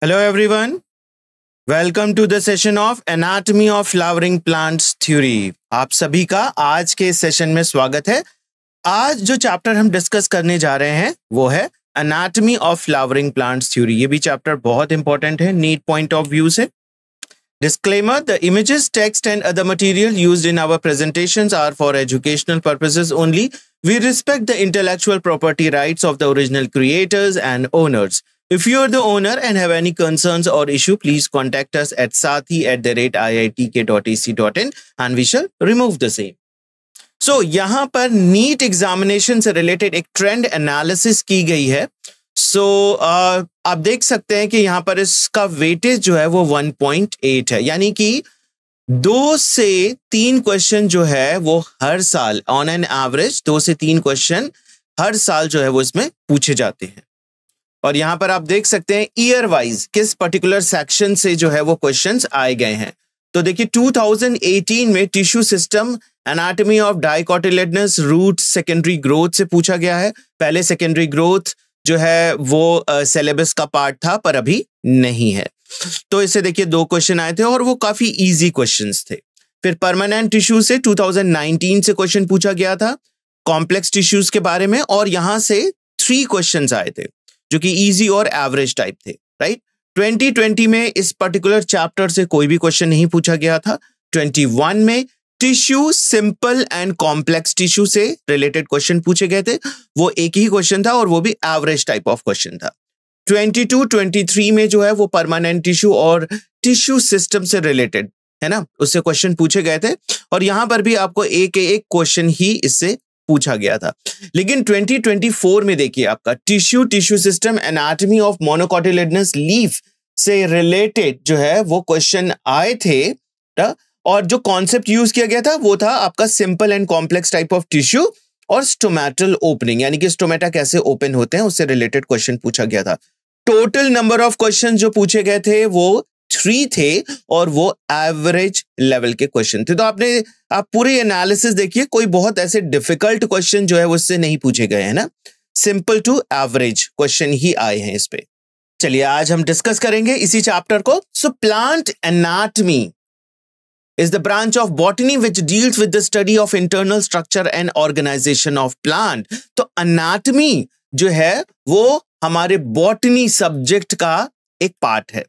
Hello everyone. Welcome to the session of Anatomy of Flowering Plants Theory. आप सभी का आज के सेशन में स्वागत है। आज जो चैप्टर हम डिस्कस करने जा रहे हैं वो है Anatomy of Flowering Plants Theory. ये भी चैप्टर बहुत इंपॉर्टेंट है, नीट पॉइंट ऑफ व्यू से। Disclaimer: the images, text and other material used in our presentations are for educational purposes only. We respect the intellectual property rights of the original creators and owners. If you are the owner and have any concerns or issue, please contact us at sathi@iitk.ac.in and we shall remove the same. So यहाँ पर NEET examination से related एक trend analysis की गई है। आप देख सकते हैं कि यहाँ पर इसका वेटेज जो है वो 1.8 है, यानी कि 2 से 3 क्वेश्चन जो है वो हर साल ऑन एन एवरेज 2 से 3 क्वेश्चन हर साल जो है वो इसमें पूछे जाते हैं। और यहाँ पर आप देख सकते हैं ईयर वाइज किस पर्टिकुलर सेक्शन से जो है वो क्वेश्चंस आए गए हैं। तो देखिए 2018 में tissue system, anatomy of dicotyledonous root, secondary growth से पूछा गया है। पहले सेकेंडरी ग्रोथ जो है वो सिलेबस का पार्ट था पर अभी नहीं है। तो इससे देखिए 2 क्वेश्चन आए थे और वो काफी इजी क्वेश्चंस थे। फिर परमानेंट टिश्यू से 2019 से क्वेश्चन पूछा गया था कॉम्प्लेक्स टिश्यूज के बारे में, और यहां से 3 क्वेश्चंस आए थे जो कि इजी और एवरेज टाइप थे, राइट। 2020 में इस पर्टिकुलर चैप्टर से कोई भी क्वेश्चन नहीं पूछा गया था। 21 में tissue, simple and complex tissue से रिलेटेड क्वेश्चन पूछे गए थे, वो एक ही क्वेश्चन था और वो भी एवरेज टाइप ऑफ क्वेश्चन था। 22-23 में जो है वो परमानेंट टिश्यू और टिश्यू सिस्टम से रिलेटेड है ना, उससे क्वेश्चन पूछे गए थे और यहां पर भी आपको एक क्वेश्चन ही इससे पूछा गया था। लेकिन 2024 में देखिए आपका tissue system, anatomy of monocotyledonous leaf से रिलेटेड जो है वो क्वेश्चन आए थे और जो कॉन्सेप्ट यूज किया गया था वो था आपका simple and complex type of tissue और स्टोमेटल ओपनिंग, यानी कि स्टोमेटा कैसे ओपन होते हैं उससे रिलेटेड क्वेश्चन पूछा गया था। टोटल नंबर ऑफ क्वेश्चन जो पूछे गए थे वो 3 थे और वो एवरेज लेवल के क्वेश्चन थे। तो आप पूरी एनालिसिस देखिए, कोई बहुत ऐसे डिफिकल्ट क्वेश्चन जो है वो इससे नहीं पूछे गए हैं ना, सिंपल टू एवरेज क्वेश्चन ही आए हैं इस पे। चलिए आज हम डिस्कस करेंगे इसी चैप्टर को। So plant anatomy is the branch of botany which deals with the study of internal structure and organization of plant. तो anatomy जो है वो हमारे botany सब्जेक्ट का एक पार्ट है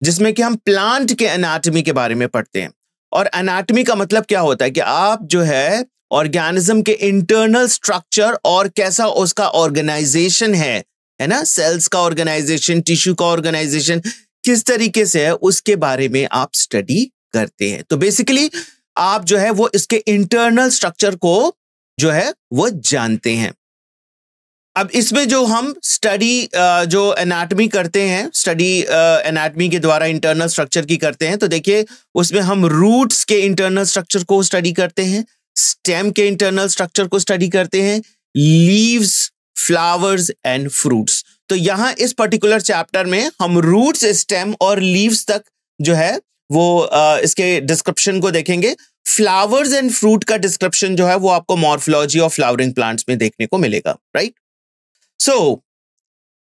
जिसमें कि हम प्लांट के एनाटॉमी के बारे में पढ़ते हैं। और एनाटॉमी का मतलब क्या होता है कि आप जो है ऑर्गेनिज्म के इंटरनल स्ट्रक्चर और कैसा उसका ऑर्गेनाइजेशन है ना, सेल्स का ऑर्गेनाइजेशन, टिश्यू का ऑर्गेनाइजेशन किस तरीके से है उसके बारे में आप स्टडी करते हैं। तो बेसिकली आप जो है वो इसके इंटरनल स्ट्रक्चर को जो है वो जानते हैं। अब इसमें जो हम स्टडी जो एनाटॉमी करते हैं, स्टडी एनाटॉमी के द्वारा इंटरनल स्ट्रक्चर की करते हैं, तो देखिए उसमें हम रूट्स के इंटरनल स्ट्रक्चर को स्टडी करते हैं, स्टेम के इंटरनल स्ट्रक्चर को स्टडी करते हैं, लीव्स, फ्लावर्स एंड फ्रूट्स। तो यहां इस पर्टिकुलर चैप्टर में हम रूट्स, स्टेम और लीव्स तक जो है वो इसके डिस्क्रिप्शन को देखेंगे। फ्लावर्स एंड फ्रूट का डिस्क्रिप्शन जो है वो आपको मॉर्फोलॉजी ऑफ फ्लावरिंग प्लांट्स में देखने को मिलेगा, राइट। सो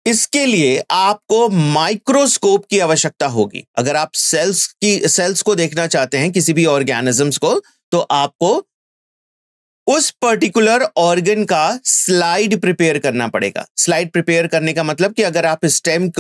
इसके लिए आपको माइक्रोस्कोप की आवश्यकता होगी। अगर आप सेल्स को देखना चाहते हैं किसी भी ऑर्गेनिजम्स को, तो आपको उस पर्टिकुलर ऑर्गन का स्लाइड प्रिपेयर करना पड़ेगा। स्लाइड प्रिपेयर करने का मतलब कि अगर आप स्टेम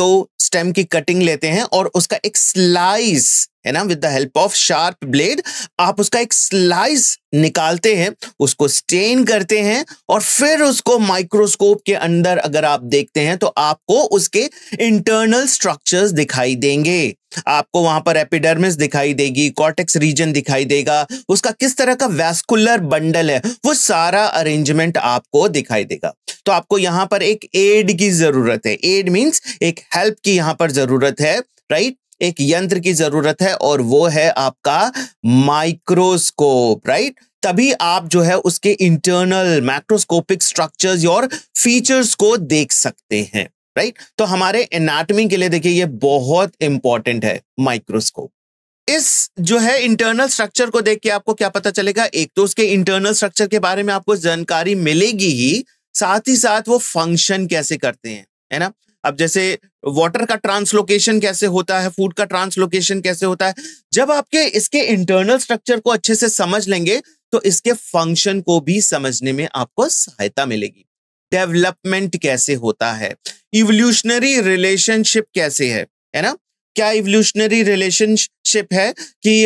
की कटिंग लेते हैं और उसका एक स्लाइस है ना, with the help of sharp blade आप उसका एक स्लाइस निकालते हैं, उसको स्टेन करते हैं और फिर उसको माइक्रोस्कोप के अंदर अगर आप देखते हैं तो आपको उसके इंटरनल स्ट्रक्चर्स दिखाई देंगे। आपको वहां पर एपिडर्मिस दिखाई देगी, कॉर्टेक्स रीजन दिखाई देगा, उसका किस तरह का वैस्कुलर बंडल है वो सारा अरेंजमेंट आपको दिखाई देगा। तो आपको यहां पर एक एड की जरूरत है। एड मींस एक हेल्प की यहां पर जरूरत है, राइट। एक यंत्र की जरूरत है और वो है आपका माइक्रोस्कोप, राइट। तभी आप जो है उसके इंटरनल मैक्रोस्कोपिक स्ट्रक्चर्स और फीचर्स को देख सकते हैं, राइट। तो हमारे एनाटॉमी के लिए देखिए ये बहुत इंपॉर्टेंट है माइक्रोस्कोप। इस जो है इंटरनल स्ट्रक्चर को देख के आपको क्या पता चलेगा, एक तो उसके इंटरनल स्ट्रक्चर के बारे में आपको जानकारी मिलेगी ही, साथ वो फंक्शन कैसे करते हैं, है ना। अब जैसे वाटर का ट्रांसलोकेशन कैसे होता है, फूड का ट्रांसलोकेशन कैसे होता है, जब आपके इसके इंटरनल स्ट्रक्चर को अच्छे से समझ लेंगे तो इसके फंक्शन को भी समझने में आपको सहायता मिलेगी। डेवलपमेंट कैसे होता है, इवोल्यूशनरी रिलेशनशिप कैसे है ना, क्या इवोल्यूशनरी रिलेशनशिप है कि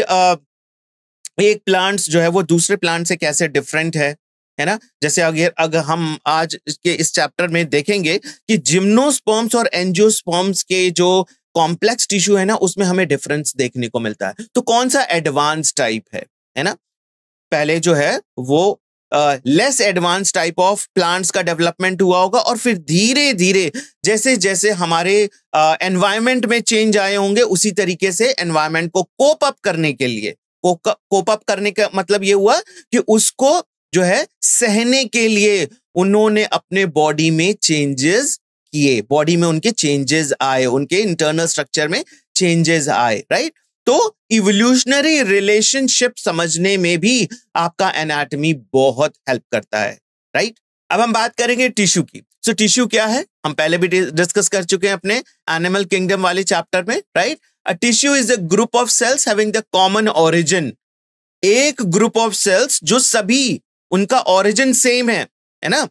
एक प्लांट्स जो है वो दूसरे प्लांट से कैसे डिफरेंट है ना। जैसे अगर हम आज के इस चैप्टर में देखेंगे कि जिम्नोस्पर्म्स और एंजियोस्पर्म्स के जो कॉम्प्लेक्स टिश्यू है ना, उसमें हमें डिफरेंस देखने को मिलता है। तो कौन सा एडवांस टाइप है ना, पहले जो है वो less advance type of plants का डेवलपमेंट हुआ होगा और फिर धीरे धीरे जैसे जैसे हमारे एनवायरनमेंट में चेंज आए होंगे उसी तरीके से एनवायरनमेंट को कोप अप करने के लिए, कोप अप करने का मतलब ये हुआ कि उसको जो है सहने के लिए उन्होंने अपने बॉडी में चेंजेस किए, बॉडी में उनके चेंजेस आए, उनके इंटरनल स्ट्रक्चर में चेंजेस आए, राइट। तो इवोल्यूशनरी रिलेशनशिप समझने में भी आपका एनाटॉमी बहुत हेल्प करता है, राइट। अब हम बात करेंगे टिश्यू की। सो टिश्यू क्या है, हम पहले भी डिस्कस कर चुके हैं अपने एनिमल किंगडम वाले चैप्टर में, right. A tissue is a group of sales having the common origin, एक ग्रुप ऑफ सेल्स जो सभी उनका ओरिजिन सेम है ना,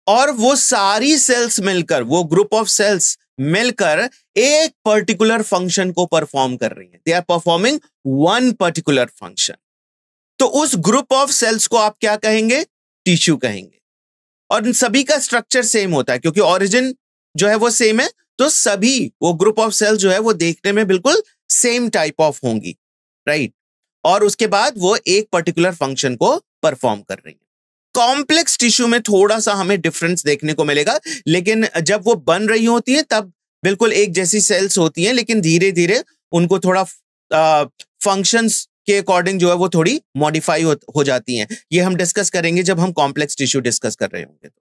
और वो सारी सेल्स मिलकर, वो ग्रुप ऑफ सेल्स मिलकर एक पर्टिकुलर फंक्शन को परफॉर्म कर रही हैं। They are performing one particular function. तो उस ग्रुप ऑफ सेल्स को आप क्या कहेंगे, टिश्यू कहेंगे। और सभी का स्ट्रक्चर सेम होता है क्योंकि ओरिजिन जो है वो सेम है, तो सभी वो ग्रुप ऑफ सेल्स जो है वो देखने में बिल्कुल सेम टाइप ऑफ होंगी, राइट। और उसके बाद वो एक पर्टिकुलर फंक्शन को परफॉर्म कर रही है। कॉम्प्लेक्स टिश्यू में थोड़ा सा हमें डिफरेंस देखने को मिलेगा, लेकिन जब वो बन रही होती है तब बिल्कुल एक जैसी सेल्स होती हैं, लेकिन धीरे धीरे उनको थोड़ा फंक्शंस के अकॉर्डिंग जो है वो थोड़ी मॉडिफाई हो जाती हैं। ये हम डिस्कस करेंगे जब हम कॉम्प्लेक्स टिश्यू डिस्कस कर रहे होंगे। तो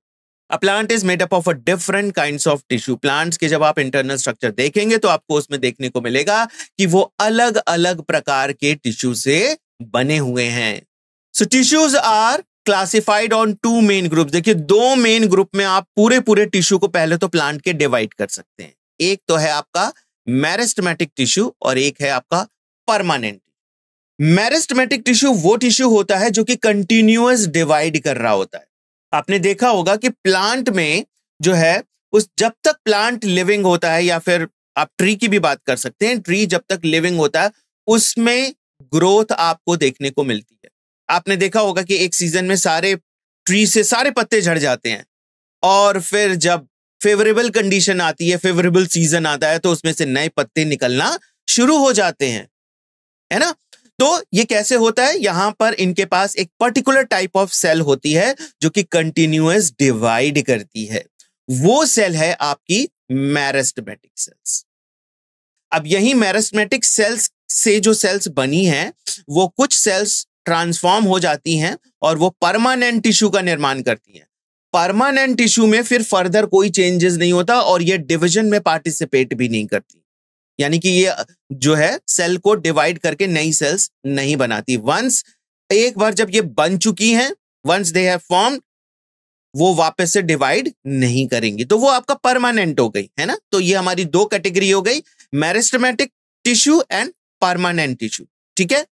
a plant is made up of a different kinds of tissue. Plants के जब आप इंटरनल स्ट्रक्चर देखेंगे तो आपको उसमें देखने को मिलेगा कि वो अलग अलग प्रकार के टिश्यू से बने हुए हैं। So tissues are classified on two main groups. देखिए, दो मेन ग्रुप में आप पूरे टिश्यू को पहले तो प्लांट के डिवाइड कर सकते हैं। एक तो है आपका मेरिस्टेमेटिक टिश्यू और एक है आपका परमानेंट। मेरिस्टेमेटिक टिश्यू वो टिश्यू होता है जो कि कंटिन्यूअस डिवाइड कर रहा होता है। आपने देखा होगा कि प्लांट में जो है उस जब तक प्लांट लिविंग होता है, या फिर आप ट्री की भी बात कर सकते हैं, ट्री जब तक लिविंग होता है उसमें ग्रोथ आपको देखने को मिलती है। आपने देखा होगा कि एक सीजन में सारे ट्री से सारे पत्ते झड़ जाते हैं और फिर जब फेवरेबल कंडीशन आती है, फेवरेबल सीजन आता है, तो उसमें से नए पत्ते निकलना शुरू हो जाते हैं, है ना। तो ये कैसे होता है, यहां पर इनके पास एक पर्टिकुलर टाइप ऑफ सेल होती है जो कि कंटिन्यूअस डिवाइड करती है। वो सेल है आपकी मेरिस्टेमेटिक सेल्स। अब यही मेरिस्टेमेटिक सेल्स से जो सेल्स बनी हैं वो कुछ सेल्स ट्रांसफॉर्म हो जाती हैं और वो परमानेंट टिश्यू का निर्माण करती हैं। परमानेंट टिश्यू में फिर फर्दर कोई चेंजेस नहीं होता और ये डिवीजन में पार्टिसिपेट भी नहीं करती, यानी कि ये जो है सेल को डिवाइड करके नई सेल्स नहीं बनाती। वंस एक बार जब ये बन चुकी हैं, वंस दे हैव फॉर्म्ड, वो वापस से डिवाइड नहीं करेंगी, तो वो आपका परमानेंट हो गई, है ना। तो ये हमारी दो कैटेगरी हो गई, meristematic tissue and permanent tissue, ठीक है।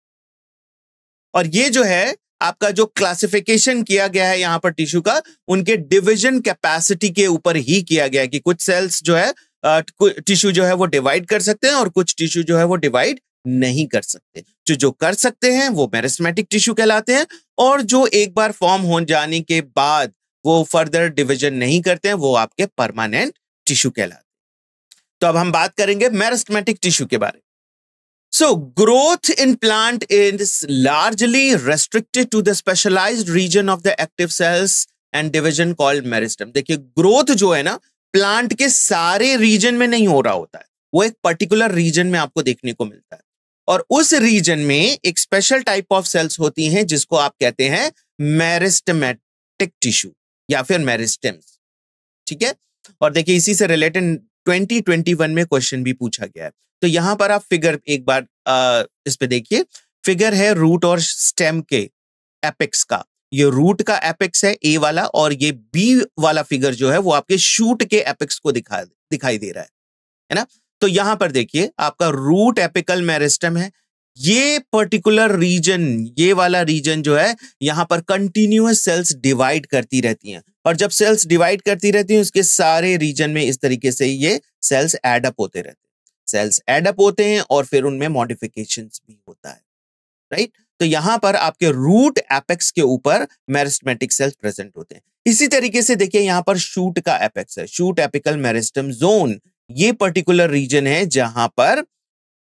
और ये जो है आपका जो क्लासिफिकेशन किया गया है यहां पर टिश्यू का, उनके डिवीजन कैपेसिटी के ऊपर ही किया गया है कि कुछ सेल्स जो है टिश्यू जो है वो डिवाइड कर सकते हैं और कुछ टिश्यू जो है वो डिवाइड नहीं कर सकते। जो कर सकते हैं वो मेरिस्टेमेटिक टिश्यू कहलाते हैं, और जो एक बार फॉर्म हो जाने के बाद वो फर्दर डिवीजन नहीं करते हैं वो आपके परमानेंट टिश्यू कहलाते हैं। तो अब हम बात करेंगे मेरिस्टेमेटिक टिश्यू के बारे में। So, growth in plant is largely restricted to the specialized region of the active cells and division called meristem. देखिए, ग्रोथ जो है ना प्लांट के सारे रीजन में नहीं हो रहा होता है, वो एक पर्टिकुलर रीजन में आपको देखने को मिलता है, और उस रीजन में एक स्पेशल टाइप ऑफ सेल्स होती हैं जिसको आप कहते हैं मेरिस्टेमेटिक टिश्यू या फिर मेरिस्टेम्स, ठीक है। और देखिए, इसी से रिलेटेड 2021 में क्वेश्चन भी पूछा गया है। तो यहां पर आप फिगर एक बार इस पे देखिए, फिगर है रूट और स्टेम के एपेक्स का। ये रूट का एपेक्स है ए वाला, और ये बी वाला फिगर जो है वो आपके शूट के एपेक्स को दिखाई दे रहा है ना। तो यहां पर देखिए आपका रूट एपिकल मेरिस्टम है, ये पर्टिकुलर रीजन, ये वाला रीजन जो है यहां पर कंटिन्यूअस सेल्स डिवाइड करती रहती हैं, और जब सेल्स डिवाइड करती रहती हैं उसके सारे रीजन में इस तरीके से ये सेल्स एड अप होते रहते हैं, सेल्स एड अप होते हैं और फिर उनमें मॉडिफिकेशंस भी होता है, राइट। तो यहां पर आपके रूट एपेक्स के ऊपर मेरिस्टेमेटिक सेल्स प्रेजेंट होते हैं। इसी तरीके से देखिए यहां पर शूट का एपेक्स है, शूट एपिकल मेरिस्टम जोन, ये पर्टिकुलर रीजन है जहां पर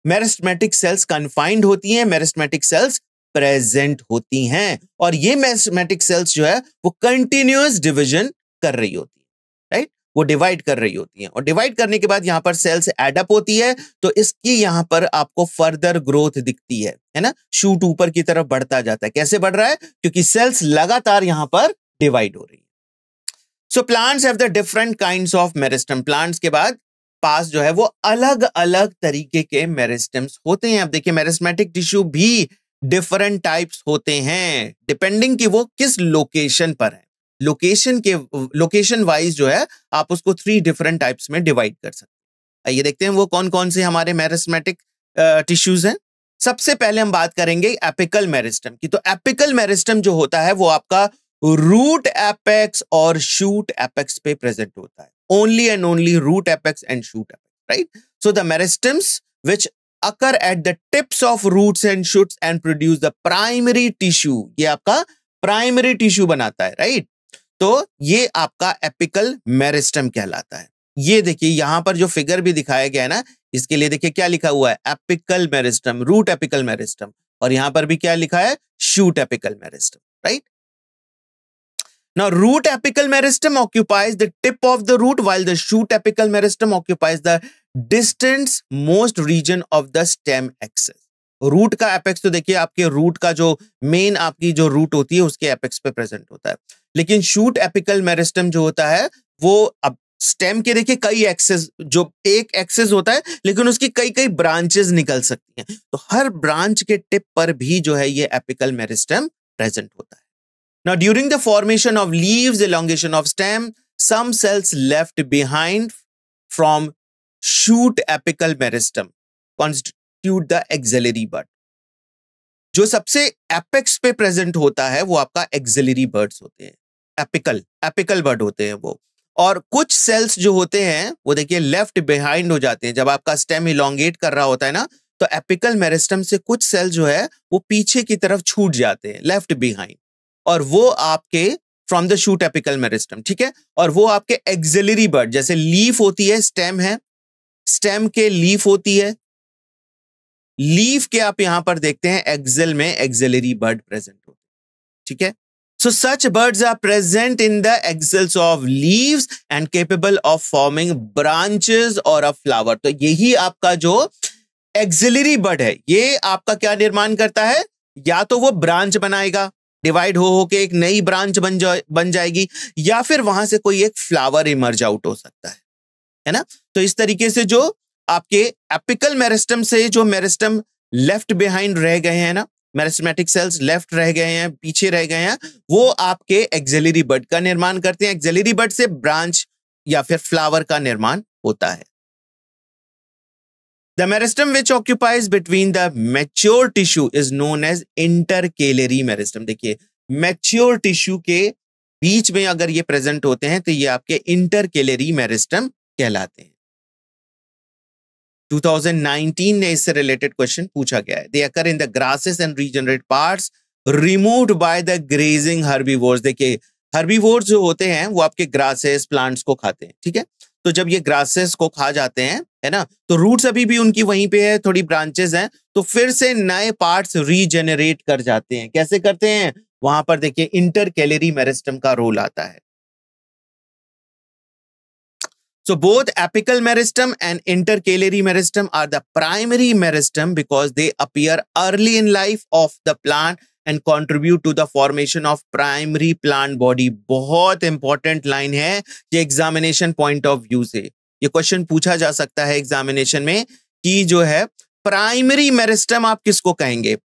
मेरिस्टेमेटिक सेल्स कन्फाइंड होती हैं, मेरिस्टेमेटिक सेल्स प्रेजेंट होती हैं, और ये मेरिस्टेमेटिक सेल्स जो है वो कंटिन्यूअस डिवीजन कर रही होती है, राइट, वो डिवाइड कर रही होती हैं, और डिवाइड करने के बाद यहां पर सेल्स एड अप होती है, तो इसकी यहां पर आपको फर्दर ग्रोथ दिखती है ना, शूट ऊपर की तरफ बढ़ता जाता है। कैसे बढ़ रहा है? क्योंकि सेल्स लगातार यहां पर डिवाइड हो रही है। So plants have the different kinds of meristem, plants के बाद पास जो है वो अलग अलग तरीके के मेरिस्टम्स होते हैं। अब देखिए मेरिस्मेटिक टिश्यू भी डिफरेंट टाइप्स होते हैं डिपेंडिंग कि वो किस लोकेशन पर है, लोकेशन वाइज जो है आप उसको 3 डिफरेंट टाइप्स में डिवाइड कर सकते हैं। आइए देखते हैं वो कौन कौन से हमारे मेरिस्मेटिक टिश्यूज हैं। सबसे पहले हम बात करेंगे एपिकल मेरिस्टम की। तो एपिकल मेरिस्टम जो होता है वो आपका रूट एपेक्स और शूट एपेक्स पे प्रेजेंट होता है, only and only root apex and shoot apex, right? So the meristems which occur at the tips of roots and shoots and produce the primary tissue, ये आपका primary tissue बनाता है, right. तो ये आपका एपिकल मेरिस्टम कहलाता है। ये देखिए यहां पर जो फिगर भी दिखाया गया है ना, इसके लिए देखिए क्या लिखा हुआ है, apical meristem, root apical meristem, और यहां पर भी क्या लिखा है, shoot apical meristem, right. Now, root apical meristem occupies the tip of the root, while the shoot apical meristem occupies the distant most region of the stem axis. Root का apex तो देखिए आपके रूट का जो main आपकी जो root होती है उसके एपेक्स पे प्रेजेंट होता है, लेकिन शूट एपिकल मेरिस्टम जो होता है वो अब स्टेम के देखिए कई एक्सेस, जो एक एक्सेस होता है लेकिन उसकी कई कई ब्रांचेस निकल सकती हैं, तो हर ब्रांच के टिप पर भी जो है ये एपिकल मेरिस्टम प्रेजेंट होता है। Now, during the formation of leaves, elongation of stem, some cells left behind from shoot apical meristem constitute the axillary bud. जो सबसे एपेक्स पे प्रेजेंट होता है वो आपका एक्सिलरी बर्ड्स होते हैं, एपिकल बर्ड होते हैं वो, और कुछ सेल्स जो होते हैं वो देखिए लेफ्ट बिहाइंड हो जाते हैं। जब आपका स्टेम इलोंगेट कर रहा होता है ना, तो एपिकल मेरिस्टम से कुछ सेल जो है वो पीछे की तरफ छूट जाते हैं, लेफ्ट बिहाइंड, और वो आपके from the shoot apical meristem, ठीक है, और वो आपके एक्सिलरी बर्ड, जैसे लीफ होती है, स्टेम है, स्टेम के लीफ होती है, लीफ के आप यहां पर देखते हैं एक्सिल में एक्सिलरी बर्ड प्रेजेंट होते हैं, ठीक है। So such buds are present in the axils of leaves and capable of forming branches or a flower. तो यही आपका जो एक्सिलरी बर्ड है ये आपका क्या निर्माण करता है, या तो वो ब्रांच बनाएगा, डिवाइड हो के एक नई ब्रांच बन जाएगी, या फिर वहां से कोई एक फ्लावर इमर्ज आउट हो सकता है ना। तो इस तरीके से जो आपके एपिकल मेरिस्टम से जो मेरिस्टम लेफ्ट बिहाइंड रह गए हैं ना, मेरिस्टेमेटिक सेल्स लेफ्ट रह गए हैं, पीछे रह गए हैं, वो आपके एक्सिलरी बड का निर्माण करते हैं। एक्सिलरी बड से ब्रांच या फिर फ्लावर का निर्माण होता है। The meristem which occupies between the mature tissue is known as intercalary meristem. देखिए mature tissue के बीच में अगर ये प्रेजेंट होते हैं तो ये आपके intercalary meristem कहलाते हैं। 2019 ने इससे रिलेटेड क्वेश्चन पूछा गया है। They occur in the grasses and regenerate parts removed by the grazing herbivores. देखिए herbivores जो होते हैं वो आपके grasses प्लांट्स को खाते हैं, ठीक है। तो जब ये ग्रासेस को खा जाते हैं, है ना, तो रूट्स अभी भी उनकी वहीं पे है, थोड़ी ब्रांचेस हैं, तो फिर से नए पार्ट्स रीजेनरेट कर जाते हैं। कैसे करते हैं, वहां पर देखिए इंटरकैलरी मेरिस्टम का रोल आता है। So both apical meristem and intercalary meristem are the primary meristem because they appear early in life of the plant and contribute to the formation of primary plant body. बहुत important line है ये examination point of view से। ये question पूछा जा सकता है examination में कि जो है प्राइमरी मेरिस्टम आप किसको कहेंगे,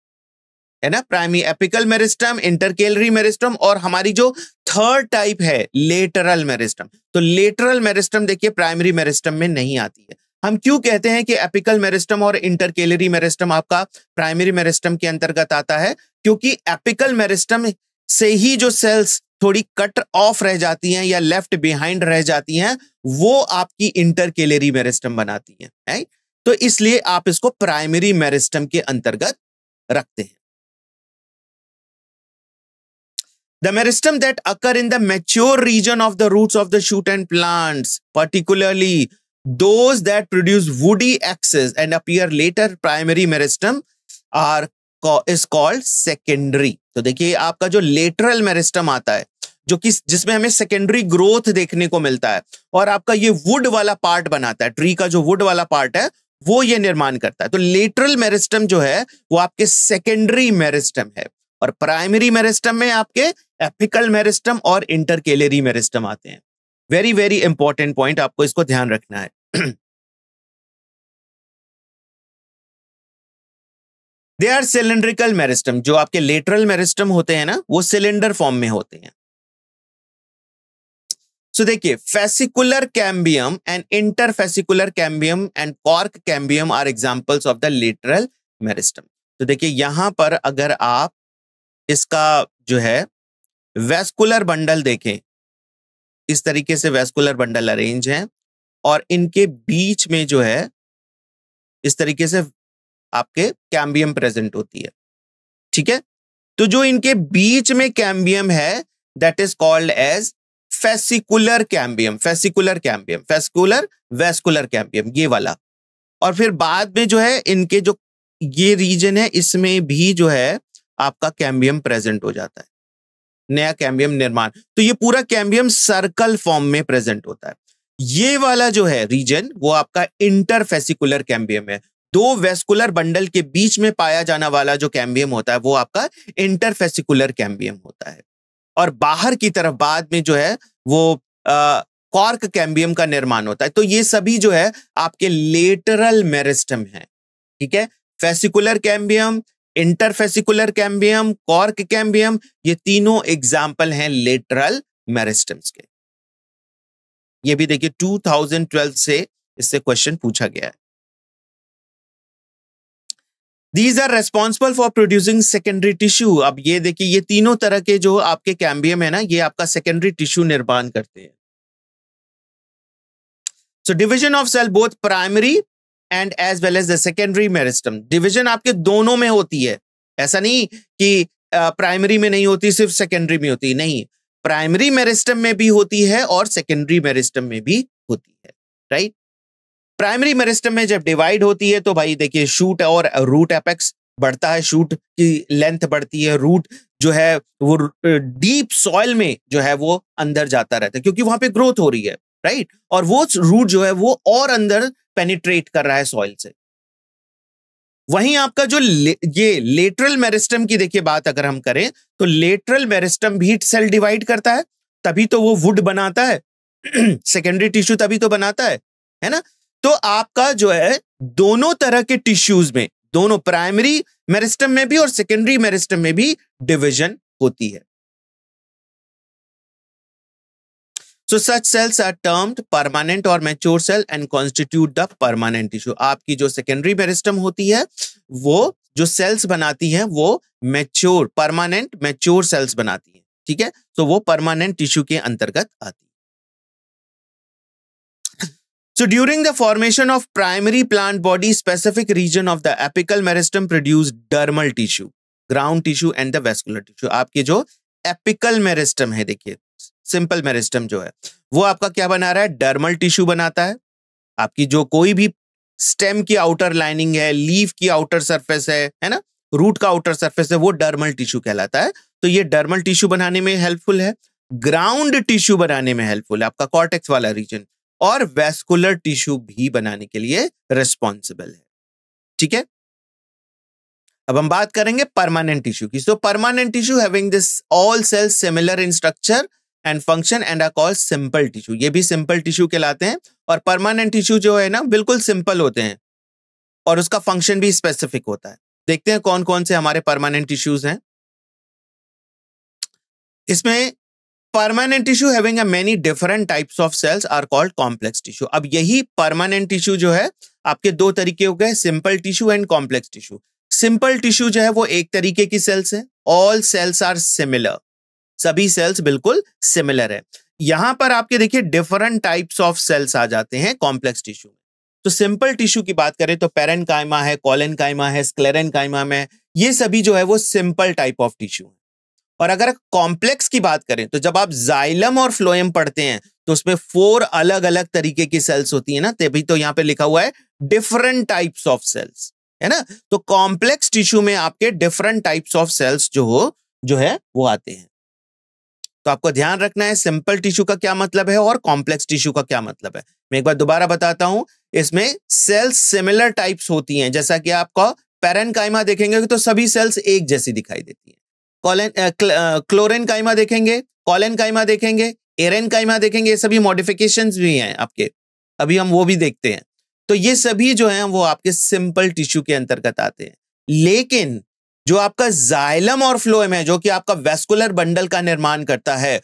है ना, प्राइमरी एपिकल मेरिस्टम, इंटरकेलरी मेरिस्टम, और हमारी जो थर्ड टाइप है लेटरल मेरिस्टम। तो लेटरल मेरिस्टम देखिए प्राइमरी मेरिस्टम में नहीं आती है। हम क्यों कहते हैं कि एपिकल मेरिस्टम और इंटरकेलरी मेरिस्टम आपका प्राइमरी मेरिस्टम के अंतर्गत आता है? क्योंकि एपिकल मेरिस्टम से ही जो सेल्स थोड़ी कट ऑफ रह जाती हैं या लेफ्ट बिहाइंड रह जाती हैं, वो आपकी इंटरकेलरी मेरिस्टम बनाती हैं, राइट? तो इसलिए आप इसको प्राइमरी मेरिस्टम के अंतर्गत रखते हैं। The meristem that occur in the mature region of the roots of the shoot and plants, particularly those that produce woody axis and appear later, primary meristem is called secondary. तो देखिए आपका जो lateral meristem आता है, जो कि जिसमें हमें सेकेंडरी ग्रोथ देखने को मिलता है, और आपका ये वुड वाला पार्ट बनाता है, ट्री का जो वुड वाला पार्ट है वो ये निर्माण करता है। तो लेटरल मेरिस्टम जो है वो आपके सेकेंडरी मेरिस्टम है, और प्राइमरी मेरिस्टम में आपके एपिकल मेरिस्टम और इंटरकेलरी मेरिस्टम आते हैं। वेरी वेरी इंपॉर्टेंट पॉइंट, आपको इसको ध्यान रखना है। They are cylindrical meristem. जो आपके लेटरल मेरिस्टम होते हैं ना, वो सिलेंडर फॉर्म में होते हैं। सो देखिए, fascicular cambium and interfascicular cambium and cork cambium are examples of the lateral meristem. तो देखिए यहां पर अगर आप इसका जो है वेस्कुलर बंडल देखें, इस तरीके से वेस्कुलर बंडल अरेंज हैं, और इनके बीच में जो है इस तरीके से आपके कैम्बियम प्रेजेंट होती है, ठीक है? तो जो इनके बीच में कैम्बियम है that is called as fascicular cambium, fascicular cambium, fascicular vascular cambium, ये वाला। और फिर बाद में जो है इनके जो ये रीजन है इसमें भी जो है आपका कैम्बियम प्रेजेंट हो जाता है, नया कैम्बियम निर्माण। तो ये पूरा कैम्बियम सर्कल फॉर्म में प्रेजेंट होता है। ये वाला जो है रीजन वो आपका इंटरफेसिकुलर कैम्बियम है। दो वेस्कुलर बंडल के बीच में पाया जाने वाला जो कैम्बियम होता है वो आपका इंटरफेसिकुलर कैम्बियम होता है। और बाहर की तरफ बाद में जो है वो कॉर्क कैम्बियम का निर्माण होता है। तो ये सभी जो है आपके लेटरल मेरिस्टम है, ठीक है? Fascicular cambium, interfascicular cambium, cork cambium, ये तीनों एग्जाम्पल हैं लेटरल मेरिस्टम्स के। ये भी देखिए 2012 से इससे क्वेश्चन पूछा गया है। These are responsible for producing secondary tissue। अब ये देखिए ये तीनों तरह के जो आपके कैम्बियम है ना, ये आपका सेकेंडरी टिश्यू निर्माण करते हैं। So division of cell both primary and as well as the secondary meristem। Division आपके दोनों में होती है, ऐसा नहीं कि प्राइमरी में नहीं होती, सिर्फ सेकेंडरी में होती, नहीं, प्राइमरी मेरिस्टम में भी होती है और सेकेंडरी मेरिस्टम में भी होती है, राइट? प्राइमरी मेरिस्टम में जब डिवाइड होती है तो भाई देखिए शूट और रूट एपेक्स बढ़ता है, शूट की लेंथ बढ़ती है, रूट जो है वो डीप सॉइल में जो है वो अंदर जाता रहता है क्योंकि वहां पे ग्रोथ हो रही है, राइट? और वो रूट जो है वो और अंदर पेनिट्रेट कर रहा है सॉइल से। वहीं आपका जो ये लेटरल मेरिस्टम की देखिए बात अगर हम करें तो लेटरल मेरिस्टम भी सेल डिवाइड करता है, तभी तो वो वुड बनाता है सेकेंडरी टिश्यू तभी तो बनाता है ना? तो आपका जो है दोनों तरह के टिश्यूज में, दोनों प्राइमरी मेरिस्टम में भी और सेकेंडरी मेरिस्टम में भी डिवीजन होती है। So such cells are termed permanent or mature cell and constitute the permanent tissue। आपकी जो सेकेंडरी मेरिस्टम होती है वो जो सेल्स बनाती हैं वो मैच्योर, परमानेंट मैच्योर सेल्स बनाती हैं, ठीक है? तो वो परमानेंट टिश्यू के अंतर्गत आती है। So during the formation of primary plant body, specific region of the apical meristem produce dermal tissue, ground tissue and the vascular tissue। आपके जो एपिकल मेरिस्टम है, देखिए सिंपल मेरिस्टम जो है वो आपका क्या बना रहा है? डर्मल टिश्यू बनाता है। आपकी जो कोई भी स्टेम की आउटर लाइनिंग है, लीफ की आउटर सरफेस है ना, रूट का आउटर सरफेस है, वो डर्मल टिश्यू कहलाता है। तो ये डर्मल टिश्यू बनाने में हेल्पफुल है, ग्राउंड टिश्यू बनाने में हेल्पफुल है, आपका कॉर्टेक्स वाला रीजन, और वेस्कुलर टिश्यू भी बनाने के लिए रिस्पॉन्सिबल है, ठीक है? अब हम बात करेंगे परमानेंट टिश्यू की। So permanent tissue having this all cells similar in structure and function and are called simple tissue. ये भी सिंपल टिश्यू कहलाते हैं। और परमानेंट टिश्यू जो है ना बिल्कुल सिंपल होते हैं और उसका फंक्शन भी स्पेसिफिक होता है। देखते हैं कौन कौन से हमारे परमानेंट टिश्यूज हैं। इसमें permanent tissue having a many different types of cells are called complex tissue. अब यही परमानेंट टिश्यू जो है आपके दो तरीके हो गए, simple tissue and complex tissue. Simple tissue जो है वो एक तरीके की सेल्स है, ऑल सेल्स आर सिमिलर, सभी सेल्स बिल्कुल सिमिलर है। यहां पर आपके देखिए डिफरेंट टाइप्स ऑफ सेल्स आ जाते हैं कॉम्प्लेक्स टिश्यू में। तो सिंपल टिश्यू की बात करें तो पेरेन्काइमा है, कोलेनकाइमा है, स्क्लेरेनकाइमा में, ये सभी जो है वो सिंपल टाइप ऑफ टिश्यू है। और अगर कॉम्प्लेक्स की बात करें तो जब आप जाइलम और फ्लोएम पढ़ते हैं तो उसमें 4 अलग अलग तरीके की सेल्स होती है ना, तभी तो यहां पे लिखा हुआ है डिफरेंट टाइप्स ऑफ सेल्स, है ना। तो कॉम्प्लेक्स टिश्यू में आपके डिफरेंट टाइप्स ऑफ सेल्स जो है वो आते हैं। तो आपको ध्यान रखना है सिंपल टिश्यू का क्या मतलब है और कॉम्प्लेक्स टिश्यू का क्या मतलब है। मैं एक बार दोबारा बताता हूं, इसमें सेल्स सिमिलर टाइप्स होती हैं, जैसा कि आपको पेरेन्काइमा देखेंगे तो सभी सेल्स एक जैसी दिखाई देती हैं। क्लोरेनकाइमा देखेंगे, कोलेनकाइमा देखेंगे, एरेनकाइमा देखेंगे, ये सभी मॉडिफिकेशंस भी हैं आपके, अभी हम वो भी देखते हैं। तो ये सभी जो हैं वो आपके सिंपल टिश्यू के अंतर्गत आते हैं। लेकिन जो आपका जाइलम और फ्लोएम है, जो कि आपका वेस्कुलर बंडल का निर्माण करता है,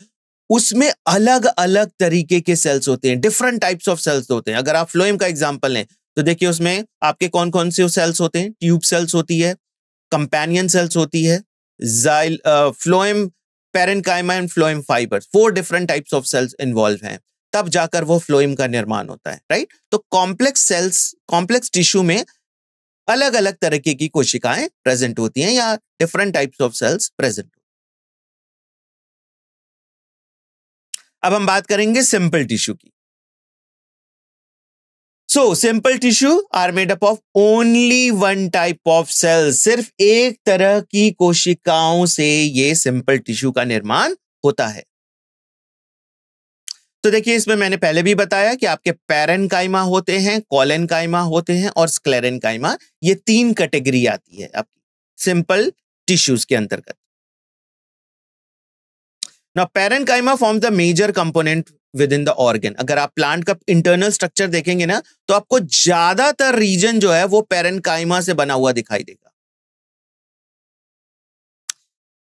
उसमें अलग अलग तरीके के सेल्स होते हैं, डिफरेंट टाइप्स ऑफ सेल्स होते हैं। अगर आप फ्लोएम का एग्जांपल लें तो देखिए उसमें आपके कौन कौन से सेल्स होते हैं, ट्यूब सेल्स होती है, कंपेनियन सेल्स होती है, phloem, parenchyma and phloem fibres, 4 different types of cells involve हैं, तब जाकर वो फ्लोएम का निर्माण होता है, राइट। तो कॉम्प्लेक्स टिश्यू में अलग अलग तरीके की कोशिकाएं प्रेजेंट होती हैं या different types of cells present. अब हम बात करेंगे सिंपल टिश्यू की। So simple tissue are made up of only one type of cells, सिर्फ एक तरह की कोशिकाओं से ये सिंपल टिश्यू का निर्माण होता है। तो देखिए इसमें मैंने पहले भी बताया कि आपके पेरेन्काइमा होते हैं, कोलेनकाइमा होते हैं और स्क्लेरेनकाइमा, ये 3 कैटेगरी आती है आपकी सिंपल टिश्यूज के अंतर्गत। Now parenchyma form the major component within the organ. अगर आप प्लांट का इंटरनल स्ट्रक्चर देखेंगे ना तो आपको ज्यादातर रीजन जो है वो पेरेन्काइमा से बना हुआ दिखाई देगा।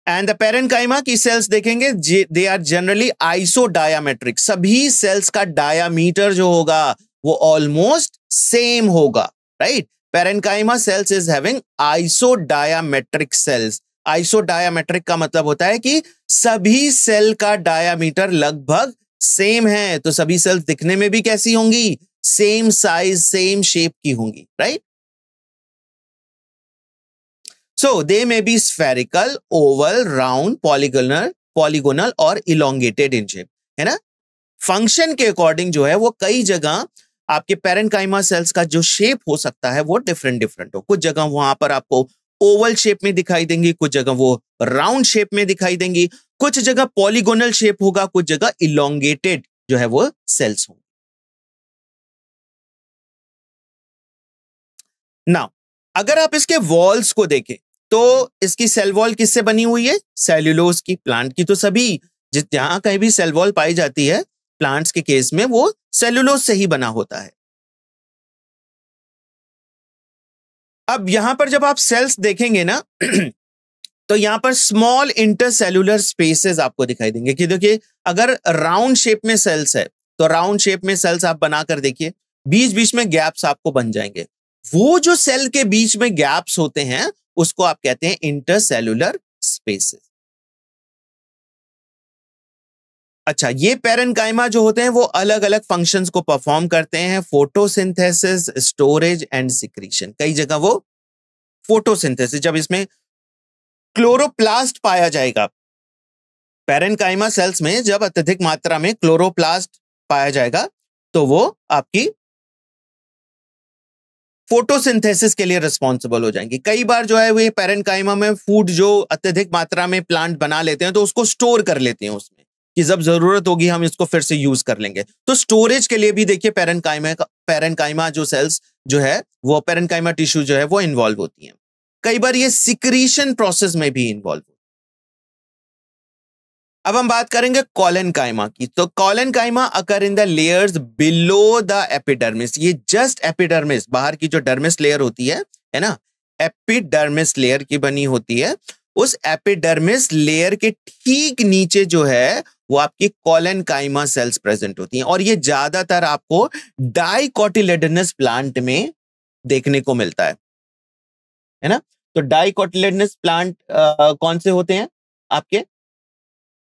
एंड द पेरेन्काइमा की सेल्स देखेंगे, दे आर जनरली आइसोडायामेट्रिक, सभी सेल्स का डायामीटर जो होगा वो ऑलमोस्ट सेम होगा, right. Parenchyma cells is having isodiametric cells. Isodiametric का मतलब होता है कि सभी सेल का डायामीटर लगभग सेम है, तो सभी सेल्स दिखने में भी कैसी होंगी, सेम साइज सेम शेप की होंगी, right. So they may be spherical, oval, round, polygonal और elongated in shape, है ना। फंक्शन के अकॉर्डिंग जो है वो कई जगह आपके पेरेन्काइमा सेल्स का जो शेप हो सकता है वो डिफरेंट हो। कुछ जगह वहां पर आपको ओवल शेप में दिखाई देंगी, कुछ जगह वो राउंड शेप में दिखाई देंगी, कुछ जगह पॉलीगोनल शेप होगा, कुछ जगह इलोंगेटेड जो है वो सेल्स होंगे। नाउ अगर आप इसके वॉल्स को देखें तो इसकी सेल वॉल किससे बनी हुई है, सेल्यूलोज की। प्लांट की तो सभी जहां कहीं भी सेल वॉल पाई जाती है प्लांट्स के केस में वो सेल्यूलोज से ही बना होता है। अब यहां पर जब आप सेल्स देखेंगे ना तो यहां पर स्मॉल इंटरसेल्यूलर स्पेसेस आपको दिखाई देंगे कि देखिए अगर राउंड शेप में सेल्स है तो राउंड शेप में सेल्स आप बनाकर देखिए, बीच बीच में गैप्स आपको बन जाएंगे। वो जो सेल के बीच में गैप्स होते हैं उसको आप कहते हैं इंटरसेल्यूलर स्पेसेस। अच्छा, ये पेरेन्काइमा जो होते हैं वो अलग अलग फंक्शंस को परफॉर्म करते हैं, फोटोसिंथेसिस, स्टोरेज एंड सिक्रीशन। कई जगह वो फोटोसिंथेसिस, जब इसमें क्लोरोप्लास्ट पाया जाएगा, पेरेन्काइमा सेल्स में जब अत्यधिक मात्रा में क्लोरोप्लास्ट पाया जाएगा तो वो आपकी फोटोसिंथेसिस के लिए रिस्पॉन्सिबल हो जाएंगी। कई बार जो है वो पेरेन्काइमा में फूड जो अत्यधिक मात्रा में प्लांट बना लेते हैं तो उसको स्टोर कर लेते हैं उसमें कि जब जरूरत होगी हम इसको फिर से यूज कर लेंगे। तो स्टोरेज के लिए भी देखिए पेरेन्काइमा जो सेल्स जो है वो पेरेन्काइमा टिश्यू जो है वो इन्वॉल्व होती हैं। कई बार ये सिक्रीशन प्रोसेस में भी इन्वॉल्व होती है। अब हम बात करेंगे कोलेनकाइमा की। तो collenchyma occur in the layers below the epidermis. ये जस्ट एपिडर्मिस, बाहर की जो डर्मिस लेयर होती है ना, एपिडर्मिस लेयर की बनी होती है। उस एपिडर्मिस लेयर के ठीक नीचे जो है वो आपकी कोलेनकाइमा सेल्स प्रेजेंट होती हैं और ये ज्यादातर आपको डाइकोटिलेडोनस प्लांट में देखने को मिलता है ना। तो डाइकोटिलेडोनस प्लांट कौन से होते हैं आपके?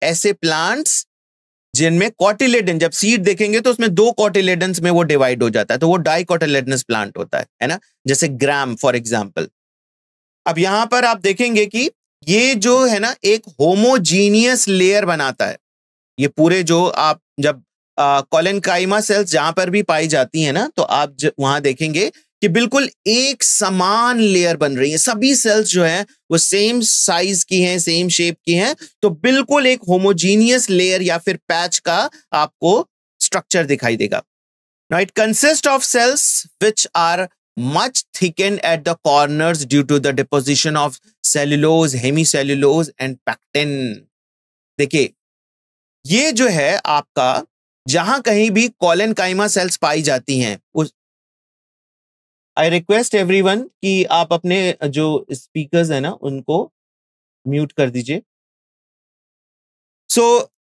ऐसे प्लांट्स जिनमें कॉटिलेडन, जब सीड देखेंगे तो उसमें 2 कॉटिलेडन्स में वो डिवाइड हो जाता है, तो वो डाइकोटिलेडोनस प्लांट होता है ना, जैसे ग्राम फॉर एग्जांपल। अब यहां पर आप देखेंगे कि ये जो है ना एक होमोजीनियस लेयर बनाता है। ये पूरे जो आप जब कोलेनकाइमा सेल्स जहां पर भी पाई जाती है ना, तो आप वहां देखेंगे कि बिल्कुल एक समान लेयर बन रही है। सभी सेल्स जो हैं वो सेम साइज की हैं, सेम शेप की हैं, तो बिल्कुल एक होमोजीनियस लेयर या फिर पैच का आपको स्ट्रक्चर दिखाई देगा। Now it consists of cells which are much thickened at the corners due to the deposition of cellulose, hemicellulose and pectin. देखिए ये जो है आपका जहां कहीं भी कोलेनकाइमा सेल्स पाई जाती हैं, उस आई रिक्वेस्ट एवरीवन कि आप अपने जो स्पीकर्स है ना उनको म्यूट कर दीजिए।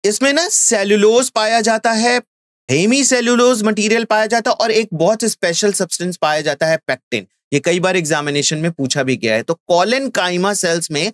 इसमें ना सेल्यूलोज पाया जाता है, हेमी सेल्यूलोज मटेरियल पाया जाता है और एक बहुत स्पेशल सब्सटेंस पाया जाता है पेक्टिन। ये कई बार एग्जामिनेशन में पूछा भी गया है। तो कोलेनकाइमा सेल्स में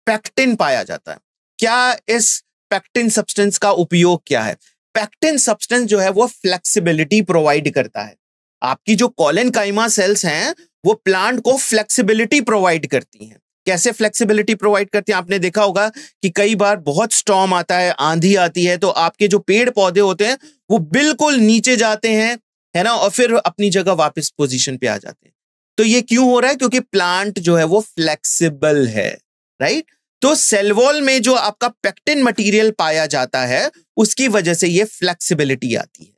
पेक्टिन पाया जाता है। क्या इस पेक्टिन सब्सटेंस का उपयोग क्या है? पेक्टिन सब्सटेंस जो है वो फ्लेक्सिबिलिटी प्रोवाइड करता है। आपकी जो कोलेनकाइमा सेल्स हैं वो प्लांट को फ्लेक्सिबिलिटी प्रोवाइड करती हैं। कैसे फ्लेक्सिबिलिटी प्रोवाइड करती हैं? आपने देखा होगा कि कई बार बहुत स्टॉर्म आता है, आंधी आती है, तो आपके जो पेड़ पौधे होते हैं वो बिल्कुल नीचे जाते हैं, है ना, और फिर अपनी जगह वापस पोजीशन पे आ जाते हैं। तो ये क्यों हो रहा है? क्योंकि प्लांट जो है वो फ्लेक्सिबल है, राइट। तो सेल वॉल में जो आपका पेक्टिन मटेरियल पाया जाता है उसकी वजह से ये फ्लेक्सिबिलिटी आती है।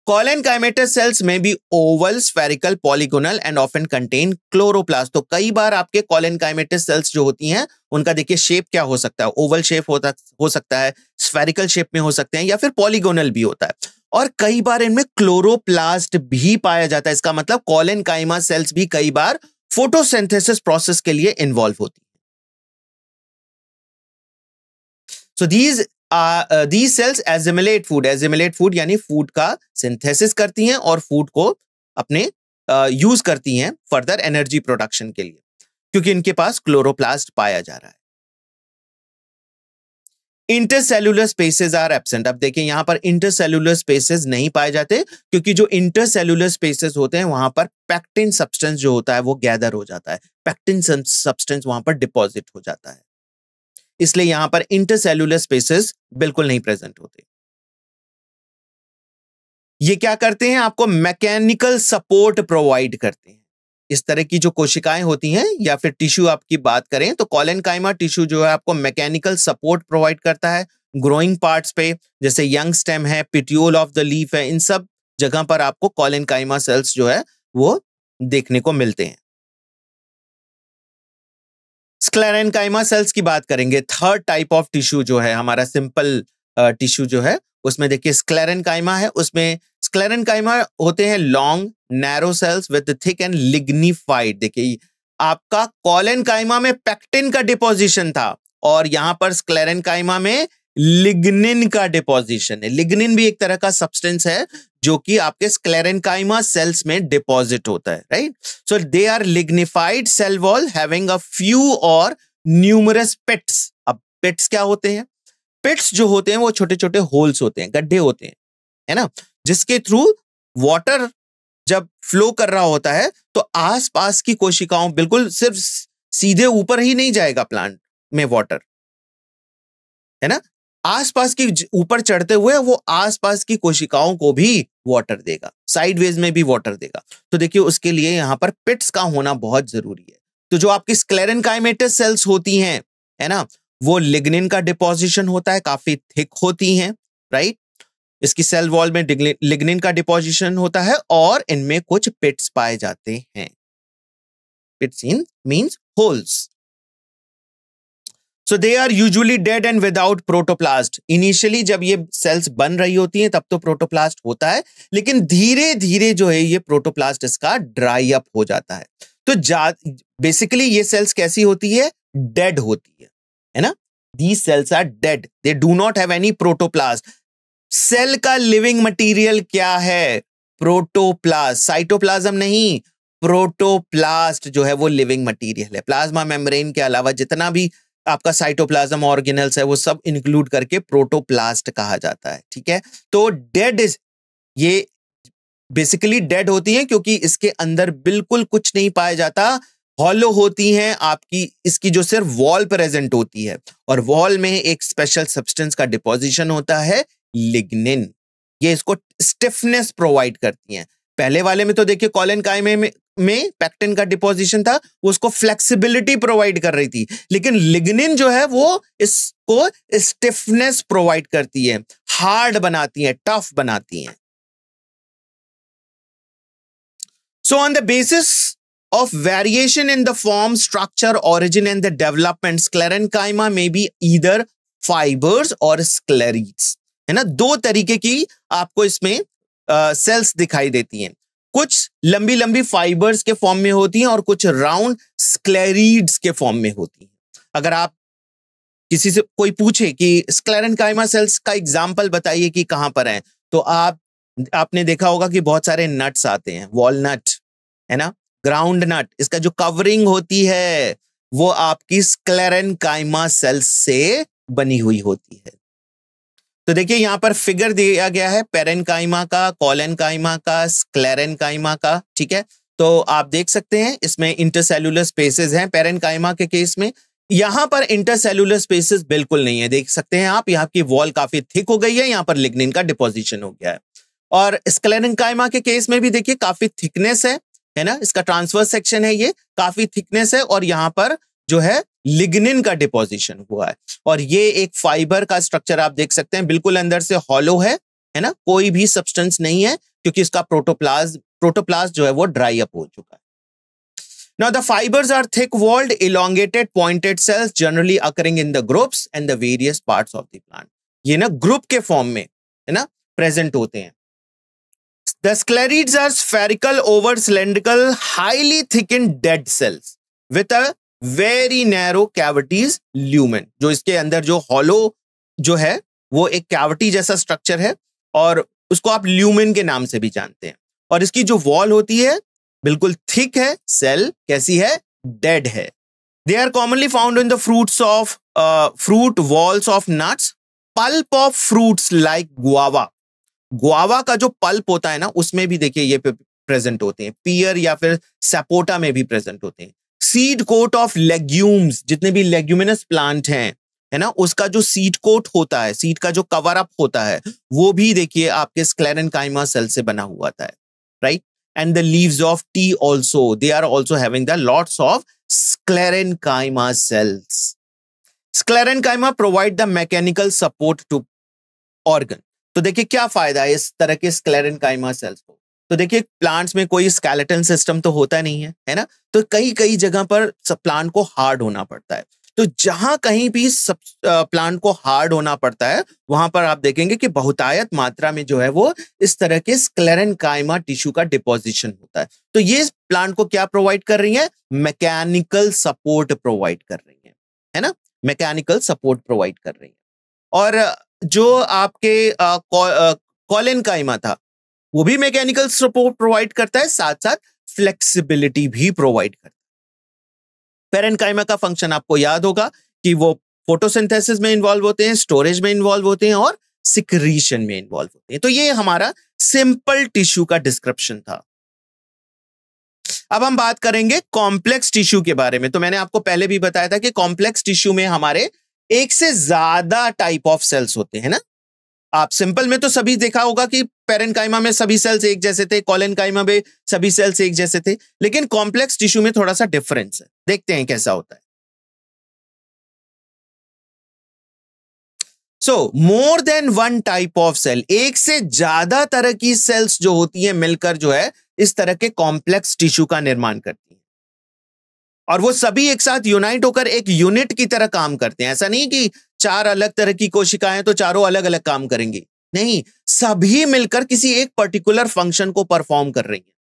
कोलेनकाइमेटस सेल्स में भी Oval, spherical, polygonal and often contain chloroplast. तो कई बार आपके कोलेनकाइमेटस सेल्स जो होती हैं उनका देखिए शेप क्या हो सकता है, ओवल शेप हो सकता है, स्फेरिकल शेप में हो सकते हैं या फिर पॉलीगोनल भी होता है। और कई बार इनमें क्लोरोप्लास्ट भी पाया जाता है। इसका मतलब कोलेनकाइमा सेल्स भी कई बार फोटोसिंथेसिस प्रोसेस के लिए इन्वॉल्व होती है। सो these cells assimilate food यानी फूड का सिंथेसिस करती हैं और फूड को अपने यूज करती हैं फर्दर एनर्जी प्रोडक्शन के लिए, क्योंकि इनके पास क्लोरोप्लास्ट पाया जा रहा है। Intercellular spaces are absent. अब देखिए यहां पर इंटरसेल्यूलर स्पेसेस नहीं पाए जाते, क्योंकि जो इंटरसेल्यूलर स्पेसेस होते हैं वहां पर पेक्टिन सब्सटेंस जो होता है वो गैदर हो जाता है, पेक्टिन सब्सटेंस वहां पर डिपॉजिट हो जाता है, इसलिए यहां पर इंटरसेल्यूलर स्पेसेस बिल्कुल नहीं प्रेजेंट होते। ये क्या करते हैं? आपको मैकेनिकल सपोर्ट प्रोवाइड करते हैं। इस तरह की जो कोशिकाएं होती हैं या फिर टिश्यू आपकी बात करें तो कोलेनकाइमा टिश्यू जो है आपको मैकेनिकल सपोर्ट प्रोवाइड करता है ग्रोइंग पार्ट्स पे, जैसे यंग स्टेम है, पिट्यूल ऑफ द लीफ है, इन सब जगह पर आपको कोलेनकाइमा सेल्स जो है वो देखने को मिलते हैं। स्क्लेरेनकाइमा सेल्स की बात करेंगे, थर्ड टाइप ऑफ टिश्यू जो है हमारा सिंपल टिश्यू जो है उसमें देखिए स्क्लेरेनकाइमा है। उसमें स्क्लेरेनकाइमा होते हैं long narrow cells with thick and lignified. देखिए आपका कोलेनकाइमा में पेक्टिन का डिपोजिशन था और यहां पर स्क्लेरेनकाइमा में लिग्निन का डिपोजिशन है। लिग्निन भी एक तरह का सब्सटेंस है जो कि आपके स्क्लेरेनकाइमा सेल्स में डिपॉजिट होता है, right. So they are lignified cell wall having a few और न्यूमरस पिट्स। अब पिट्स क्या होते हैं? पिट्स जो होते हैं वो छोटे छोटे होल्स होते हैं, गड्ढे होते हैं, है ना, जिसके थ्रू वाटर जब फ्लो कर रहा होता है तो आसपास की कोशिकाओं, बिल्कुल सिर्फ सीधे ऊपर ही नहीं जाएगा प्लांट में वाटर, है ना, आसपास की ऊपर चढ़ते हुए वो आसपास की कोशिकाओं को भी वाटर देगा, साइडवेज में भी वाटर देगा। तो देखिए उसके लिए यहां पर पिट्स का होना बहुत जरूरी है। तो जो आपकी स्क्लेरेनकाइमेटस सेल्स होती हैं, है ना, वो लिग्निन का डिपोजिशन होता है, काफी थिक होती हैं, राइट। इसकी सेल वॉल में लिग्निन का डिपोजिशन होता है और इनमें कुछ पिट्स पाए जाते हैं। Pits means holes. So they are usually dead and without protoplast. Initially जब ये सेल्स बन रही होती हैं तब तो प्रोटोप्लास्ट होता है, लेकिन धीरे धीरे जो है ये प्रोटोप्लास्ट इसका ड्राई अप हो जाता है। तो बेसिकली ये सेल्स कैसी होती है? डेड होती है ना? These cells are dead, they do not have any protoplast. Cell का लिविंग मटेरियल क्या है? प्रोटोप्लास्ट, साइटोप्लाज्म नहीं, प्रोटोप्लास्ट जो है वो लिविंग मटेरियल है। प्लाज्मा मेम्ब्रेन के अलावा जितना भी आपका साइटोप्लाज्म ऑर्गेनेल्स है वो सब इंक्लूड करके प्रोटोप्लास्ट कहा जाता है, ठीक है? तो डेड ये बेसिकली डेड होती हैं क्योंकि इसके अंदर बिल्कुल कुछ नहीं पाया जाता, हॉलो होती हैं आपकी, इसकी जो सिर्फ वॉल प्रेजेंट होती है, और वॉल में एक स्पेशल सब्सटेंस का डिपोजिशन होता है, लिग्निन। ये इसको स्टिफनेस प्रोवाइड करती हैं। पहले वाले में तो देखिए कोलेनकाइमा में पैक्टिन का डिपोजिशन था, वो उसको फ्लेक्सिबिलिटी प्रोवाइड कर रही थी, लेकिन लिग्निन जो है वो इसको स्टिफनेस प्रोवाइड करती है, हार्ड बनाती है, टफ बनाती हैं। So on the basis of variation in the form, structure, origin and the development, sclerenchyma may be either fibers or sclerites, है ना? दो तरीके की आपको इसमें सेल्स दिखाई देती हैं। कुछ लंबी लंबी फाइबर्स के फॉर्म में होती हैं और कुछ राउंड स्क्लेरिड्स के फॉर्म में होती हैं। अगर आप किसी से कोई पूछे कि स्क्लेरेंकाइमा सेल्स का एग्जाम्पल बताइए कि कहां पर है, तो आपने देखा होगा कि बहुत सारे नट्स आते हैं, वॉलनट है ना, ग्राउंड नट, इसका जो कवरिंग होती है वो आपकी स्क्लेरेंकाइमा सेल्स से बनी हुई होती है। तो देखिए यहां पर फिगर दिया गया है पेरेन्काइमा का, कोलेनकाइमा का, स्क्लेरेंकाइमा का, ठीक है? तो आप देख सकते हैं इसमें इंटरसेल्युलर स्पेसेस हैं। पेरेन्काइमा के केस में यहां पर इंटरसेल्युलर स्पेसेस बिल्कुल नहीं है, देख सकते हैं आप, यहाँ की वॉल काफी थिक हो गई है, यहाँ पर लिग्निन का डिपोजिशन हो गया है। और स्क्लेरेंकाइमा के केस में भी देखिए काफी थिकनेस है ना, इसका ट्रांसवर्स सेक्शन है, ये काफी थिकनेस है, और यहाँ पर जो है लिग्निन का डिपोजिशन हुआ है। और ये एक फाइबर का स्ट्रक्चर आप देख सकते हैं, बिल्कुल अंदर से हॉलो है ना, कोई भी सब्सटेंस नहीं है क्योंकि इसका प्रोटोप्लास्ट जो है वो ड्राई अप हो चुका है। Now the fibers are thick-walled, elongated, pointed cells generally occurring in the groups and the various parts of the plant. ये ना ग्रुप के फॉर्म में है ना प्रेजेंट होते हैं। The sclerids are spherical, oval, cylindrical, highly thickened dead cells with a very narrow cavities lumen. जो इसके अंदर जो हॉलो जो है वो एक कैविटी जैसा स्ट्रक्चर है और उसको आप ल्यूमेन के नाम से भी जानते हैं। और इसकी जो वॉल होती है बिल्कुल थिक है, सेल कैसी है? डेड है। They are commonly found in the fruit walls of nuts, pulp of fruits like guava. Guava का जो पल्प होता है ना उसमें भी देखिए ये प्रेजेंट होते हैं, पियर या फिर सपोटा में भी प्रेजेंट होते हैं। सीड कोट ऑफ लेग्यूम्स, जितने भी लेग्यूमिनस प्लांट हैं है ना, उसका जो सीड कोट होता है, सीड का जो कवर अप होता है, वो भी देखिए आपके स्क्लेरेंकाइमा सेल से बना हुआ था, right? And the leaves of tea also, they are also having the lots of sclerenchyma cells. Sclerenchyma provide the mechanical support to organ. तो देखिए क्या फायदा है इस तरह के स्क्लेरेंकाइमा सेल्स को। तो देखिए प्लांट्स में कोई स्केलेटन सिस्टम तो होता नहीं है ना, तो कई कई जगह पर प्लांट को हार्ड होना पड़ता है। तो जहां कहीं भी प्लांट को हार्ड होना पड़ता है वहां पर आप देखेंगे कि बहुतायत मात्रा में जो है वो इस तरह के स्क्लेरेंकाइमा टिश्यू का डिपोजिशन होता है। तो ये प्लांट को क्या प्रोवाइड कर रही है? मैकेनिकल सपोर्ट प्रोवाइड कर रही है ना, मैकेनिकल सपोर्ट प्रोवाइड कर रही है। और जो आपके कोलेनकाइमा था वो भी मैकेनिकल सपोर्ट प्रोवाइड करता है, साथ साथ फ्लेक्सिबिलिटी भी प्रोवाइड करता है। पेरेन्काइमा का फंक्शन आपको याद होगा कि वो फोटोसिंथेसिस में इन्वॉल्व होते हैं, स्टोरेज में इन्वॉल्व होते हैं और सिक्रीशन में इन्वॉल्व होते हैं। तो ये हमारा सिंपल टिश्यू का डिस्क्रिप्शन था। अब हम बात करेंगे कॉम्प्लेक्स टिश्यू के बारे में। तो मैंने आपको पहले भी बताया था कि कॉम्प्लेक्स टिश्यू में हमारे एक से ज्यादा टाइप ऑफ सेल्स होते हैं ना। आप सिंपल में तो सभी देखा होगा कि पेरेन्काइमा में सभी सेल्स एक जैसे थे, कोलेनकाइमा में सभी सेल्स एक जैसे थे, लेकिन कॉम्प्लेक्स टिश्यू में थोड़ा सा डिफरेंस है। देखते हैं कैसा होता है। So more than one type of cell, एक से ज्यादा तरह की सेल्स जो होती है मिलकर जो है इस तरह के कॉम्प्लेक्स टिश्यू का निर्माण करती है। और वो सभी एक साथ यूनाइट होकर एक यूनिट की तरह काम करते हैं। ऐसा नहीं कि चार अलग तरह की कोशिकाएं तो चारों अलग अलग काम करेंगी, नहीं, सभी मिलकर किसी एक पर्टिकुलर फंक्शन को परफॉर्म कर रही है,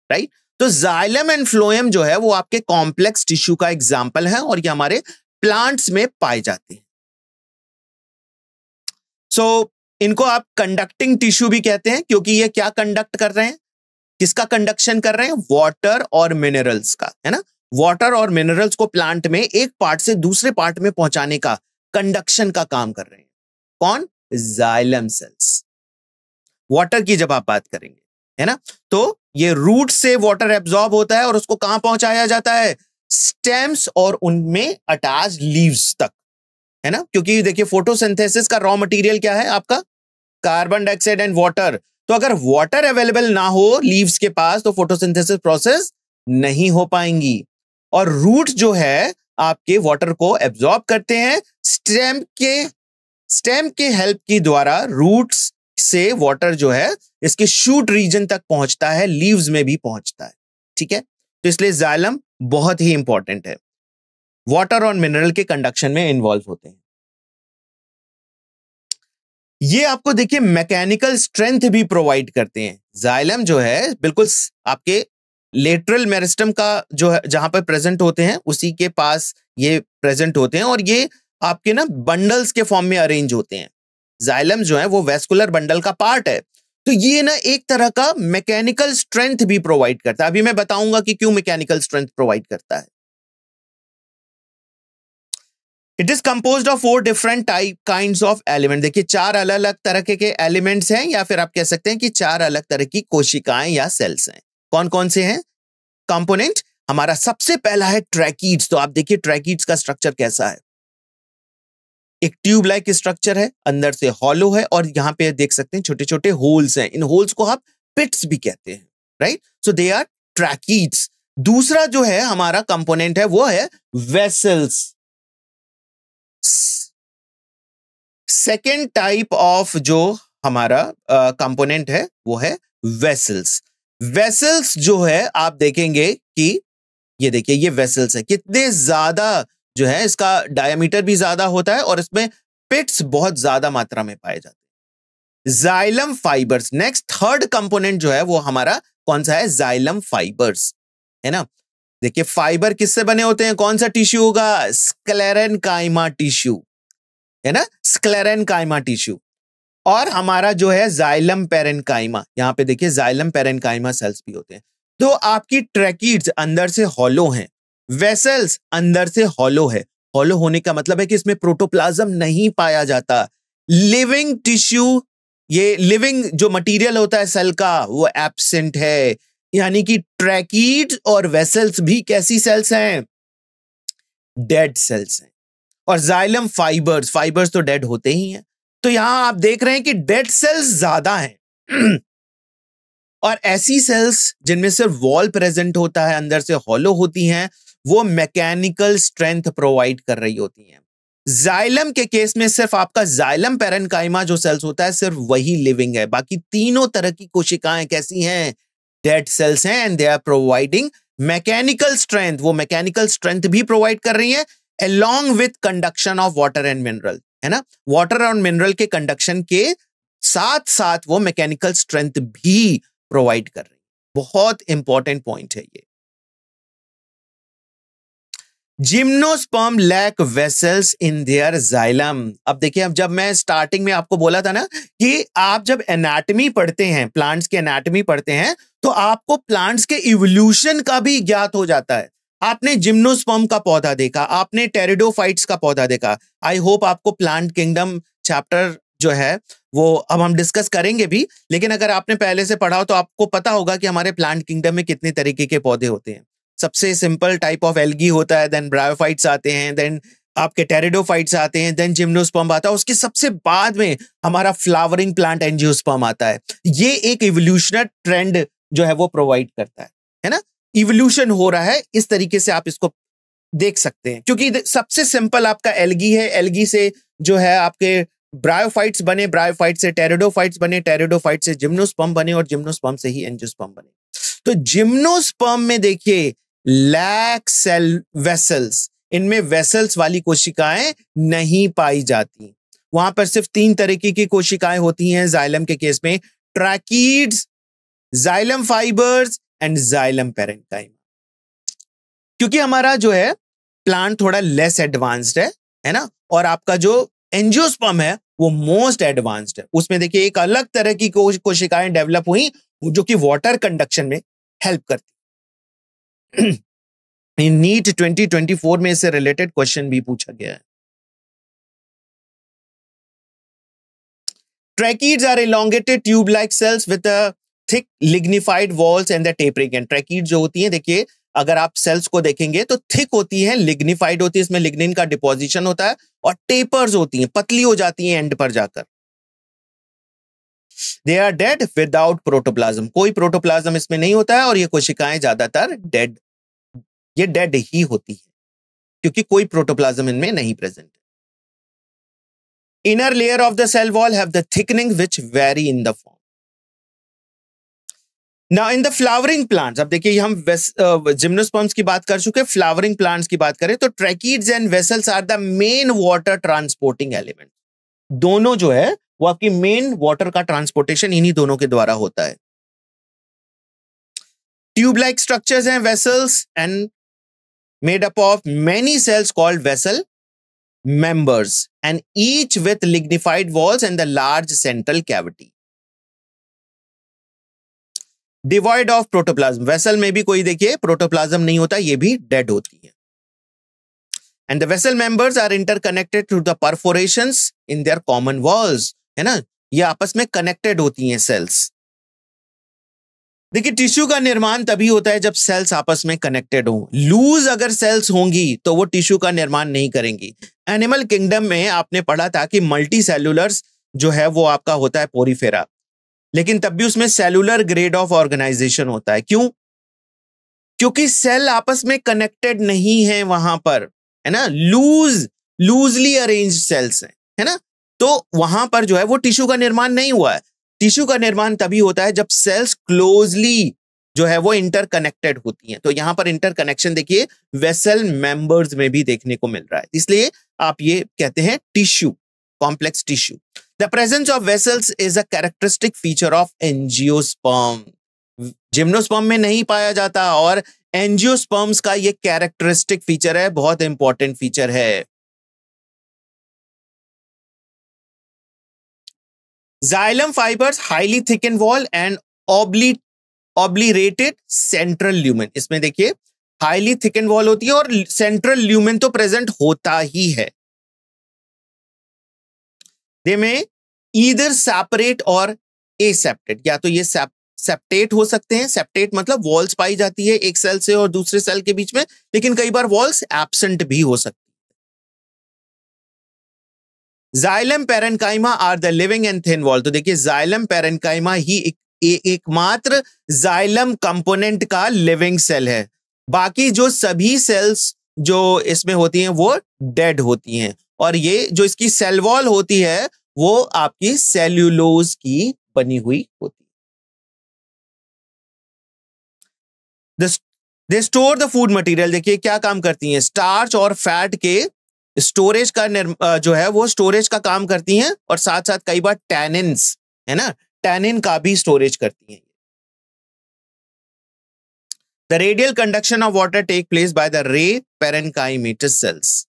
राइट। तो जाइलम एंड फ्लोएम जो है वो आपके कॉम्प्लेक्स टिश्यू का एग्जाम्पल है और ये हमारे प्लांट्स में पाए जाते हैं। सो इनको आप कंडक्टिंग टिश्यू भी कहते हैं, क्योंकि ये क्या कंडक्ट कर रहे हैं, किसका कंडक्शन कर रहे हैं, वाटर और मिनरल्स का, है ना। वाटर और मिनरल्स को प्लांट में एक पार्ट से दूसरे पार्ट में पहुंचाने का, कंडक्शन का काम कर रहे हैं। कौन, जाइलम सेल्स। वाटर की जब आप बात करेंगे, है ना, तो ये रूट से वाटर एब्जॉर्ब होता है और उसको कहां पहुंचाया जाता है, स्टेम्स और उनमें अटैच लीव्स तक, है ना। क्योंकि देखिए फोटोसिंथेसिस का रॉ मटेरियल क्या है आपका, कार्बन डाइऑक्साइड एंड वाटर। तो अगर वाटर अवेलेबल ना हो लीव्स के पास तो फोटोसिंथेसिस प्रोसेस नहीं हो पाएंगी। और रूट जो है आपके वाटर को एब्जॉर्ब करते हैं, स्टेम के हेल्प की द्वारा रूट्स से वाटर जो है इसके शूट रीजन तक पहुंचता है, लीव्स में भी पहुंचता है, ठीक है। तो इसलिए जाइलम बहुत ही इंपॉर्टेंट है, वाटर और मिनरल के कंडक्शन में इन्वॉल्व होते हैं। ये आपको देखिए मैकेनिकल स्ट्रेंथ भी प्रोवाइड करते हैं। जाइलम जो है बिल्कुल आपके लेटरल मेरिस्टम का जो है जहां पर प्रेजेंट होते हैं उसी के पास ये प्रेजेंट होते हैं और ये आपके ना बंडल्स के फॉर्म में अरेंज होते हैं। जाइलम जो है वो वेस्कुलर बंडल का पार्ट है, तो ये ना एक तरह का मैकेनिकल स्ट्रेंथ भी प्रोवाइड करता है। अभी मैं बताऊंगा कि क्यों मैकेनिकल स्ट्रेंथ प्रोवाइड करता है। It is composed of 4 different type kinds of element. देखिए 4 अलग अलग तरह के एलिमेंट्स हैं, या फिर आप कह सकते हैं कि 4 अलग तरह की कोशिकाएं या सेल्स हैं। कौन कौन से हैं कंपोनेंट, हमारा सबसे पहला है ट्रैकीड्स। तो आप देखिए ट्रैकीड्स का स्ट्रक्चर कैसा है, एक ट्यूब लाइक स्ट्रक्चर है, अंदर से हॉलो है और यहां पे देख सकते हैं छोटे छोटे होल्स हैं। इन होल्स को आप पिट्स भी कहते हैं, right. So they are tracheids. दूसरा जो है हमारा कंपोनेंट है वो है वेसल्स। सेकेंड टाइप ऑफ जो हमारा कंपोनेंट है वो है वेसल्स। वेसल्स जो है आप देखेंगे कि ये देखिए ये वेसल्स है, कितने ज्यादा जो है इसका डायमीटर भी ज्यादा होता है और इसमें पिट्स बहुत ज्यादा मात्रा में पाए जाते हैं। Xylem fibres, next third component जो है वो हमारा कौन सा है, जाइलम फाइबर्स, है ना। देखिए फाइबर किससे बने होते हैं, कौन सा टिश्यू होगा, स्क्लेरेनकाइमा टिश्यू, है ना, स्क्लेरेनकाइमा टिश्यू। और हमारा जो है जाइलम पेरेन्काइमा, यहां पे देखिए जाइलम पेरेन्काइमा सेल्स भी होते हैं। तो आपकी ट्रैकीड्स अंदर से हॉलो हैं, वेसल्स अंदर से हॉलो है। हॉलो होने का मतलब है कि इसमें प्रोटोप्लाज्म नहीं पाया जाता। लिविंग टिश्यू, ये लिविंग जो मटेरियल होता है सेल का वो एब्सेंट है, यानी कि ट्रैकीड्स और वेसल्स भी कैसी सेल्स हैं, डेड सेल्स हैं। और जाइलम फाइबर्स, फाइबर्स तो डेड होते ही हैं। तो यहां आप देख रहे हैं कि डेड सेल्स ज्यादा हैं और ऐसी सेल्स जिनमें सिर्फ वॉल प्रेजेंट होता है, अंदर से हॉलो होती हैं, वो मैकेनिकल स्ट्रेंथ प्रोवाइड कर रही होती हैं। जाइलम के केस में सिर्फ आपका जाइलम पेरेन्काइमा जो सेल्स होता है सिर्फ वही लिविंग है, बाकी तीनों तरह की कोशिकाएं कैसी हैं, डेड सेल्स हैं, and they are providing mechanical strength. वो मैकेनिकल स्ट्रेंथ भी प्रोवाइड कर रही है along with conduction of water and mineral, है ना। वाटर और मिनरल के कंडक्शन के साथ साथ वो मैकेनिकल स्ट्रेंथ भी प्रोवाइड कर रही है। बहुत इंपॉर्टेंट पॉइंट है ये। Gymnosperm lack vessels in their xylem. अब देखिए, अब जब मैं स्टार्टिंग में आपको बोला था ना कि आप जब एनाटॉमी पढ़ते हैं, प्लांट्स की एनाटॉमी पढ़ते हैं, तो आपको प्लांट्स के इवोल्यूशन का भी ज्ञात हो जाता है। आपने जिम्नोस्पर्म का पौधा देखा, आपने टेरिडोफाइट्स का पौधा देखा। आई होप आपको प्लांट किंगडम चैप्टर जो है वो अब हम डिस्कस करेंगे भी, लेकिन अगर आपने पहले से पढ़ा हो तो आपको पता होगा कि हमारे प्लांट किंगडम में कितने तरीके के पौधे होते हैं। सबसे सिंपल टाइप ऑफ एल्गी होता है, देन ब्रायोफाइट्स आते हैं, देन आपके टेरिडोफाइट्स आते हैं, देन जिम्नोस्पर्म आता है, उसके सबसे बाद में हमारा फ्लावरिंग प्लांट एंजियोस्पर्म आता है। ये एक इवोल्यूशनरी ट्रेंड जो है वो प्रोवाइड करता है ना। इवोल्यूशन हो रहा है, इस तरीके से आप इसको देख सकते हैं, क्योंकि सबसे सिंपल आपका एल्गी है, एल्गी से जो है आपके ब्रायोफाइट्स बने, ब्रायोफाइट से टेरिडोफाइट्स बने, टेरिडोफाइट से जिम्नोस्पर्म बने और जिम्नोस्पर्म से ही एंजियोस्पर्म बने। तो जिम्नोस्पर्म में देखिए लैक सेल वेसल्स, इनमें वेसल्स वाली कोशिकाएं नहीं पाई जाती। वहां पर सिर्फ 3 तरीके की कोशिकाएं होती हैं जाइलम के केस में, tracheids, xylem fibres and xylem parenchyma. क्योंकि हमारा जो है प्लांट थोड़ा लेस एडवांस्ड है ना, और आपका जो एंजियोस्पर्म है वो मोस्ट एडवांस्ड है। उसमें देखिए एक अलग तरह की कोशिकाएं डेवलप हुई जो कि वाटर कंडक्शन में हेल्प करती। नीट 2024 में इससे रिलेटेड क्वेश्चन भी पूछा गया है। Tracheids are elongated tube-like cells with a thick lignified walls and the tapering end. Tracheids जो होती हैं, देखिए अगर आप सेल्स को देखेंगे तो थिक होती है, लिग्निफाइड होती है, इसमें लिग्निन का डिपोजिशन होता है, और टेपर्स होती हैं, पतली हो जाती हैं एंड पर जाकर। They are dead without protoplasm. कोई प्रोटोप्लाज्म इसमें नहीं होता है, और ये कोशिकाएं ज्यादातर ये डेड ही होती है क्योंकि कोई प्रोटोप्लाज्म इनमें नहीं प्रेजेंट है। Inner layer of the cell wall have the thickening which vary in the form. Now in the flowering plants, अब देखिए हम जिम्नोस्पर्म्स की बात कर चुके हैं, फ्लावरिंग प्लांट्स की बात करें तो tracheids and vessels are the main water transporting element. दोनों जो है वो आपकी मेन वाटर का ट्रांसपोर्टेशन इन्हीं दोनों के द्वारा होता है। ट्यूब लाइक स्ट्रक्चर्स हैं vessels and made up of many cells called vessel members and each with lignified walls and the large central cavity. Devoid of protoplasm. Vessel में भी कोई देखिए प्रोटोप्लाज्म नहीं होता, ये भी डेड होती है। And the vessel members are interconnected through the perforations in their common walls. है ना, ये आपस में कनेक्टेड होती हैं सेल्स। देखिए टिश्यू का निर्माण तभी होता है जब सेल्स आपस में कनेक्टेड हों। लूज अगर सेल्स होंगी तो वो टिश्यू का निर्माण नहीं करेंगी। एनिमल किंगडम में आपने पढ़ा था कि मल्टी सेलुलर्स जो है वो आपका होता है पोरीफेरा, लेकिन तब भी उसमें सेलुलर ग्रेड ऑफ ऑर्गेनाइजेशन होता है। क्यों? क्योंकि सेल आपस में कनेक्टेड नहीं है वहां पर, है ना, लूजली अरेंज्ड सेल्स हैं, है ना, तो वहां पर जो है वो टिश्यू का निर्माण नहीं हुआ है। टिश्यू का निर्माण तभी होता है जब सेल्स क्लोजली जो है वो इंटरकनेक्टेड होती हैं। तो यहां पर इंटरकनेक्शन देखिए वेसल मेंबर्स में भी देखने को मिल रहा है, इसलिए आप ये कहते हैं tissue, complex tissue. The presence of vessels is a characteristic feature of angiosperm. Gymnosperm में नहीं पाया जाता और एंजियोस्पर्म्स का ये कैरेक्टरिस्टिक फीचर है, बहुत इंपॉर्टेंट फीचर है। Xylem fibers highly thickened wall and obliterated central lumen. इसमें देखिए highly thickened wall होती है और central lumen तो present होता ही है। They may either separate or aseptate, या तो ये सेप्टेट हो सकते हैं। सेप्टेट मतलब वॉल्स पाई जाती है एक सेल से और दूसरे सेल के बीच में, लेकिन कई बार वॉल्स एब्सेंट भी हो सकती है। Xylem parenchyma are the living and thin wall. तो देखिए जाइलम पैरेन्काइमा ही एकमात्र जाइलम कंपोनेंट का लिविंग सेल है। बाकी जो सभी सेल्स जो इसमें होती हैं वो डेड होती हैं, और ये जो इसकी सेल वॉल होती है वो आपकी सेल्यूलोज की बनी हुई होती है। They store the food material. देखिए क्या काम करती हैं, स्टार्च और फैट के स्टोरेज का जो है वो स्टोरेज का काम करती हैं, और साथ साथ कई बार टैनिन्स, है ना, टैनिन का भी स्टोरेज करती हैं। The radial conduction of water take place by the ray parenchymatous cells.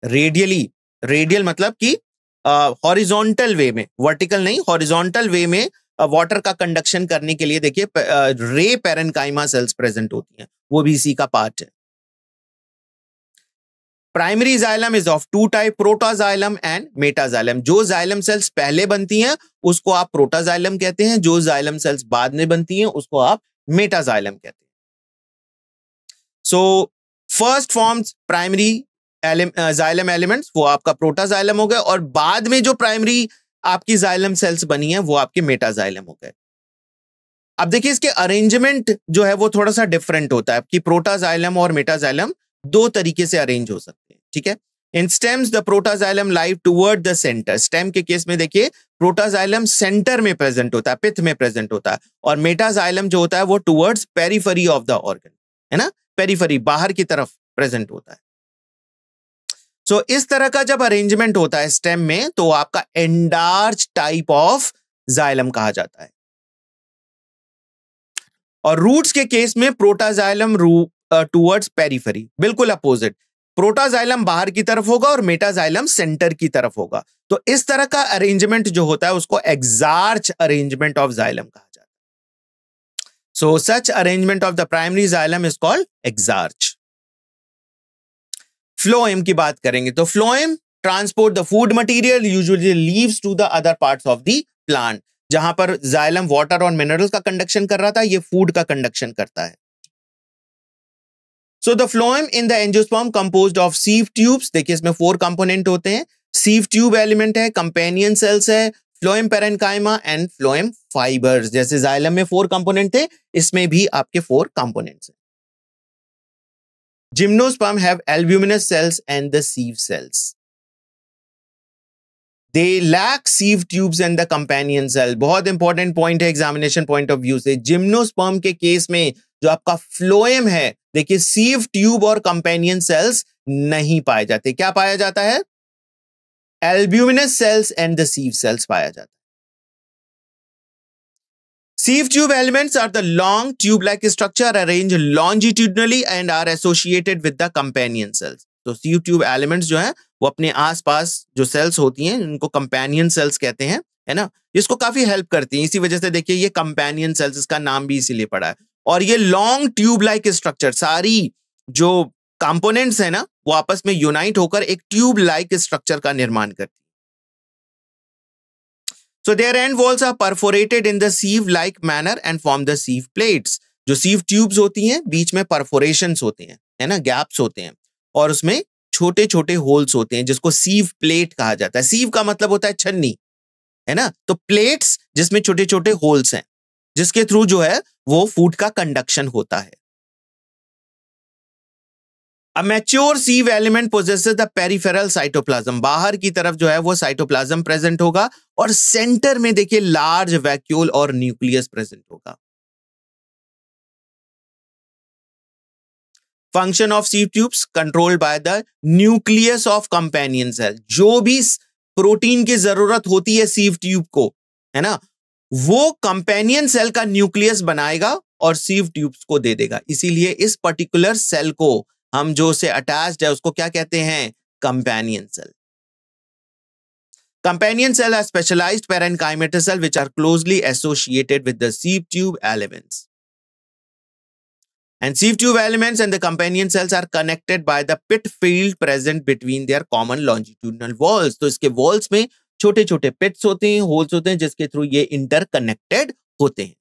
Radial मतलब कि हॉरिजॉन्टल वे में, वर्टिकल नहीं, हॉरिजॉन्टल वे में वाटर का कंडक्शन करने के लिए देखिए रे पैरेन्काइमा सेल्स प्रेजेंट होती हैं, वो भी इसी का पार्ट है। Primary xylem is of 2 type, protoxylem and metaxylem. जो जाइलम सेल्स पहले बनती हैं उसको आप प्रोटोजाइलम कहते हैं, जो जाइलम सेल्स बाद में बनती हैं उसको आप मेटाजाइलम कहते हैं। So first forms primary xylem elements वो आपका प्रोटोजाइलम हो गए, और बाद में जो प्राइमरी आपकी जाइलम सेल्स बनी है वो आपके मेटाजाइलम हो गए। अब देखिए इसके अरेंजमेंट जो है वो थोड़ा सा डिफरेंट होता है कि प्रोटोजाइलम और मेटाजाइलम 2 तरीके से अरेंज हो सकते हैं, ठीक है। इन stems the protoxylem live toward the centre. Stem के केस में देखिए प्रोटोजाइलम सेंटर में प्रेजेंट होता है, पिथ में प्रेजेंट होता है, और मेटाजाइलम जो होता है वो towards periphery of the organ, है ना, पेरिफेरी, बाहर की तरफ प्रेजेंट होता है। सो इस तरह का जब अरेंजमेंट होता है स्टेम में, तो आपका एंडार्च टाइप ऑफ जाइलम कहा जाता है। और रूट्स के केस में प्रोटाजाइलम टुवर्ड्स पेरिफेरी, बिल्कुल अपोजिट। प्रोटाजाइलम बाहर की तरफ होगा और मेटाजाइलम सेंटर की तरफ होगा। तो इस तरह का अरेंजमेंट जो होता है उसको एक्सार्च अरेंजमेंट ऑफ जाइलम कहा जाता है। So such arrangement of the primary xylem is called exarch. Phloem की बात करेंगे तो phloem transport the food material usually leaves to the other parts of the plant. जहां पर जाइलम वाटर और मिनरल्स का कंडक्शन कर रहा था, ये फूड का कंडक्शन करता है। So the phloem in the angiosperm composed of sieve tubes. देखिए इसमें 4 कंपोनेंट होते हैं। सीव ट्यूब एलिमेंट है, कंपेनियन सेल्स है, phloem parenchyma and phloem fibres. जैसे जाइलम में 4 कंपोनेंट थे, इसमें भी आपके 4 कंपोनेंट्स हैं। Gymnosperm have albuminous cells and the sieve cells. They lack sieve tubes and the companion cell. बहुत इंपॉर्टेंट पॉइंट है एग्जामिनेशन पॉइंट ऑफ व्यू से। जिम्नोस्पर्म के केस में जो आपका फ्लोएम है, देखिए सीव ट्यूब और कंपेनियन सेल्स नहीं पाए जाते। क्या पाया जाता है? Albuminous cells and the sieve cells पाया जाता है। Sieve tube elements are the long tube-like structure arranged longitudinally and are associated with the companion cells. तो sieve tube elements जो हैं वो अपने आसपास जो cells होती हैं उनको companion cells कहते हैं, है ना। इसको काफी हेल्प करती हैं, इसी वजह से देखिए ये companion cells, इसका नाम भी इसीलिए पड़ा है। और ये long tube-like structure, सारी जो components है ना वो आपस में यूनाइट होकर एक tube-like structure का निर्माण करती है। So their end walls are perforated in the sieve-like manner and form the sieve plates. जो sieve tubes होती हैं बीच में perforations होते हैं, है ना, gaps होते हैं, और उसमें छोटे छोटे holes होते हैं जिसको sieve plate कहा जाता है। sieve का मतलब होता है छन्नी, है ना। तो plates जिसमें छोटे छोटे holes हैं जिसके थ्रू जो है वो फूड का कंडक्शन होता है। A mature sieve element possesses the peripheral cytoplasm. बाहर की तरफ जो है वो साइटोप्लाज्म प्रेजेंट होगा और सेंटर में देखिए लार्ज वैक्यूल और न्यूक्लियस प्रेजेंट होगा। Function of sieve tubes controlled by the nucleus of companion cell. जो भी प्रोटीन की जरूरत होती है sieve ट्यूब को, है ना, वो कंपेनियन सेल का न्यूक्लियस बनाएगा और sieve ट्यूब्स को दे देगा। इसीलिए इस पर्टिकुलर सेल को हम जो से अटैच्ड है उसको क्या कहते हैं? Companion cell. Companion cell are specialised parenchymatous cell which are closely associated with the sieve tube elements. And sieve tube elements and the companion cells are connected by the pit field present between their common longitudinal walls. तो इसके walls में छोटे छोटे pits होते हैं, holes होते हैं जिसके थ्रू ये interconnected होते हैं।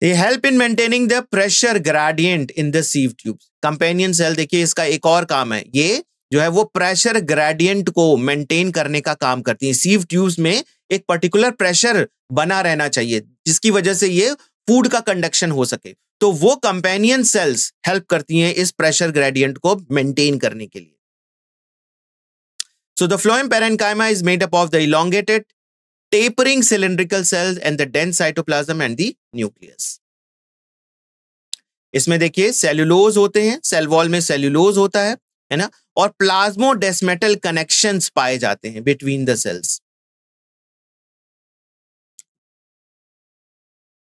They help in maintaining the pressure gradient in the sieve tubes. Companion cell देखिए इसका एक और काम है, ये जो है वो प्रेशर ग्रेडियंट को मेंटेन करने का काम करती है। sieve tubes में एक पर्टिकुलर प्रेशर बना रहना चाहिए जिसकी वजह से ये फूड का कंडक्शन हो सके। तो वो कंपेनियन सेल्स हेल्प करती हैं इस प्रेशर ग्रेडियंट को मेंटेन करने के लिए। So the phloem parenchyma is made up of the elongated tapering cylindrical cells and the dense cytoplasm and the nucleus. इसमें देखिए सेल्यूलोज होते हैं, सेल वॉल में सेल्यूलोज होता है ना, और प्लाज्मोडेस्मेटल कनेक्शंस पाए जाते हैं between the cells.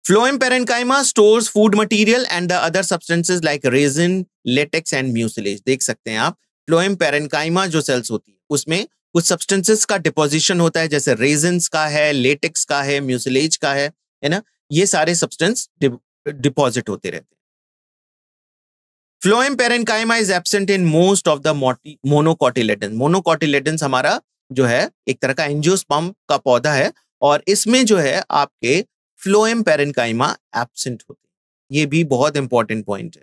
Phloem parenchyma stores food material and the other substances like resin, latex and mucilage. देख सकते हैं आप phloem parenchyma जो सेल्स होती है उसमें कुछ सब्सटेंसेस का डिपोजिशन होता है, जैसे रेजिन्स का है, लेटेक्स का है, म्यूसिलेज का है ना, ये सारे सब्सटेंस डिपॉजिट होते रहते हैं। Phloem parenchyma is absent in most of the monocotyledons. Monocotyledons हमारा जो है एक तरह का एंजियोस्पर्म का पौधा है और इसमें जो है आपके Phloem parenchyma एब्सेंट होते हैं। ये भी बहुत इंपॉर्टेंट पॉइंट है।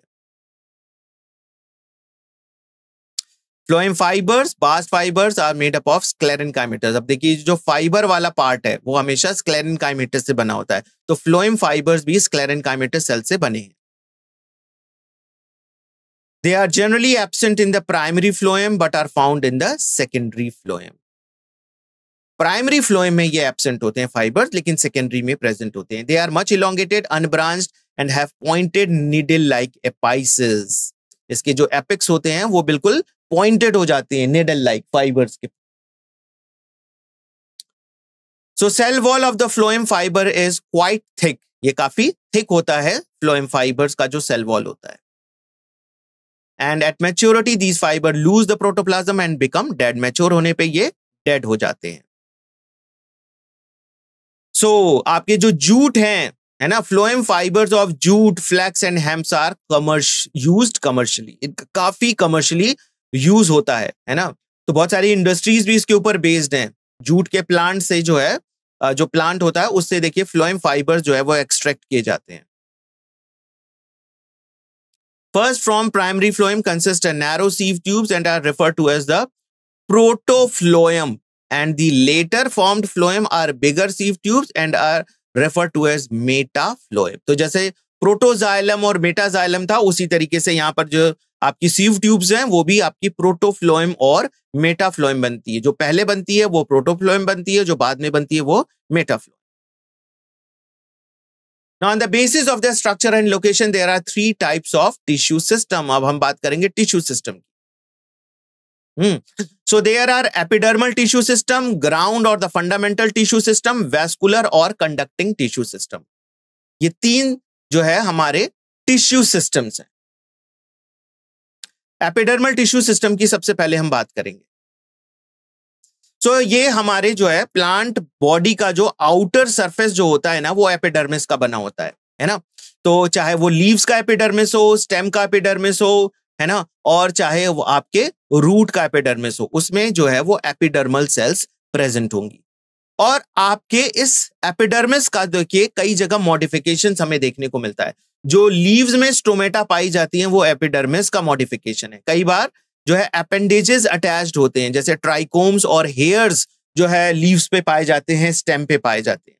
Phloem fibers, bast fibers are made up of sclerenchymatous. अब देखिए जो फाइबर वाला पार्ट है वो हमेशा sclerenchymatous से बना होता है, तो Phloem fibers भी sclerenchymatous सेल से बने हैं। They are generally absent in the primary phloem but are found in the secondary phloem. Primary phloem में ये एब्सेंट होते हैं फाइबर्स, लेकिन सेकेंडरी में प्रेजेंट होते हैं। They are much elongated, unbranched and have pointed needle like apices. इसके जो एपेक्स होते हैं वो बिल्कुल पॉइंटेड हो जाते हैं needle like फाइबर्स के. So cell wall of the phloem fiber is quite thick. ये काफी thick होता है phloem fibers का जो cell wall होता है. And at maturity these fiber lose the protoplasm and become dead. Mature होने पे ये dead हो जाते हैं. So आपके जो जूट हैं, है ना, phloem fibers of jute, flax and hemp are used commercially. इनका काफी commercially use होता है ना. तो बहुत सारी इंडस्ट्रीज भी इसके ऊपर बेस्ड हैं. जूट के प्लांट से जो है, जो प्लांट होता है उससे देखिए phloem fibers जो है वो एक्सट्रैक्ट किए जाते हैं. First from primary phloem consist of narrow sieve tubes and are referred to as the protophloem, and the later formed phloem are bigger sieve tubes and are referred to as metaploem. तो जैसे protoxylem और metaxylem था, उसी तरीके से यहाँ पर जो आपकी सीव ट्यूब्स हैं वो भी आपकी प्रोटोफ्लोएम और मेटाफ्लोएम बनती है. जो पहले बनती है वो प्रोटोफ्लोएम बनती है, जो बाद में बनती है वो metaphloem. Now on the basis of their structure and location there are 3 types of tissue system. अब हम बात करेंगे टिश्यू सिस्टम की. So there are epidermal tissue system, ground or the fundamental tissue system, vascular और conducting tissue system. ये 3 जो है हमारे टिश्यू सिस्टम्स हैं. एपिडर्मल टिश्यू सिस्टम की सबसे पहले हम बात करेंगे. सो ये हमारे जो है प्लांट बॉडी का जो आउटर सरफेस जो होता है ना वो एपिडर्मिस का बना होता है ना. तो चाहे वो लीव्स का एपिडर्मिस हो, स्टेम का एपिडर्मिस हो, है ना, और चाहे वो आपके रूट का एपिडर्मिस हो, उसमें जो है वो एपिडर्मल सेल्स प्रेजेंट होंगी. और आपके इस एपिडर्मिस का देखिए कई जगह मॉडिफिकेशंस हमें देखने को मिलता है. जो लीव्स में स्टोमेटा पाई जाती हैं वो एपिडर्मिस का मॉडिफिकेशन है. कई बार जो है अपेंडेजेस अटैच्ड होते हैं, जैसे ट्राइकोम्स और हेयर्स जो है लीव्स पे पाए जाते हैं, स्टेम पे पाए जाते हैं.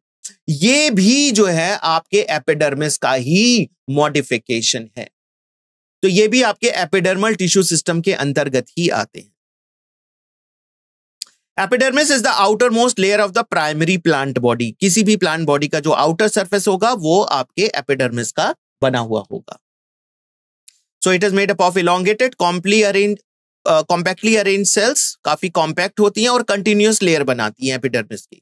ये भी जो है आपके एपिडर्मिस का ही मॉडिफिकेशन है. तो ये भी आपके एपिडर्मल टिश्यू सिस्टम के अंतर्गत ही आते हैं. Epidermis is the outer most layer of the primary plant body. किसी भी प्लांट बॉडी का जो आउटर सरफेस होगा वो आपके एपिडर्मिस का बना हुआ होगा. So it is made up of elongated compactly arrange cells. काफी कॉम्पैक्ट होती हैं और कंटिन्यूअस लेयर बनाती हैं एपिडर्मिस की.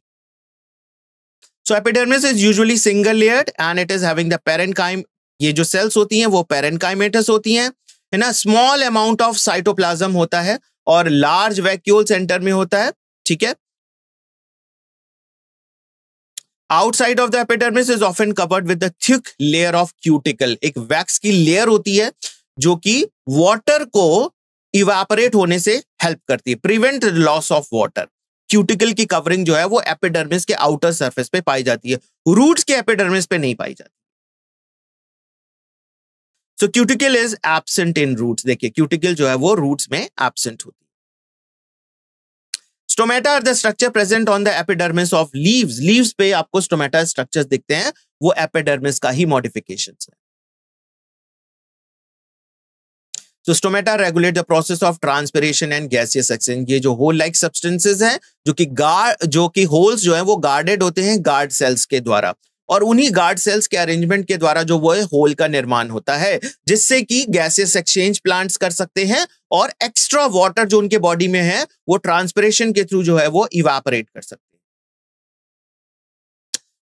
So epidermis is usually single layered and it is having the parenchyma. ये जो सेल्स होती हैं वो पेरेन्काइमेटस होती हैं, है ना. स्मॉल अमाउंट ऑफ साइटोप्लाज्म होता है और लार्ज वैक्यूल सेंटर में होता है. ठीक है. Outside of the epidermis is often covered with the thick layer of cuticle. एक वैक्स की लेयर होती है जो कि वाटर को इवापोरेट होने से हेल्प करती है, prevent loss of water. Cuticle की कवरिंग जो है वो एपिडर्मिस के आउटर सरफेस पे पाई जाती है, रूट्स के एपिडर्मिस पे नहीं पाई जाती. So cuticle is absent in roots. देखिए क्यूटिकल जो है वो रूट्स में एब्सेंट होती है. Stomata are the structure present on the epidermis of leaves. Leaves पे आपको स्टोमेटा स्ट्रक्चर्स दिखते हैं, वो एपिडर्मिस का ही मॉडिफिकेशंस है. So stomata regulate the process of transpiration and gaseous exchange. ये जो होल लाइक सब्सटेंसेस हैं जो कि होल्स जो है वो गार्डेड होते हैं गार्ड सेल्स के द्वारा, और उन्हीं गार्ड सेल्स के अरेंजमेंट के द्वारा जो वो होल का निर्माण होता है, जिससे कि गैसियस एक्सचेंज प्लांट्स कर सकते हैं और एक्स्ट्रा वाटर जो उनके बॉडी में है वो ट्रांसपिरेशन के थ्रू जो है वो इवापोरेट कर सकते हैं.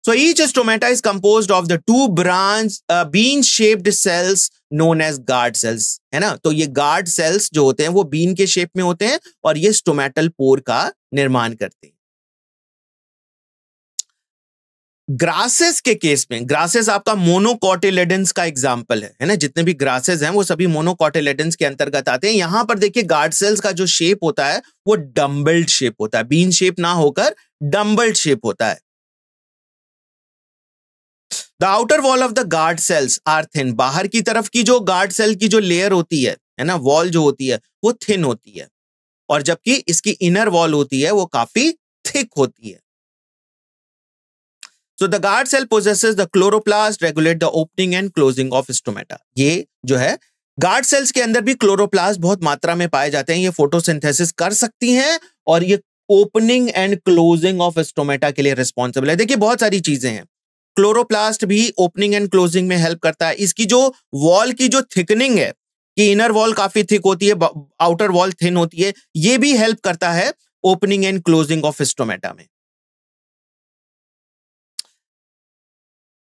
So each stomata is composed of the 2 bean-shaped cells known as guard cells, है ना. तो ये guard cells जो होते हैं वो बीन के शेप में होते हैं और ये स्टोमेटल पोर का निर्माण करते हैं. ग्रासेस के केस में, ग्रासेस आपका मोनोकोटिलेडन्स का एग्जाम्पल है ना. जितने भी ग्रासेस हैं वो सभी मोनोकोटिलेडन्स के अंतर्गत आते हैं. यहां पर देखिए गार्ड सेल्स का जो शेप होता है वो डम्बल्ड शेप होता है, बीन शेप ना होकर डम्बल्ड शेप होता है. The outer wall of the guard cells are thin. बाहर की तरफ की जो गार्ड सेल की जो लेयर होती है ना, वॉल जो होती है वो थिन होती है, और जबकि इसकी इनर वॉल होती है वो काफी थिक होती है. So the guard cell possesses the chloroplast, regulate the opening and closing of stomata. ये जो है गार्ड सेल्स के अंदर भी क्लोरोप्लास्ट बहुत मात्रा में पाए जाते हैं. ये फोटोसिंथेसिस कर सकती हैं और ये opening and closing of stomata के लिए रिस्पॉन्सिबल है. देखिए बहुत सारी चीजें हैं. क्लोरोप्लास्ट भी ओपनिंग एंड क्लोजिंग में हेल्प करता है। इसकी जो वॉल की जो थिकनिंग है कि इनर वॉल काफी थिक होती है, आउटर वॉल थिन होती है, ये भी हेल्प करता है opening and closing of stomata में।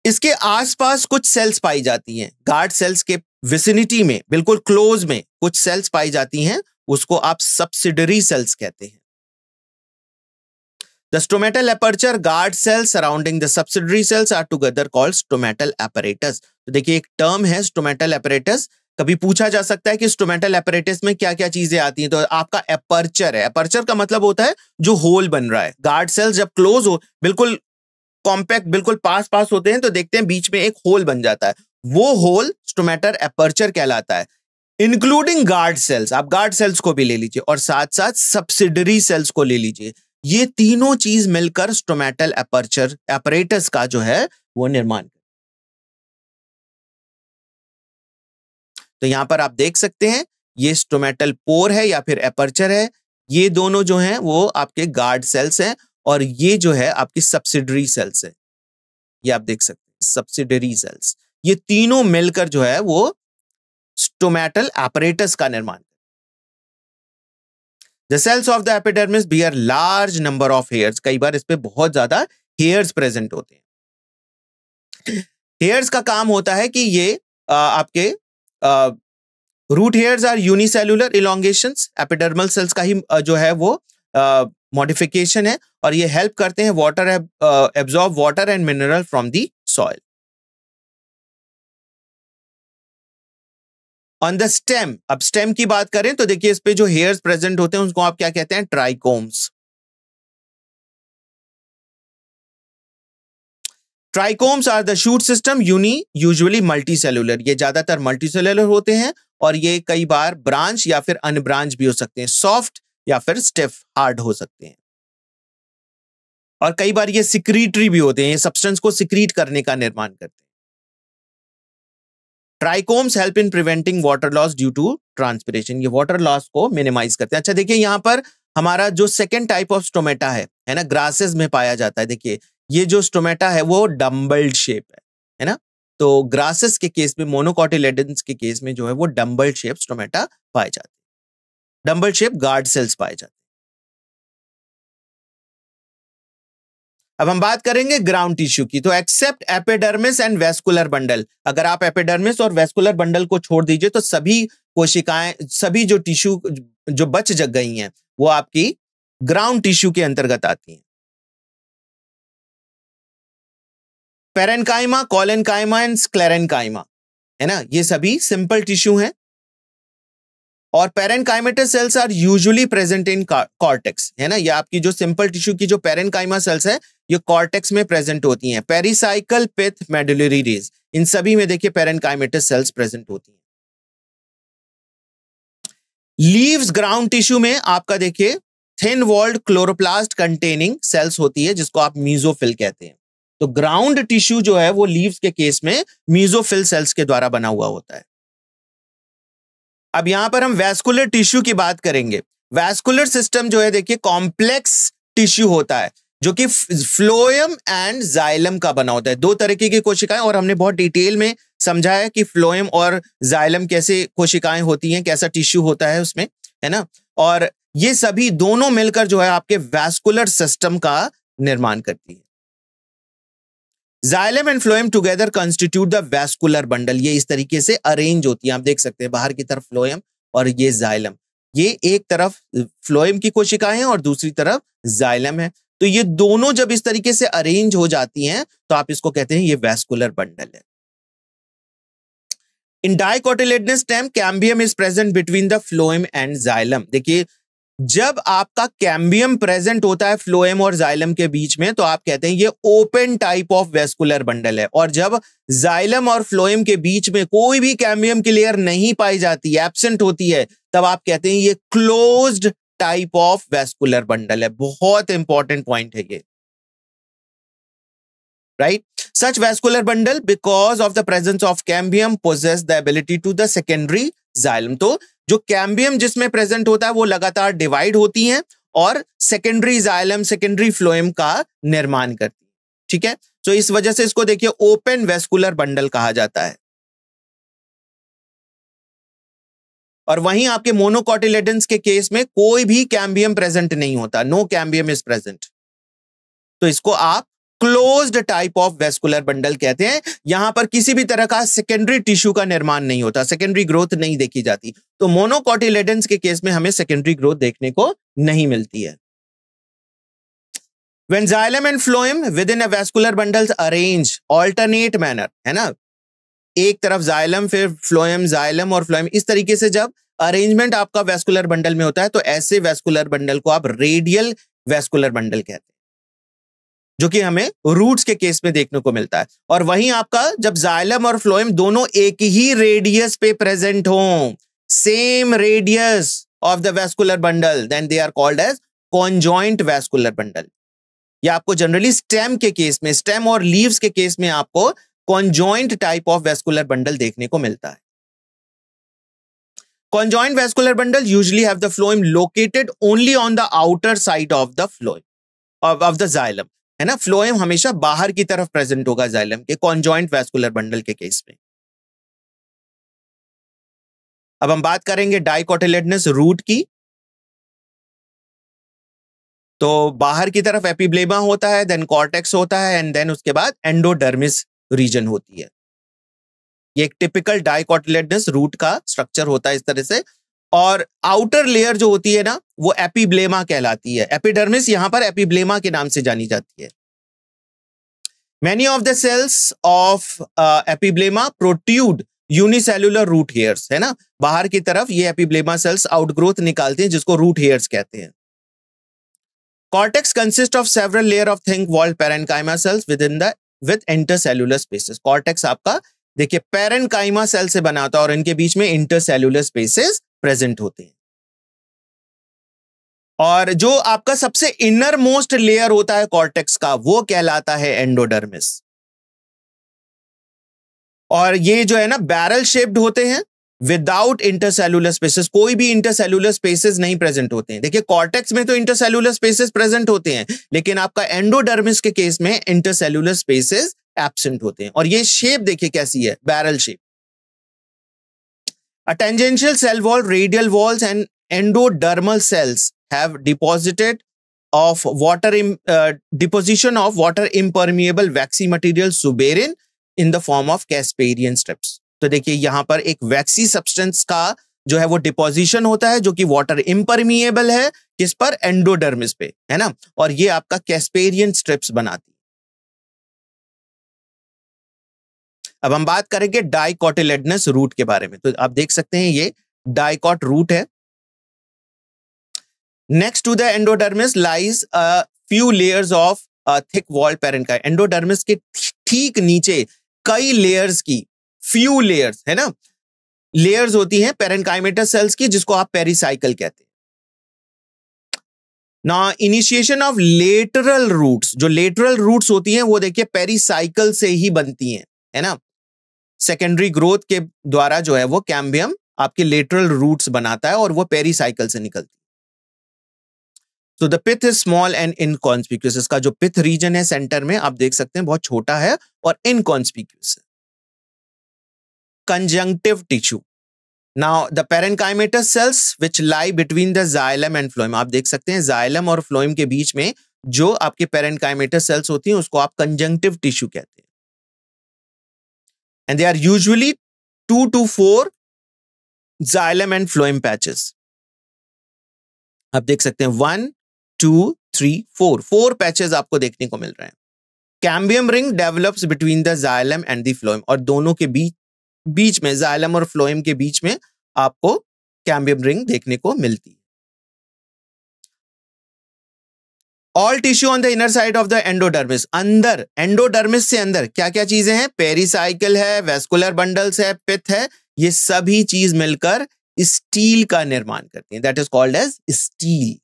इसके आसपास कुछ सेल्स पाई जाती हैं, गार्ड सेल्स के विसिनिटी में, बिल्कुल क्लोज में कुछ सेल्स पाई जाती हैं, उसको आप सब्सिडरी सेल्स कहते हैं। The stomatal aperture guard cells surrounding the subsidiary cells are together called stomatal apparatus। तो देखिए एक टर्म है stomatal apparatus, कभी पूछा जा सकता है कि stomatal apparatus में क्या क्या चीजें आती हैं। तो आपका aperture है, aperture का मतलब होता है जो होल बन रहा है। गार्ड सेल्स जब क्लोज हो, बिल्कुल कॉम्पैक्ट, बिल्कुल पास पास होते हैं, तो देखते हैं बीच में एक होल बन जाता है, वो होल स्टोमेटल एपर्चर कहलाता है। इंक्लूडिंग गार्ड सेल्स, आप गार्ड सेल्स को भी ले लीजिए और साथ साथ सब्सिडरी सेल्स को ले लीजिए, ये तीनों चीज मिलकर स्टोमेटल एपर्चर एपरेटस का जो है वो निर्माण करते। तो यहां पर आप देख सकते हैं ये स्टोमेटल पोर है या फिर एपर्चर है, ये दोनों जो हैं वो आपके गार्ड सेल्स हैं और ये जो है आपकी सब्सिडरी सेल्स है, ये आप देख सकते हैं सब्सिडरी सेल्स, ये तीनों मिलकर जो है वो स्टोमेटल एपरेटस का निर्माण। The cells of the epidermis bear large number of hairs, कई बार इस पे बहुत ज्यादा hairs प्रेजेंट होते हैं। hairs का काम होता है कि ये आपके root hairs are unicellular elongations, epidermal cells का ही जो है वो मॉडिफिकेशन है और ये हेल्प करते हैं water absorb water and mineral from the soil. On the stem, अब स्टेम की बात करें तो देखिए इस पे जो हेयर्स प्रेजेंट होते हैं उसको आप क्या कहते हैं, trichomes. Trichomes are the shoot system usually multicellular, ये ज्यादातर मल्टीसेल्युलर होते हैं और ये कई बार ब्रांच या फिर अनब्रांच भी हो सकते हैं, सॉफ्ट या फिर स्टिफ हार्ड हो सकते हैं और कई बार ये सिक्रीटरी भी होते हैं, ये सब्सटेंस को सिक्रीट करने का निर्माण करते हैं। Trichomes help in preventing water loss due to transpiration, ये वाटर लॉस को मिनिमाइज करते हैं। अच्छा देखिए यहां पर हमारा जो सेकेंड टाइप ऑफ स्टोमेटा है ना, ग्रासेस में पाया जाता है। देखिए ये जो स्टोमेटा है वो डम्बल्ड शेप है ना, तो ग्रासेस के केस में, मोनोकोटिलेडन्स के केस में जो है वो डम्बल्ड शेप स्टोमेटा पाए जाते हैं, डम्बल्ड शेप गार्ड सेल्स पाए जाते हैं। अब हम बात करेंगे ग्राउंड टिश्यू की, तो except epidermis and vascular bundle, अगर आप एपिडर्मिस और वेस्कुलर बंडल को छोड़ दीजिए तो सभी कोशिकाएं, सभी जो टिश्यू जो बच जग गई हैं वो आपकी ग्राउंड टिश्यू के अंतर्गत आती हैं। पेरेन्काइमा, कोलेन्काइमा एंड स्क्लेरेन्काइमा, है ना, ये सभी सिंपल टिश्यू हैं और parenchymatous cells are usually present in cortex, है ना, ये आपकी जो सिंपल टिश्यू की जो पेरेन्काइमा सेल्स है ये कॉर्टेक्स में प्रेजेंट होती हैं। पेरिसाइकल, पिथ, मेडुलरी रेज, इन सभी में देखिए पेरेन्काइमेटस सेल्स प्रेजेंट होती हैं। लीव्स ग्राउंड टिश्यू में आपका देखिए thin walled chloroplast containing cells होती है जिसको आप मीजोफिल कहते हैं। तो ग्राउंड टिश्यू जो है वो लीव्स के केस में मीजोफिल सेल्स के द्वारा बना हुआ होता है। अब यहां पर हम वैस्कुलर टिश्यू की बात करेंगे। वैस्कुलर सिस्टम जो है देखिए कॉम्प्लेक्स टिश्यू होता है जो कि फ्लोएम एंड जाइलम का बना होता है। दो तरीके की कोशिकाएं, और हमने बहुत डिटेल में समझाया कि फ्लोएम और जाइलम कैसे कोशिकाएं होती हैं, कैसा टिश्यू होता है उसमें, है ना, और ये सभी दोनों मिलकर जो है आपके वैस्कुलर सिस्टम का निर्माण करती है। Xylem and phloem together constitute the vascular bundle, ये इस तरीके से अरेंज होती है, आप देख सकते हैं बाहर की तरफ फ्लोएम और ये जाइलम, ये एक तरफ फ्लोएम की कोशिकाएं हैं और दूसरी तरफ जाइलम है, तो ये दोनों जब इस तरीके से अरेंज हो जाती हैं तो आप इसको कहते हैं ये वैस्कुलर बंडल है। In dicotyledonous stem cambium is present between the phloem and xylem. देखिए जब आपका कैम्बियम प्रेजेंट होता है फ्लोएम और जाइलम के बीच में तो आप कहते हैं ये open type of vascular bundle है, और जब जाइलम और फ्लोएम के बीच में कोई भी कैम्बियम की लेयर नहीं पाई जाती, एब्सेंट होती है, तब आप कहते हैं ये closed type of vascular bundle है। बहुत इंपॉर्टेंट पॉइंट है ये, right. Such vascular bundle because of the presence of cambium possess the ability to the secondary xylem। तो जो कैम्बियम जिसमें प्रेजेंट होता है वो लगातार डिवाइड होती हैं और सेकेंडरी जाइलम, सेकेंडरी फ्लोएम का निर्माण करती है, ठीक है। सो इस वजह से इसको देखिए ओपन वेस्कुलर बंडल कहा जाता है। और वहीं आपके मोनोकोटिलेडन्स के केस में कोई भी कैम्बियम प्रेजेंट नहीं होता, नो कैम्बियम इज प्रेजेंट। तो इसको आप closed type of vascular bundle कहते हैं। यहां पर किसी भी तरह का सेकेंडरी टिश्यू का निर्माण नहीं होता, सेकेंडरी ग्रोथ नहीं देखी जाती। तो मोनोकोटिलेडन्स के केस में हमें सेकेंडरी ग्रोथ देखने को नहीं मिलती है। When xylem and phloem within a vascular bundles arrange alternate manner, है ना, एक तरफ जाइलम फिर फ्लोएम, जाइलम और फ्लोएम, इस तरीके से जब अरेंजमेंट आपका वेस्कुलर बंडल में होता है तो ऐसे वेस्कुलर बंडल को आप रेडियल वेस्कुलर बंडल कहते हैं, जो कि हमें रूट्स के केस में देखने को मिलता है। और वहीं आपका जब जाइलम और फ्लोएम दोनों एक ही रेडियस पे प्रेजेंट हो, same radius of the vascular bundle, then they are called as conjoint vascular bundle. या आपको जनरली स्टेम के केस में, स्टेम और लीव्स के केस में आपको conjoint type of vascular bundle देखने को मिलता है। Conjoint vascular bundle usually have the phloem located only on the outer side of the phloem of the xylem, है ना। फ्लोएम हमेशा बाहर की तरफ प्रेजेंट होगा जाइलम के कॉन्जॉइंट वेस्कुलर बंडल के केस में। अब हम बात करेंगे डाइकोटिलेडनस रूट की। तो बाहर की तरफ एपिब्लेमा होता है, देन कॉर्टेक्स होता है, एंड देन उसके बाद एंडोडर्मिस रीजन होती है। ये एक टिपिकल डाइकोटिलेडनस रूट का स्ट्रक्चर होता है इस तरह से। और आउटर लेयर जो होती है ना, वो एपिब्लेमा कहलाती है। एपिडर्मिस यहां पर एपिब्लेमा के नाम से जानी जाती है। Many of the cells of epiblema protrude unicellular root hairs, है ना। बाहर की तरफ ये एपिब्लेमा सेल्स आउटग्रोथ निकालते हैं, जिसको रूट हेयर्स कहते हैं। Cortex consists of several layer of thin walled parenchyma cells with intercellular spaces. Cortex आपका देखिए पेरेनकाइमा सेल से बना होता है और इनके बीच में इंटरसेल्युलर स्पेसेस प्रेजेंट होते हैं। और जो आपका सबसे इनर मोस्ट लेयर होता है कॉर्टेक्स का, वो कहलाता है एंडोडर्मिस। और ये जो है ना बैरल शेप्ड होते हैं विदाउट इंटरसेल्युलर स्पेसेस, कोई भी इंटरसेल्युलर स्पेसेस नहीं प्रेजेंट होते हैं। देखिए कॉर्टेक्स में तो इंटरसेल्युलर स्पेसेस प्रेजेंट होते हैं, लेकिन आपका एंडोडर्मिस के केस में इंटरसेल्युलर स्पेसेस एब्सेंट होते हैं। और ये शेप देखिए कैसी है, barrel shape. A tangential cell wall, radial walls and endodermal cells have deposited of water deposition of water impermeable waxy material suberin in the form of Casparian strips. तो देखिए यहां पर एक वैक्सी सब्सटेंस का जो है वो डिपोजिशन होता है, जो कि वाटर इम्परमिएबल है, किस पर, एंडोडर्मिस पे, है ना। और ये आपका कैस्पेरियन स्ट्रिप्स बनाती है। अब हम बात करेंगे डाइकोटिलेडनस रूट के बारे में। तो आप देख सकते हैं ये डाइकोट रूट है। Next to the endodermis lies a few layers of thick walled parenchyma. Endodermis के ठीक नीचे कई लेयर्स की, फ्यू लेयर्स, है ना, लेयर्स होती हैं पेरेन्काइमेटस सेल्स की, जिसको आप पेरिसाइकल कहते हैं। ना इनिशिएशन ऑफ लेटरल रूट्स, जो लेटरल रूट्स होती हैं वो देखिए पेरिसाइकल से ही बनती हैं, है ना। सेकेंडरी ग्रोथ के द्वारा जो है वो कैम्बियम आपके लेटरल रूट्स बनाता है और वो पेरिसाइकल से निकलती है। So the pith is small and inconspicuous. इसका जो पिथ रीजन है सेंटर में आप देख सकते हैं बहुत छोटा है और इनकॉन्स्पिक्यूस है। Conjunctive tissue. Now the parenchymatous cells which lie between the xylem and phloem. आप देख सकते हैं xylem और phloem के बीच में जो आपके parenchymatous cells होती हैं उसको आप conjunctive tissue कहते हैं। And they are usually 2 to 4 xylem and phloem patches. आप देख सकते हैं 1, 2, 3, 4 पैचेस आपको देखने को मिल रहे हैं। Cambium ring develops between the xylem and the phloem, और दोनों के बीच में, जाइलम और फ्लोएम के बीच में आपको कैम्बियम रिंग देखने को मिलती है। All tissue on the inner side of the endodermis, अंदर एंडोडर्मिस से अंदर क्या क्या चीजें हैं, पेरिसाइकल है, वेस्कुलर बंडल्स है, पिथ है, ये सभी चीज मिलकर स्टील का निर्माण करती हैं। That is called as stele.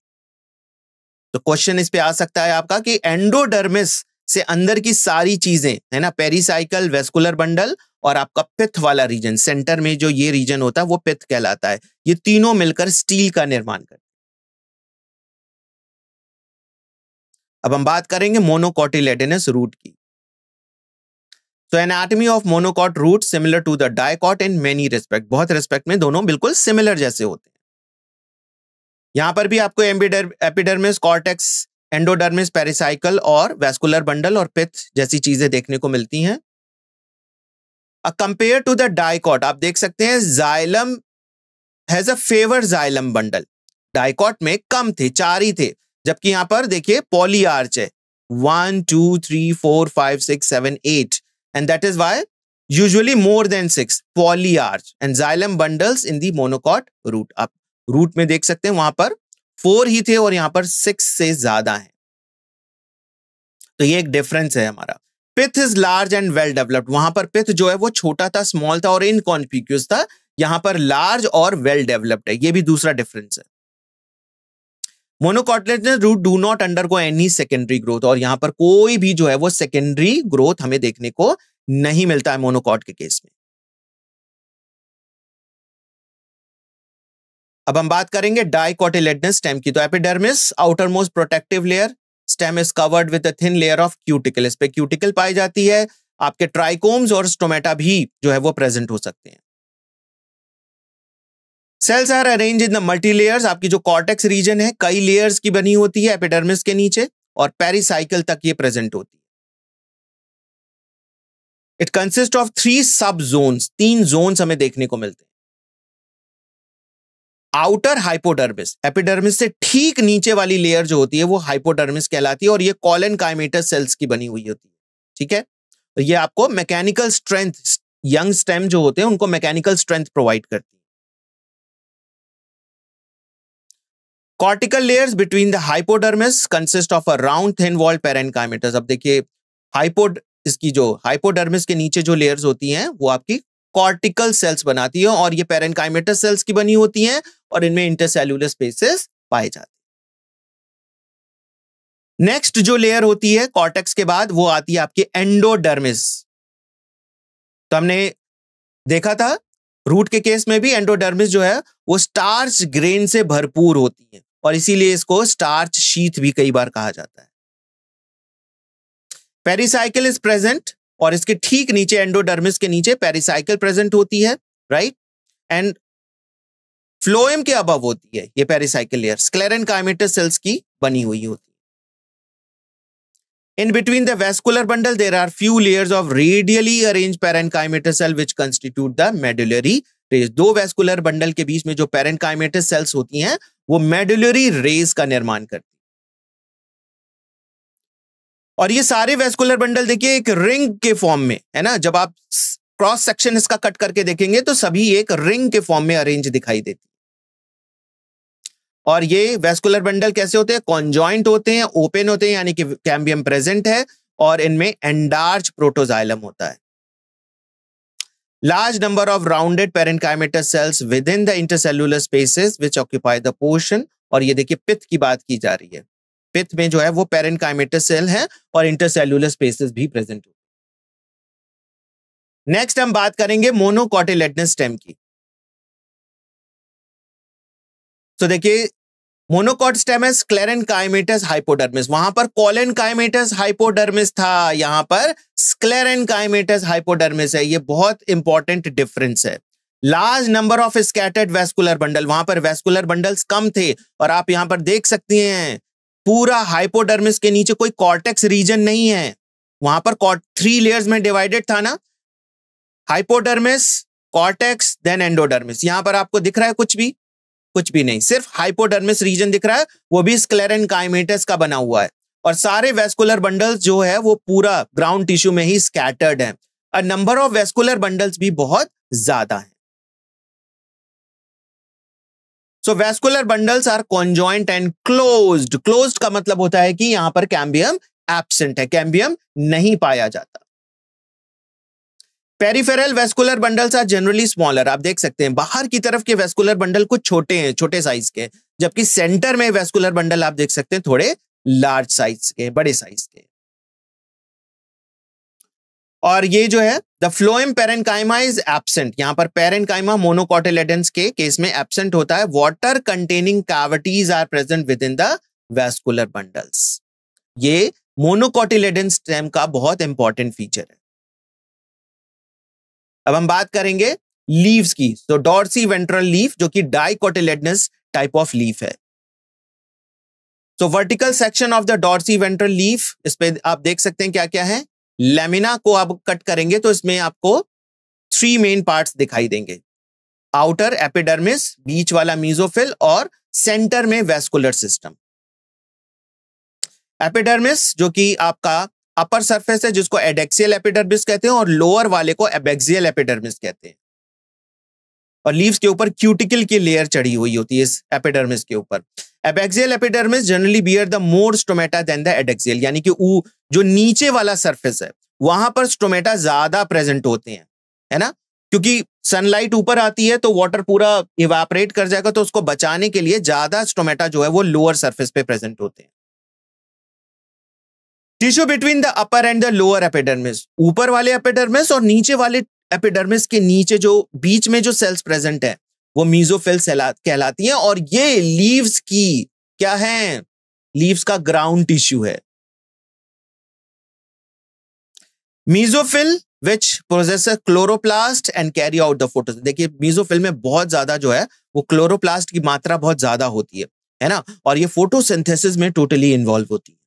तो क्वेश्चन इस पे आ सकता है आपका कि एंडोडर्मिस से अंदर की सारी चीजें, है ना, पेरिसाइकल, वेस्कुलर बंडल और आपका पिथ वाला रीजन, सेंटर में जो ये रीजन होता है वो पिथ कहलाता है, ये तीनों मिलकर स्टील का निर्माण करते हैं। अब हम बात करेंगे मोनोकोटिलेडनस रूट की। So anatomy of monocot root similar to the dicot in many respect, बहुत रिस्पेक्ट में दोनों बिल्कुल सिमिलर जैसे होते हैं। यहां पर भी आपको एपिडर्मिस, कॉर्टेक्स, एंडोडर्मिस, पेरिसाइकल और वैस्कुलर बंडल और पिथ जैसी चीजें देखने को मिलती हैं। कंपेयर टू द डाइकॉट आप देख सकते हैं xylem has a favour xylem bundle, dicot में कम थे, 4 ही थे, जबकि यहां पर देखिए पॉली आर्च है 1 2 3 4 5 6 7 8 and that is why usually more than 6 polyarch and xylem bundles in the monocot root. आप रूट में देख सकते हैं वहां पर 4 ही थे और यहां पर 6 से ज्यादा है, तो ये एक डिफरेंस है हमारा। Pith is large and well developed, वहां पर पिथ जो है वो छोटा था, स्मॉल था और इनकॉन्स्पिक्यूअस था, यहां पर लार्ज और वेल डेवलप्ड है, ये भी दूसरा डिफरेंस है। Monocotyledonous root do not undergo any secondary growth, और यहां पर कोई भी जो है वो सेकेंडरी ग्रोथ हमें देखने को नहीं मिलता है मोनोकॉट के केस में। अब हम बात करेंगे डाइकोटिलेडनस स्टेम की। तो epidermis outer most protective layer, stem is covered with a thin layer of cuticle, इस पे क्यूटिकल पाई जाती है। आपके ट्राइकोम्स और स्टोमेटा भी जो है वो प्रेजेंट हो सकते हैं। Cells are arrange in the multi layers, आपकी जो कॉर्टेक्स रीजन है कई लेयर्स की बनी होती है एपिडर्मिस के नीचे, और पेरिसाइकल तक ये प्रेजेंट होती है। इट कंसिस्ट ऑफ 3 सब जोन्स, 3 जोन्स हमें देखने को मिलते हैं। आउटर हाइपोडर्मिस, एपिडर्मिस से ठीक नीचे वाली लेयर जो होती है वो हाइपोडर्मिस कहलाती है, और ये कॉलन काइमेटस सेल्स की बनी हुई होती है, ठीक है। तो ये आपको मैकेनिकल स्ट्रेंथ, यंग स्टेम जो होते हैं उनको मैकेनिकल स्ट्रेंथ प्रोवाइड करती है। Cortical layers between the hypodermis consist of a round thin walled parenchymatous। अब देखिए इसकी जो हाइपोडर्मिस के नीचे जो लेयर्स होती हैं वो आपकी कॉर्टिकल सेल्स बनाती है, और ये पेरेन्काइमेटस सेल्स की बनी होती हैं, और इनमें इंटरसेल्युलर स्पेसेस पाए जाते हैं। नेक्स्ट जो लेयर होती है कॉर्टेक्स के बाद वो आती है आपकी एंडोडर्मिस। तो हमने देखा था रूट के केस में भी एंडोडर्मिस जो है वो स्टार्च ग्रेन से भरपूर होती है, और इसीलिए इसको स्टार्च शीथ भी कई बार कहा जाता है। पेरिसाइकल इज प्रेजेंट, और इसके ठीक नीचे एंडोडर्मिस के नीचे पेरिसाइकल प्रेजेंट होती है, राइट, एंड फ्लोएम के अबव होती है ये पेरिसाइकल लेयर, स्क्लेरेन्काइमेटस सेल्स की बनी हुई होती है। In between the vascular bundle, there are few layers of radially arranged parenchymatous cell which constitute the medullary rays। 2 vascular bundle के बीच में जो parenchymatous cells होती हैं वो medullary rays का निर्माण करती हैं। और ये सारे vascular bundle देखिए एक रिंग के फॉर्म में है ना, जब आप क्रॉस सेक्शन इसका कट करके देखेंगे तो सभी एक रिंग के फॉर्म में अरेंज दिखाई देती है। और ये वेस्कुलर बंडल कैसे होते हैं, कॉन्जॉइंट होते हैं, ओपन होते हैं, यानी कि कैम्बियम प्रेजेंट है, और इनमें एंडार्च प्रोटोजाइलम होता है। Large number of rounded parenchymatous cells within the intercellular spaces which occupy the portion, और ये देखिए पिथ की बात की जा रही है, पिथ में जो है वो पेरेन्काइमेटस सेल है और इंटरसेल्युलर स्पेसेस भी प्रेजेंट होते हैं। नेक्स्ट हम बात करेंगे मोनोकॉटिलेडनस स्टेम की। तो देखिए मोनोकॉट स्टेम है स्क्लेरेन्काइमेटस हाइपोडर्मिस, वहां पर कॉलेनकाइमेटस हाइपोडर्मिस था, यहां पर स्क्लेरेन्काइमेटस हाइपोडर्मिस है। ये बहुत इंपॉर्टेंट डिफरेंस है। Large number of scattered vascular bundle, वहां पर वेस्कुलर बंडल्स कम थे, और आप यहां पर देख सकती हैं पूरा हाइपोडर्मिस के नीचे कोई कॉर्टेक्स रीजन नहीं है, वहां पर 3 लेयर्स में डिवाइडेड था ना, हाइपोडर्मिस, कॉर्टेक्स, देन एंडोडर्मिस। यहां पर आपको दिख रहा है कुछ भी नहीं, सिर्फ हाइपोडर्मिस रीजन दिख रहा है, वो भी स्क्लेरेन्काइमेटस का बना हुआ है, और सारे वेस्कुलर बंडल्स जो है वो पूरा ग्राउंड टिश्यू में ही स्कैटर्ड है, और नंबर ऑफ वेस्कुलर बंडल्स भी बहुत ज्यादा है। So vascular bundles are conjoint and closed. Closed का मतलब होता है कि यहां पर कैम्बियम एब्सेंट है, कैम्बियम नहीं पाया जाता। Peripheral vascular bundles are generally smaller, आप देख सकते हैं बाहर की तरफ के वेस्कुलर बंडल कुछ छोटे हैं, छोटे साइज के, जबकि सेंटर में वेस्कुलर बंडल आप देख सकते हैं थोड़े लार्ज साइज के, बड़े साइज के। और ये जो है the phloem parenchyma is absent, यहां पर पेरेन्काइमा मोनोकॉटिलेडन्स के केस में एब्सेंट होता है। Water containing cavities are present within the vascular bundles. ये मोनोकॉटिलेडन स्टेम का बहुत इंपॉर्टेंट फीचर है। अब हम बात करेंगे लीव्स की। तो डॉर्सी वेंट्रल लीफ जो कि डाइकोटिलेडनस टाइप ऑफ लीफ है। तो vertical section of the dorsiventral leaf, इस पे आप देख सकते हैं क्या क्या है। लेमिना को आप कट करेंगे तो इसमें आपको 3 मेन पार्ट्स दिखाई देंगे। आउटर एपिडर्मिस, बीच वाला मीजोफिल और सेंटर में वेस्कुलर सिस्टम। एपिडर्मिस जो कि आपका अपर सरफेस है जिसको एडेक्सियल एपिडर्मिस कहते हैं और लोअर वाले को एबैक्सियल एपिडर्मिस कहते हैं। और लीव्स के ऊपर क्यूटिकल की लेयर चढ़ी हुई होती है इस एपिडर्मिस के ऊपर। Abaxial epidermis generally bear the more stomata than the adaxial, यानी कि जो नीचे वाला सरफेस है वहां पर स्टोमेटा ज्यादा प्रेजेंट होते हैं, है ना, क्योंकि सनलाइट ऊपर आती है तो वाटर पूरा इवापोरेट कर जाएगा, तो उसको बचाने के लिए ज्यादा स्टोमेटा जो है वो लोअर सरफेस पे प्रेजेंट होते हैं। Tissue between the upper and the lower epidermis, ऊपर वाले एपिडर्मिस और नीचे वाले एपिडर्मिस के नीचे जो बीच में जो सेल्स प्रेजेंट है वो मीजोफिल कहलाती हैं। और ये लीव्स की क्या है, लीव्स का ग्राउंड टिश्यू है। Mesophyll which possesses chloroplast and carry out the photosynthesis। देखिए मीजोफिल में बहुत ज्यादा जो है वो क्लोरोप्लास्ट की मात्रा बहुत ज्यादा होती है ना, और ये फोटोसिंथेसिस में टोटली इन्वॉल्व होती है।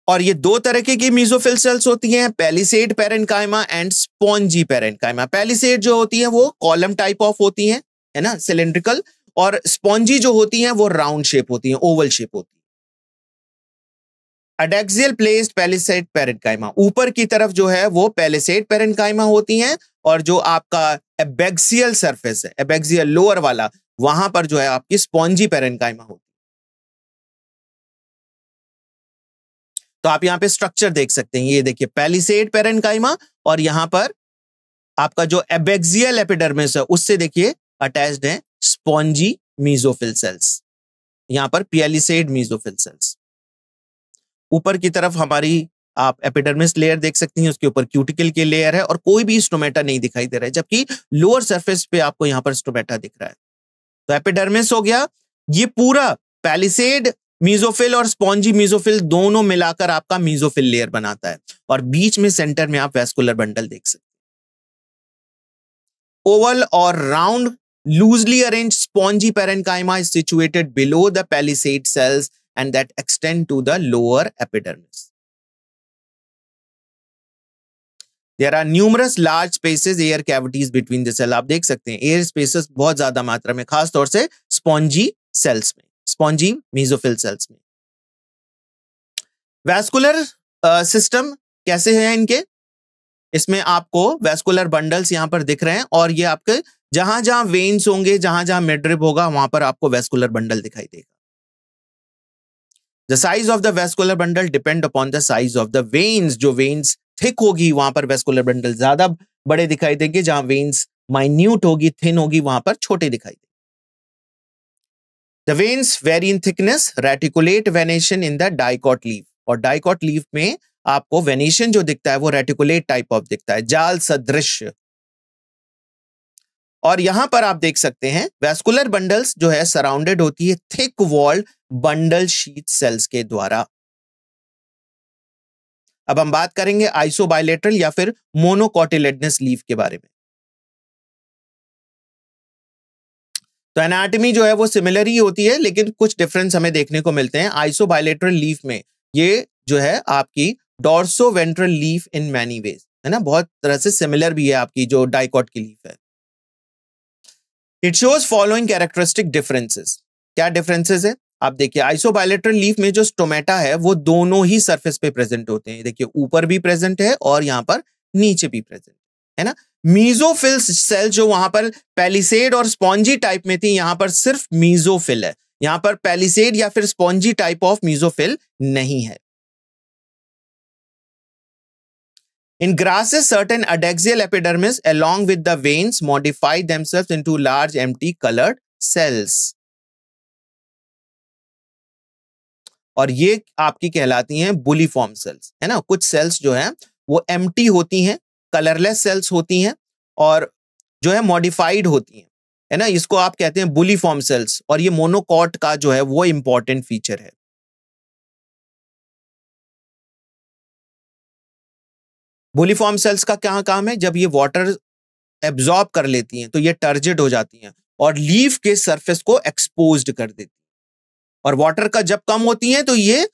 और ये 2 तरह की मीजोफिल सेल्स होती हैं, palisade parenchyma and spongy parenchyma. Palisade जो होती है वो कॉलम टाइप ऑफ होती हैं, है ना, सिलिंड्रिकल, और स्पॉन्जी जो होती हैं वो राउंड शेप होती हैं, ओवल शेप होती है। एडेक्सियल प्लेस्ड पैलिसेड पेरेन्काइमा, ऊपर की तरफ जो है वो पैलिसेड पेरेन्काइमा होती हैं, और जो आपका एबैक्सियल सरफेस है, एबैक्सियल लोअर वाला, वहां पर जो है आपकी स्पॉन्जी पेरेन्काइमा होती है। तो आप यहां पे स्ट्रक्चर देख सकते हैं, ये देखिए पैलिसेड पेरेन्काइमा, और यहां पर आपका जो एबैक्सियल एपिडर्मिस है उससे देखिए अटैच्ड है स्पॉन्जी मीजोफिल सेल्स, यहां पर पैलिसेड मीजोफिल सेल्स। ऊपर की तरफ हमारी आप एपिडर्मिस लेयर देख सकती हैं, उसके ऊपर क्यूटिकल की लेयर है और कोई भी स्टोमेटा नहीं दिखाई दे रहा है, जबकि लोअर सरफेस पे आपको यहां पर स्टोमेटा दिख रहा है। तो एपिडर्मिस हो गया, ये पूरा पैलिसेड मीजोफिल और स्पॉन्जी मीजोफिल दोनों मिलाकर आपका मीजोफिल लेयर बनाता है, और बीच में सेंटर में आप वेस्कुलर बंडल देख सकते हैं। ओवल और round loosely arranged spongy parenchyma is situated below the palisade cells and that extend to the lower epidermis. There are numerous large spaces, air cavities between the cell। आप देख सकते हैं air spaces बहुत ज्यादा मात्रा में, खास तौर से स्पॉन्जी सेल्स में, स्पॉन्जी मीजोफिल सेल्स में। वैस्कुलर सिस्टम कैसे है इनके, इसमें आपको वैस्कुलर बंडल्स यहां पर दिख रहे हैं, और ये आपके जहां जहां वेन्स होंगे, जहां जहां मिडरिब होगा, वहां पर आपको वैस्कुलर बंडल दिखाई देगा। The size of the vascular bundle depend upon the size of the veins। जो veins thick होगी वहां पर vascular bundle ज्यादा बड़े दिखाई देंगे, जहां veins minute होगी, thin होगी, वहां पर छोटे दिखाई देंगे। The veins vary in thickness, reticulate venation in the dicot leaf। और dicot leaf में आपको venation जो दिखता है वो reticulate type of दिखता है, जाल सदृश। और यहां पर आप देख सकते हैं वैस्कुलर बंडल्स जो है सराउंडेड होती है thick walled bundle sheath cells के द्वारा। अब हम बात करेंगे आइसोबाइलेटरल या फिर मोनोकोटिलेडनस लीफ के बारे में। तो एनाटॉमी जो है वो सिमिलर ही होती है, लेकिन कुछ डिफरेंस हमें देखने को मिलते हैं। आइसोबाइलेटरल लीफ में ये जो है आपकी डॉर्सोवेंट्रल लीफ इन मैनी वेज, है ना, बहुत तरह से सिमिलर भी है आपकी जो डाइकॉट की लीफ है। It shows following characteristic differences. क्या डिफरेंसेस है, आप देखिए आइसोबाइलेटरल लीफ में जो स्टोमेटा है वो दोनों ही सरफेस पे प्रेजेंट होते हैं, देखिए ऊपर भी प्रेजेंट है और यहां पर नीचे भी प्रेजेंट है ना। मीजोफिल सेल जो वहां पर पैलिसेड और स्पॉन्जी टाइप में थी, यहां पर सिर्फ मीजोफिल है, यहां पर पैलिसेड या फिर स्पॉन्जी टाइप ऑफ मीजोफिल नहीं है। In grasses, certain adaxial epidermis along with the veins modify themselves into large empty colored cells। और ये आपकी कहलाती हैं बुलीफॉर्म सेल्स, है ना। कुछ सेल्स जो हैं वो एम्प्टी होती हैं, कलरलेस सेल्स होती हैं, और जो है मॉडिफाइड होती हैं, है ना। इसको आप कहते हैं बुलीफॉर्म सेल्स, और ये मोनोकॉट का जो है वो इंपॉर्टेंट फीचर है। बोलीफॉर्म सेल्स का क्या काम है? जब ये वाटर एब्जॉर्ब कर लेती हैं तो ये टर्जिड हो जाती हैं और लीफ के सरफेस को एक्सपोज्ड कर देती हैं। और वाटर का जब कम होती हैं तो ये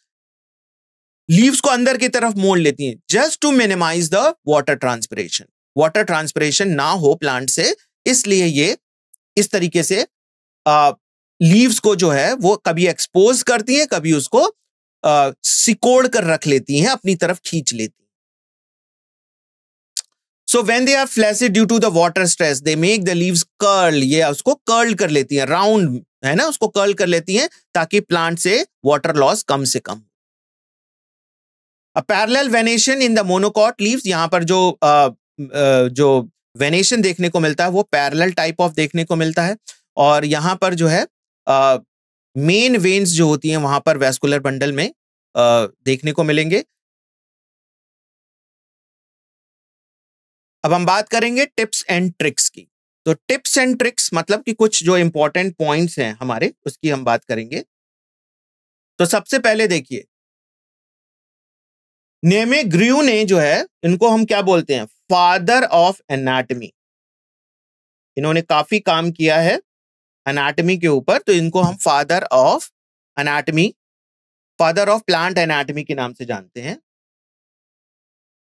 लीव्स को अंदर की तरफ मोड़ लेती हैं, just to minimise the water transpiration. Water transpiration ना हो प्लांट से, इसलिए ये इस तरीके से लीव्स को जो है वो कभी एक्सपोज करती हैं, कभी उसको सिकोड़ कर रख लेती हैं, अपनी तरफ खींच लेती हैं। So when they are flaccid due to the water stress they make the leaves curl, ये उसको कर्ल कर लेती हैं, राउंड है ना, उसको कर्ल कर लेती हैं ताकि प्लांट से वाटर लॉस कम से कम। Parallel venation in the monocot leaves, यहां पर जो वेनेशन देखने को मिलता है वो पैरेलल टाइप ऑफ देखने को मिलता है। और यहां पर जो है मेन वेन्स जो होती हैं वहां पर वैस्कुलर बंडल में देखने को मिलेंगे। अब हम बात करेंगे टिप्स एंड ट्रिक्स की। तो टिप्स एंड ट्रिक्स मतलब कि कुछ जो इंपॉर्टेंट पॉइंट्स हैं हमारे, उसकी हम बात करेंगे। तो सबसे पहले देखिए, नेमेग्रियू ने जो है, इनको हम क्या बोलते हैं? Father of anatomy. इन्होंने काफी काम किया है एनाटमी के ऊपर, तो इनको हम father of anatomy, father of plant anatomy के नाम से जानते हैं।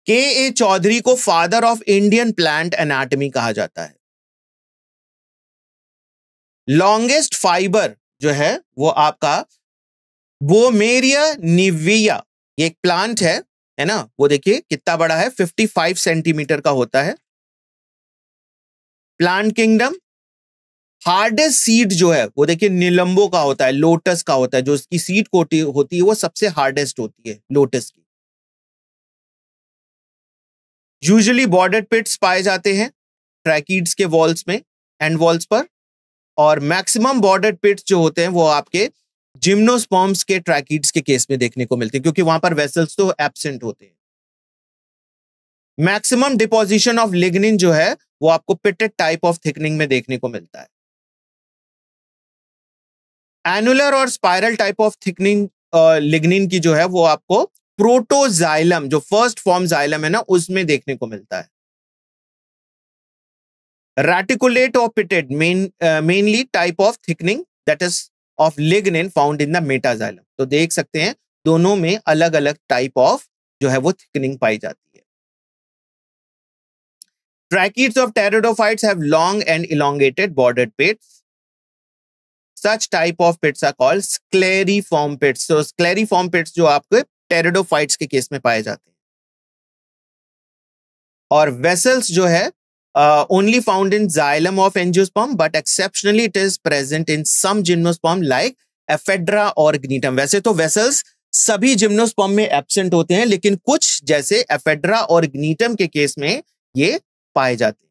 के चौधरी को father of Indian plant anatomy कहा जाता है। लॉन्गेस्ट फाइबर जो है वो आपका बोमेरिया निविया, ये एक प्लांट है ना, वो देखिए कितना बड़ा है, 55 सेंटीमीटर का होता है। प्लांट किंगडम, हार्डेस्ट सीड जो है वो देखिए निलंबो का होता है, लोटस का होता है, जो उसकी सीड होती है वो सबसे हार्डेस्ट होती है लोटस की। यूजुअली बॉर्डर्ड पिट्स पाए जाते हैं ट्रैकीड्स के वॉल्स में, एंड वॉल्स पर। और मैक्सिमम बॉर्डर्ड पिट्स जो होते हैं वो आपके जिम्नोस्पर्म्स के ट्रैकीड्स के केस में देखने को मिलते हैं, क्योंकि वहां पर वेसल्स तो एब्सेंट होते हैं। मैक्सिमम डिपोजिशन ऑफ लिग्निन जो है वो आपको पिटेड टाइप ऑफ थिकनिंग में देखने को मिलता है। एनुलर और spiral type of thickening lignin की जो है वो आपको प्रोटोजाइलम, जो फर्स्ट फॉर्म जाइलम है ना, उसमें देखने को मिलता है। रेटिकुलेट और pitted mainly type of thickening that is of lignin found in the metaxylem. तो देख सकते हैं दोनों में अलग अलग टाइप ऑफ जो है वो थिकनिंग पाई जाती है। Tracheids of pteridophytes have long and elongated bordered pits. Such type of pits are called scleriform pits. So scleriform pits जो आपके टेरिडोफाइट्स के केस में पाए जाते हैं। और vessels जो है only found in xylem of angiosperm, but exceptionally it is present in some gymnosperm like ephedra और gnetum। वैसे तो vessels सभी जिम्नोस्पर्म में एब्सेंट होते हैं, लेकिन कुछ जैसे एफेड्रा और ग्नीटम के केस में ये पाए जाते हैं।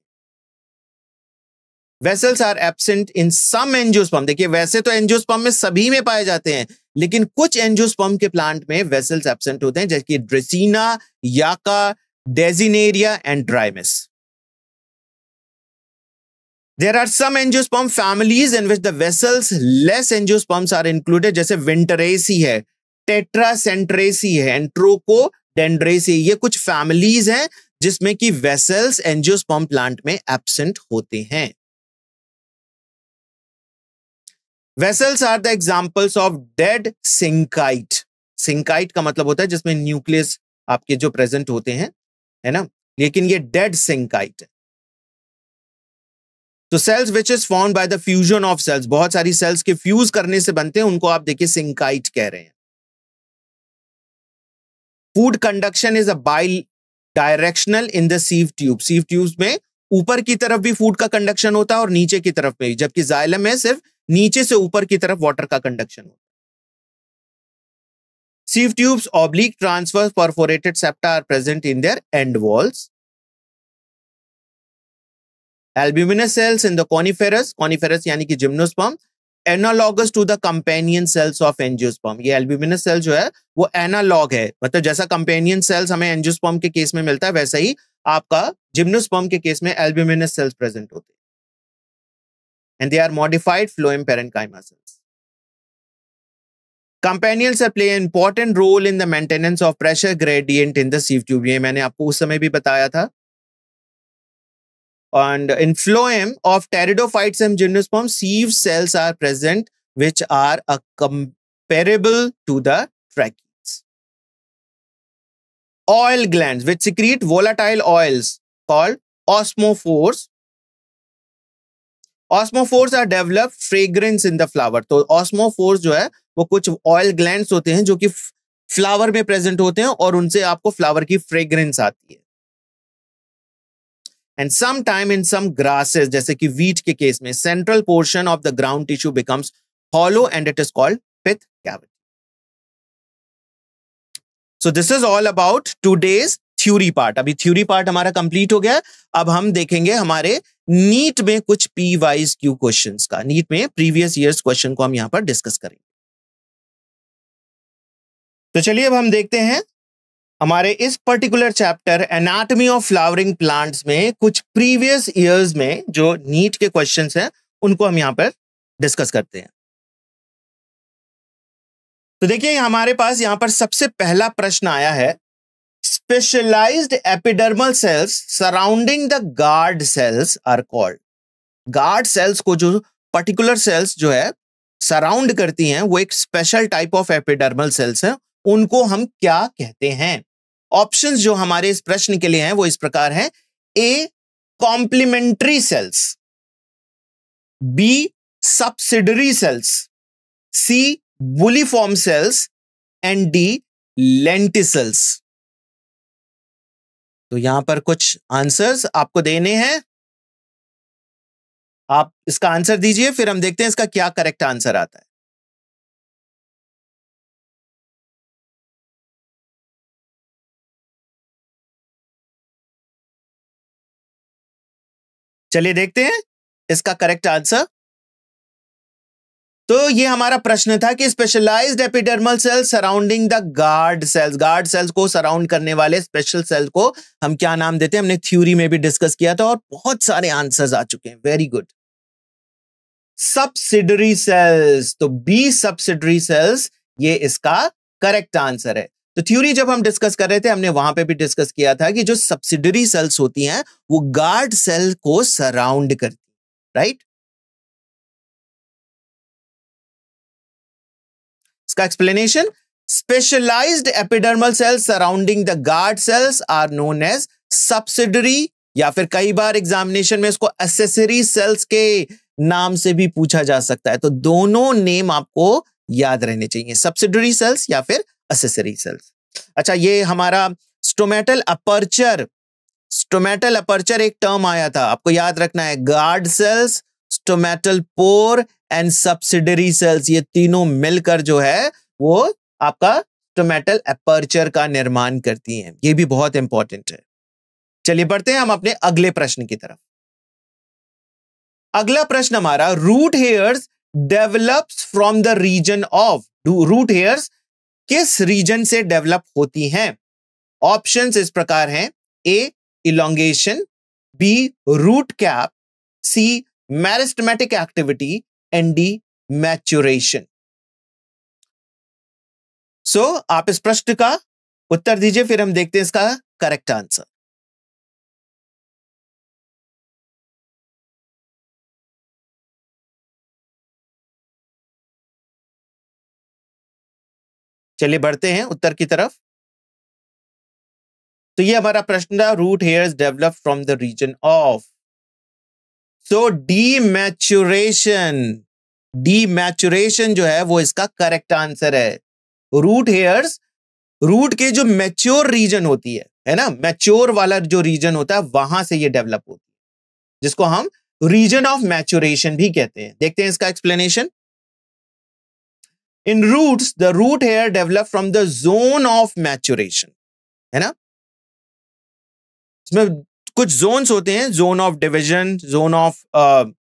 Vessels are absent in some angiosperm. देखिए वैसे तो एंजियोस्पर्म में सभी में पाए जाते हैं, लेकिन कुछ एंजियोस्पर्म के प्लांट में वेसल्स एब्सेंट होते हैं, जैसे कि ड्रेसिना, याका, डेजिनेरिया and ड्राइमिस। There are some angiosperm families in which the vessels less angiosperms are included, जैसे Vinteraceae है, Tetracentraceae है, एंड Trochodendroceae। ये कुछ फैमिलीज हैं जिसमें कि वेसल्स एंजियोस्पर्म प्लांट में एब्सेंट होते हैं। Vessels are the examples of dead syncite। Syncite का मतलब होता है जिसमें न्यूक्लियस आपके जो प्रेजेंट होते हैं, है ना, लेकिन ये डेड syncite है। तो cells which is formed by the fusion of cells, बहुत सारी सेल्स के फ्यूज करने से बनते हैं, उनको आप देखिए सिंकाइट कह रहे हैं। Food conduction is a by directional in the sieve tube. Sieve tubes में ऊपर की तरफ भी फूड का कंडक्शन होता है और नीचे की तरफ में, जबकि जाइलम में सिर्फ नीचे से ऊपर की तरफ वाटर का कंडक्शन होता है। Sieve tubes oblique transverse perforated septa are present in their end walls. Albuminous cells in the coniferous यानी कि gymnosperm, analogous to the companion cells of angiosperm. ये एल्ब्यूमिनस सेल जो है वो एनालॉग है, मतलब जैसा कंपेनियन सेल्स हमें एंजियोस्पर्म के केस में मिलता है, वैसा ही आपका जिम्नोस्पर्म के केस में एल्ब्यूमिनस सेल्स प्रेजेंट होते हैं, and they are modified phloem parenchyma cells. Companions play important role in the maintenance of pressure gradient in the sieve tube, ये मैंने आपको उस समय भी बताया था. And in phloem of pteridophytes and gymnosperms, sieve cells are present which are comparable to the tracheates. Oil glands which secrete volatile oils called osmophores. Osmophores are developed fragrance in the flower. तो osmophores जो है वो कुछ oil glands होते हैं जो कि flower में प्रेजेंट होते हैं और उनसे आपको फ्लावर की फ्रेग्रेंस आती है. And sometime in some grasses, जैसे कि wheat के केस में, central portion of the ground tissue becomes hollow and it is called pith cavity. So this is all about today's theory part. अभी theory part हमारा complete हो गया. अब हम देखेंगे हमारे नीट में कुछ P wise Q questions का. नीट में previous years question को हम यहाँ पर डिस्कस करेंगे. तो चलिए अब हम देखते हैं हमारे इस particular chapter anatomy of flowering plants में कुछ प्रीवियस ईयर्स में जो नीट के क्वेश्चंस हैं उनको हम यहां पर डिस्कस करते हैं. तो देखिए हमारे पास यहां पर सबसे पहला प्रश्न आया है, specialised epidermal cells surrounding the guard cells are called. Guard cells को जो पर्टिकुलर सेल्स जो है सराउंड करती हैं वो एक special type of epidermal cells हैं, उनको हम क्या कहते हैं. ऑप्शंस जो हमारे इस प्रश्न के लिए हैं वो इस प्रकार हैं. A complementary cells, B subsidiary cells, C bulliform cells and D lenticels. तो यहां पर कुछ आंसर्स आपको देने हैं, आप इसका आंसर दीजिए फिर हम देखते हैं इसका क्या करेक्ट आंसर आता है. चलिए देखते हैं इसका करेक्ट आंसर. तो ये हमारा प्रश्न था कि specialised epidermal cells surrounding the guard cells, guard cells को सराउंड करने वाले स्पेशल सेल को हम क्या नाम देते हैं. हमने थ्योरी में भी डिस्कस किया था और बहुत सारे आंसर्स आ चुके हैं. Very good. सब्सिडरी सेल्स, तो बी सब्सिडरी सेल्स ये इसका करेक्ट आंसर है. तो थ्योरी जब हम डिस्कस कर रहे थे हमने वहां पे भी डिस्कस किया था कि जो सब्सिडरी सेल्स होती हैं वो गार्ड सेल को सराउंड करती, राइट. इसका explanation, specialised epidermal cells surrounding the guard cells are known as subsidiary, या फिर कई बार एग्जामिनेशन में इसको एक्सेसरी सेल्स के नाम से भी पूछा जा सकता है. तो दोनों नेम आपको याद रहने चाहिए, सब्सिडरी सेल्स या फिर एक्सेसरी सेल्स. अच्छा, ये हमारा स्टोमेटल अपर्चर, स्टोमेटल अपर्चर एक टर्म आया था, आपको याद रखना है. Guard cells, stomatal pore and subsidiary cells, ये तीनों मिलकर जो है वो आपका स्टोमेटल अपर्चर का निर्माण करती हैं. ये भी बहुत इंपॉर्टेंट है. चलिए बढ़ते हैं हम अपने अगले प्रश्न की तरफ. अगला प्रश्न हमारा, root hairs develops from the region of, root hairs किस रीजन से डेवलप होती हैं. ऑप्शंस इस प्रकार हैं. A elongation, B root cap, C meristematic activity and D maturation. So आप इस प्रश्न का उत्तर दीजिए फिर हम देखते हैं इसका करेक्ट आंसर. चलिए बढ़ते हैं उत्तर की तरफ. तो ये हमारा प्रश्न था, root hairs develop from the region of. So D maturation, D maturation जो है वो इसका करेक्ट आंसर है. रूट हेयर्स, रूट के जो मैच्योर रीजन होती है ना, मैच्योर वाला जो रीजन होता है वहां से ये डेवलप होती है, जिसको हम रीजन ऑफ मैच्योरेशन भी कहते हैं. देखते हैं इसका explanation. In roots, the root hair develop from the zone of maturation, है ना. इसमें कुछ zones होते हैं, zone of division, zone of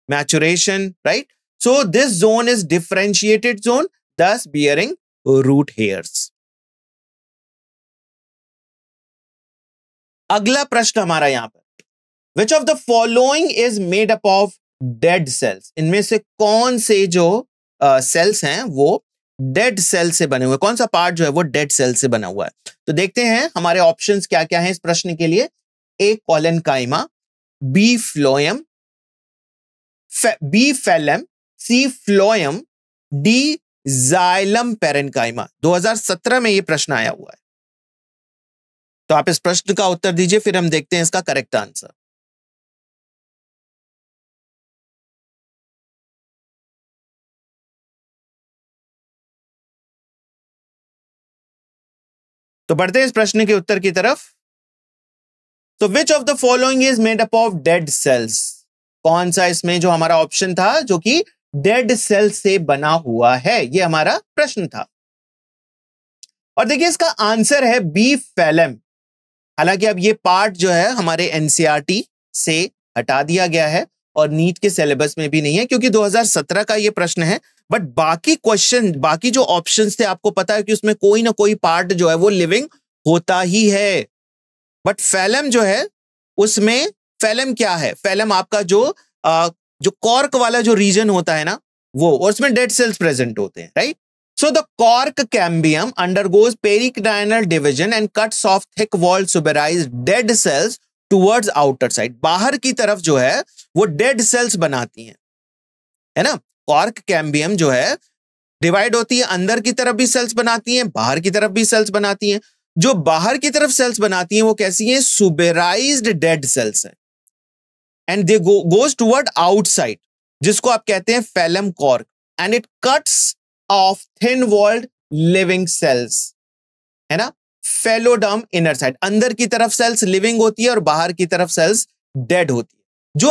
maturation, right? So this zone is differentiated zone, thus bearing root hairs. अगला प्रश्न हमारा यहां पर, which of the following is made up of dead cells? इनमें से कौन से जो सेल्स हैं वो डेड सेल से बने हुए, कौन सा पार्ट जो है वो डेड सेल से बना हुआ है। तो देखते हैं हमारे ऑप्शंस क्या क्या हैं इस प्रश्न के लिए। A collenchyma, B phloem, B phellem, C phloem, D xylem parenchyma. 2017 में ये प्रश्न आया हुआ है। तो आप इस प्रश्न का उत्तर दीजिए, फिर हम देखते हैं इसका करेक्ट आंसर। तो बढ़ते हैं इस प्रश्न के उत्तर की तरफ। तो विच of the following is made up of dead cells? कौन सा इसमें जो हमारा ऑप्शन था जो कि डेड सेल से बना हुआ है, ये हमारा प्रश्न था। और देखिए इसका आंसर है बी फेलम। हालांकि अब ये पार्ट जो है हमारे एनसीईआरटी से हटा दिया गया है और नीट के सिलेबस में भी नहीं है, क्योंकि 2017 का ये प्रश्न है। बट बाकी क्वेश्चन, बाकी जो ऑप्शंस थे, आपको पता है कि उसमें कोई ना कोई पार्ट जो है वो लिविंग होता ही है। बट फेलम जो है उसमें, फेलम क्या है? फेलम आपका जो कॉर्क वाला जो रीजन होता है ना वो, और उसमें डेड सेल्स प्रेजेंट होते हैं, right? So the cork cambium undergoes pericranial division and cuts off thick-walled suberized dead cells towards outer side. बाहर की तरफ जो है वो डेड सेल्स बनाती हैं, है ना? कॉर्क कैम्बियम जो है डिवाइड होती है, अंदर की तरफ भी सेल्स बनाती हैं, बाहर की तरफ भी सेल्स बनाती हैं। जो बाहर की तरफ सेल्स बनाती हैं वो कैसी हैं? सुबेराइज्ड डेड सेल्स हैं। And they goes toward outside, जिसको आप कहते हैं phellem cork, and it cuts off thin walled living cells, है ना? फेलोडर्म इनर साइड, अंदर की तरफ सेल्स लिविंग होती है और बाहर की तरफ सेल्स डेड होती है। जो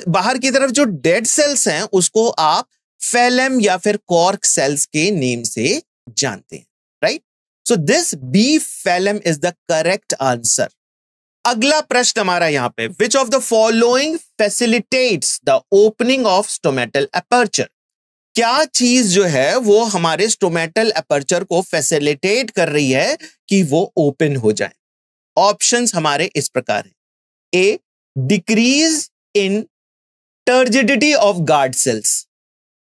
बाहर की तरफ जो डेड सेल्स हैं उसको आप फेलम या फिर कॉर्क सेल्स के नेम से जानते हैं, right? So this B phellem is the correct answer. अगला प्रश्न हमारा यहां पे, which of the following facilitates the opening of stomatal aperture? क्या चीज जो है वो हमारे स्टोमेटल अपर्चर को फैसिलिटेट कर रही है कि वो ओपन हो जाए? ऑप्शंस हमारे इस प्रकार हैं। A, decrease in turgidity of guard cells.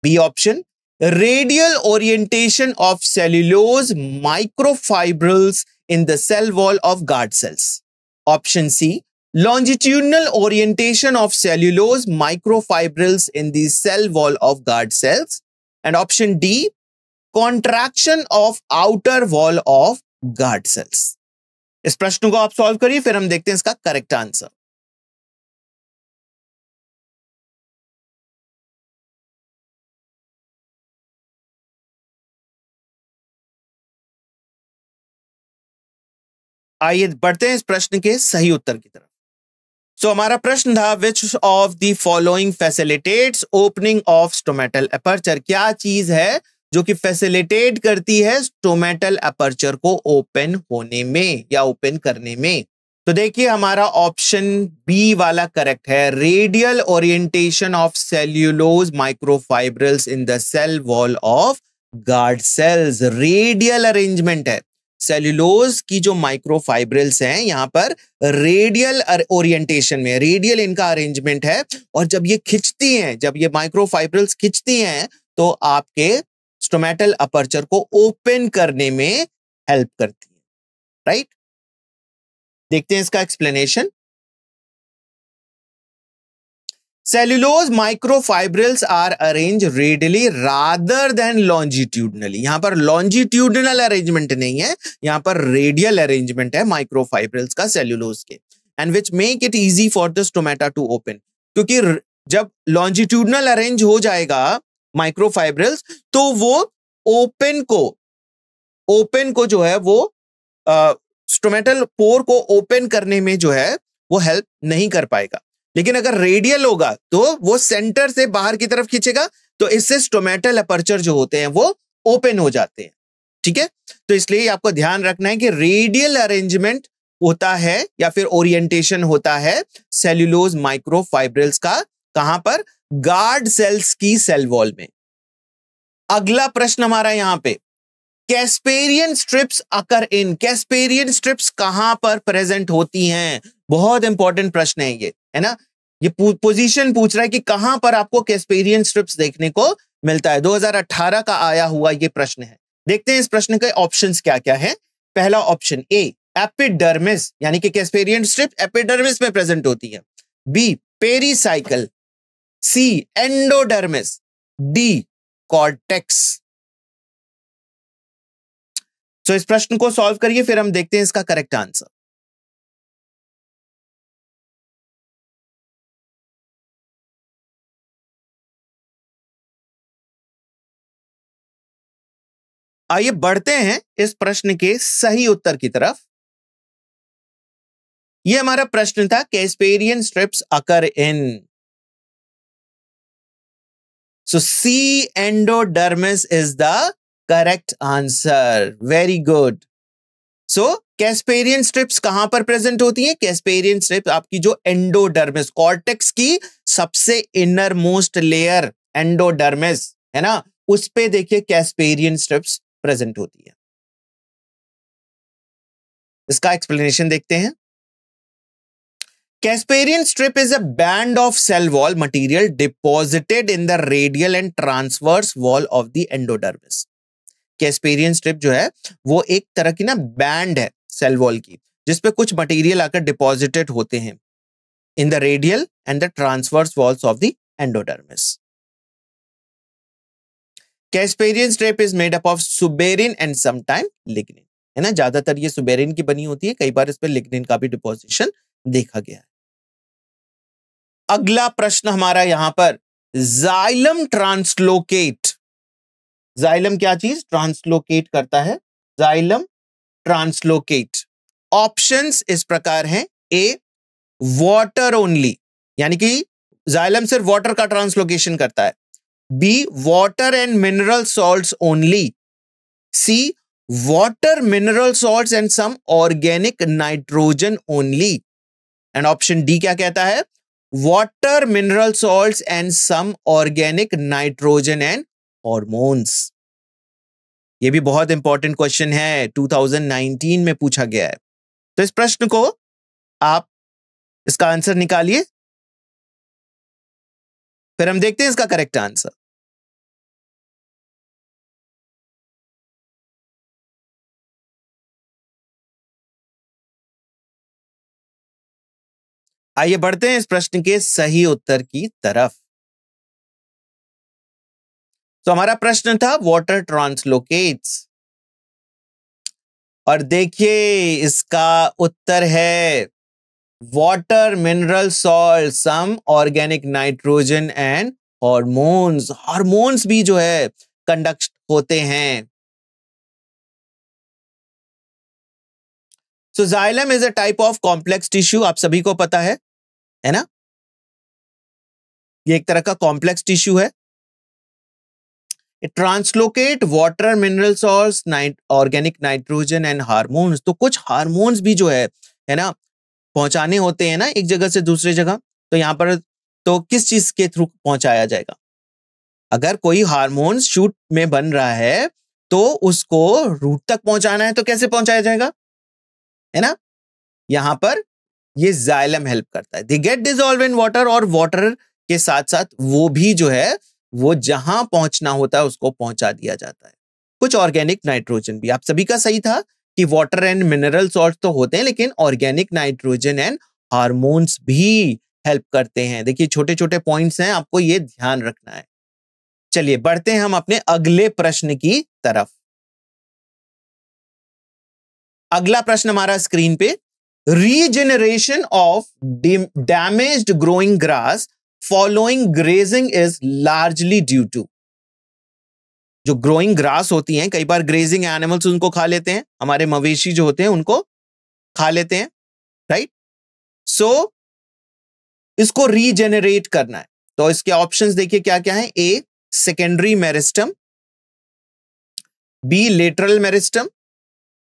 B option, radial orientation of cellulose microfibrils in the cell wall of guard cells. Option C, longitudinal orientation of cellulose microfibrils in the cell wall of guard cells, and option D, contraction of outer wall of guard cells. इस प्रश्न को आप solve करिए, फिर हम देखते हैं इसका करेक्ट आंसर। आइए बढ़ते हैं इस प्रश्न के सही उत्तर की तरफ। सो हमारा प्रश्न था, विच of the following facilitates opening of stomatal aperture? क्या चीज है जो कि फैसिलिटेट करती है स्टोमेटल अपर्चर को ओपन होने में या ओपन करने में? तो देखिए हमारा ऑप्शन बी वाला करेक्ट है, radial orientation of cellulose microfibrils in the cell wall of guard cells. Radial arrangement है, सेल्यूलोज की जो माइक्रोफाइब्रिल्स हैं यहां पर रेडियल ओरिएंटेशन में, रेडियल इनका अरेंजमेंट है, और जब ये खिंचती हैं, जब ये माइक्रोफाइब्रिल्स खिंचती हैं तो आपके स्टोमेटल अपर्चर को ओपन करने में हेल्प करती है, राइट? देखते हैं इसका explanation. Cellulose microfibrils are arrange radially rather than longitudinally. यहां पर लॉन्जिट्यूडनल अरेंजमेंट नहीं है, यहां पर रेडियल अरेंजमेंट है माइक्रोफाइब्रिल्स का सेल्यूलोज के, and which make it easy for the stomata to open. क्योंकि जब लॉन्जिट्यूडनल अरेंज हो जाएगा माइक्रोफाइब्रिल्स तो वो ओपन को जो है वो स्टोमेटल पोर को ओपन करने में जो है वो हेल्प नहीं कर पाएगा। लेकिन अगर रेडियल होगा तो वो सेंटर से बाहर की तरफ खींचेगा, तो इससे स्टोमेटल अपर्चर जो होते हैं वो ओपन हो जाते हैं, ठीक है? तो इसलिए आपको ध्यान रखना है कि रेडियल अरेंजमेंट होता है या फिर ओरिएंटेशन होता है सेल्यूलोज माइक्रोफाइब्रिल्स का, कहां पर? गार्ड सेल्स की सेल वॉल में। अगला प्रश्न हमारा यहां पे, कैस्पेरियन स्ट्रिप्स अकर इन। कैस्पेरियन स्ट्रिप्स कहां पर प्रेजेंट होती हैं? बहुत इंपॉर्टेंट प्रश्न है ये, है ना? ये पोजीशन पूछ रहा है कि कहां पर आपको कैस्पेरियन स्ट्रिप्स देखने को मिलता है। 2018 का आया हुआ ये प्रश्न है। देखते हैं इस प्रश्न के ऑप्शंस क्या क्या है। पहला ऑप्शन ए, एपिडर्मिस, यानी कि कैस्पेरियन स्ट्रिप एपिडर्मिस में प्रेजेंट होती है। B, pericycle. C, endodermis. D, cortex. तो इस प्रश्न को सॉल्व करिए, फिर हम देखते हैं इसका करेक्ट आंसर। आइए बढ़ते हैं इस प्रश्न के सही उत्तर की तरफ। यह हमारा प्रश्न था, Casparian strips occur in. So C, endodermis is the correct answer. Very good. So Casparian strips कहां पर प्रेजेंट होती हैं? कैस्पेरियन स्ट्रिप्स आपकी जो एंडोडर्मिस, कॉर्टेक्स की सबसे इनर मोस्ट लेयर एंडोडर्मिस है ना, उस पे देखिए कैस्पेरियन स्ट्रिप्स प्रेजेंट होती है। इसका एक्सप्लेनेशन देखते हैं। Casparian strip is a band of cell wall material deposited in the radial and transverse wall of the endodermis. Casparian strip जो है वो एक तरह की ना बैंड है सेल वॉल की, जिसपे कुछ मटेरियल आकर डिपॉजिटेड होते हैं in the radial and the transverse walls of the endodermis. Casparian strip is made up of suberin and sometime lignin. है ना, ज्यादातर ये सुबेरिन की बनी होती है, कई बार इस पर लिग्निन का भी डिपोजिशन देखा गया है. अगला प्रश्न हमारा यहां पर, जाइलम ट्रांसलोकेट. जाइलम क्या चीज ट्रांसलोकेट करता है? Xylem translocate. ऑप्शंस इस प्रकार हैं. ए, वाटर ओनली, यानी कि जाइलम सिर्फ वाटर का ट्रांसलोकेशन करता है. B, water and mineral salts only. C, water, mineral salts and some organic nitrogen only. And option D क्या कहता है? Water, mineral salts and some organic nitrogen and hormones. यह भी बहुत इंपॉर्टेंट क्वेश्चन है, 2019 में पूछा गया है. तो इस प्रश्न को आप इसका आंसर निकालिए, फिर हम देखते हैं इसका करेक्ट आंसर. आइए बढ़ते हैं इस प्रश्न के सही उत्तर की तरफ. तो हमारा प्रश्न था वाटर ट्रांसलोकेट्स, और देखिए इसका उत्तर है water, mineral salt, some organic nitrogen and hormones. Hormones भी जो है कंडक्ट होते हैं. So xylem is a type of complex tissue, आप सभी को पता है ना, ये एक तरह का कॉम्प्लेक्स टिश्यू है. Translocate water, mineral salts, organic nitrogen and hormones. तो कुछ हार्मोन्स भी जो है ना, पहुंचाने होते हैं ना एक जगह से दूसरे जगह. तो यहां पर तो किस चीज के थ्रू पहुंचाया जाएगा? अगर कोई हार्मोन शूट में बन रहा है तो उसको रूट तक पहुंचाना है, तो कैसे पहुंचाया जाएगा? है ना, यहां पर ये जाइलम हेल्प करता है. They get dissolve in water, और वाटर के साथ साथ वो भी जो है वो जहां पहुंचना होता है उसको पहुंचा दिया जाता है. कुछ ऑर्गेनिक नाइट्रोजन भी, आप सभी का सही था कि वाटर एंड मिनरल सॉल्ट तो होते हैं, लेकिन ऑर्गेनिक नाइट्रोजन एंड हार्मोन्स भी हेल्प करते हैं. देखिए छोटे छोटे पॉइंट्स हैं, आपको ये ध्यान रखना है. चलिए बढ़ते हैं हम अपने अगले प्रश्न की तरफ. अगला प्रश्न हमारा स्क्रीन पे, regeneration of damaged growing grass following grazing is largely due to. जो ग्रोइंग ग्रास होती हैं, कई बार ग्रेजिंग एनिमल्स उनको खा लेते हैं, हमारे मवेशी जो होते हैं उनको खा लेते हैं, राइट. सो इसको रीजेनरेट करना है. तो इसके ऑप्शंस देखिए क्या क्या है. A, secondary meristem. B, lateral meristem.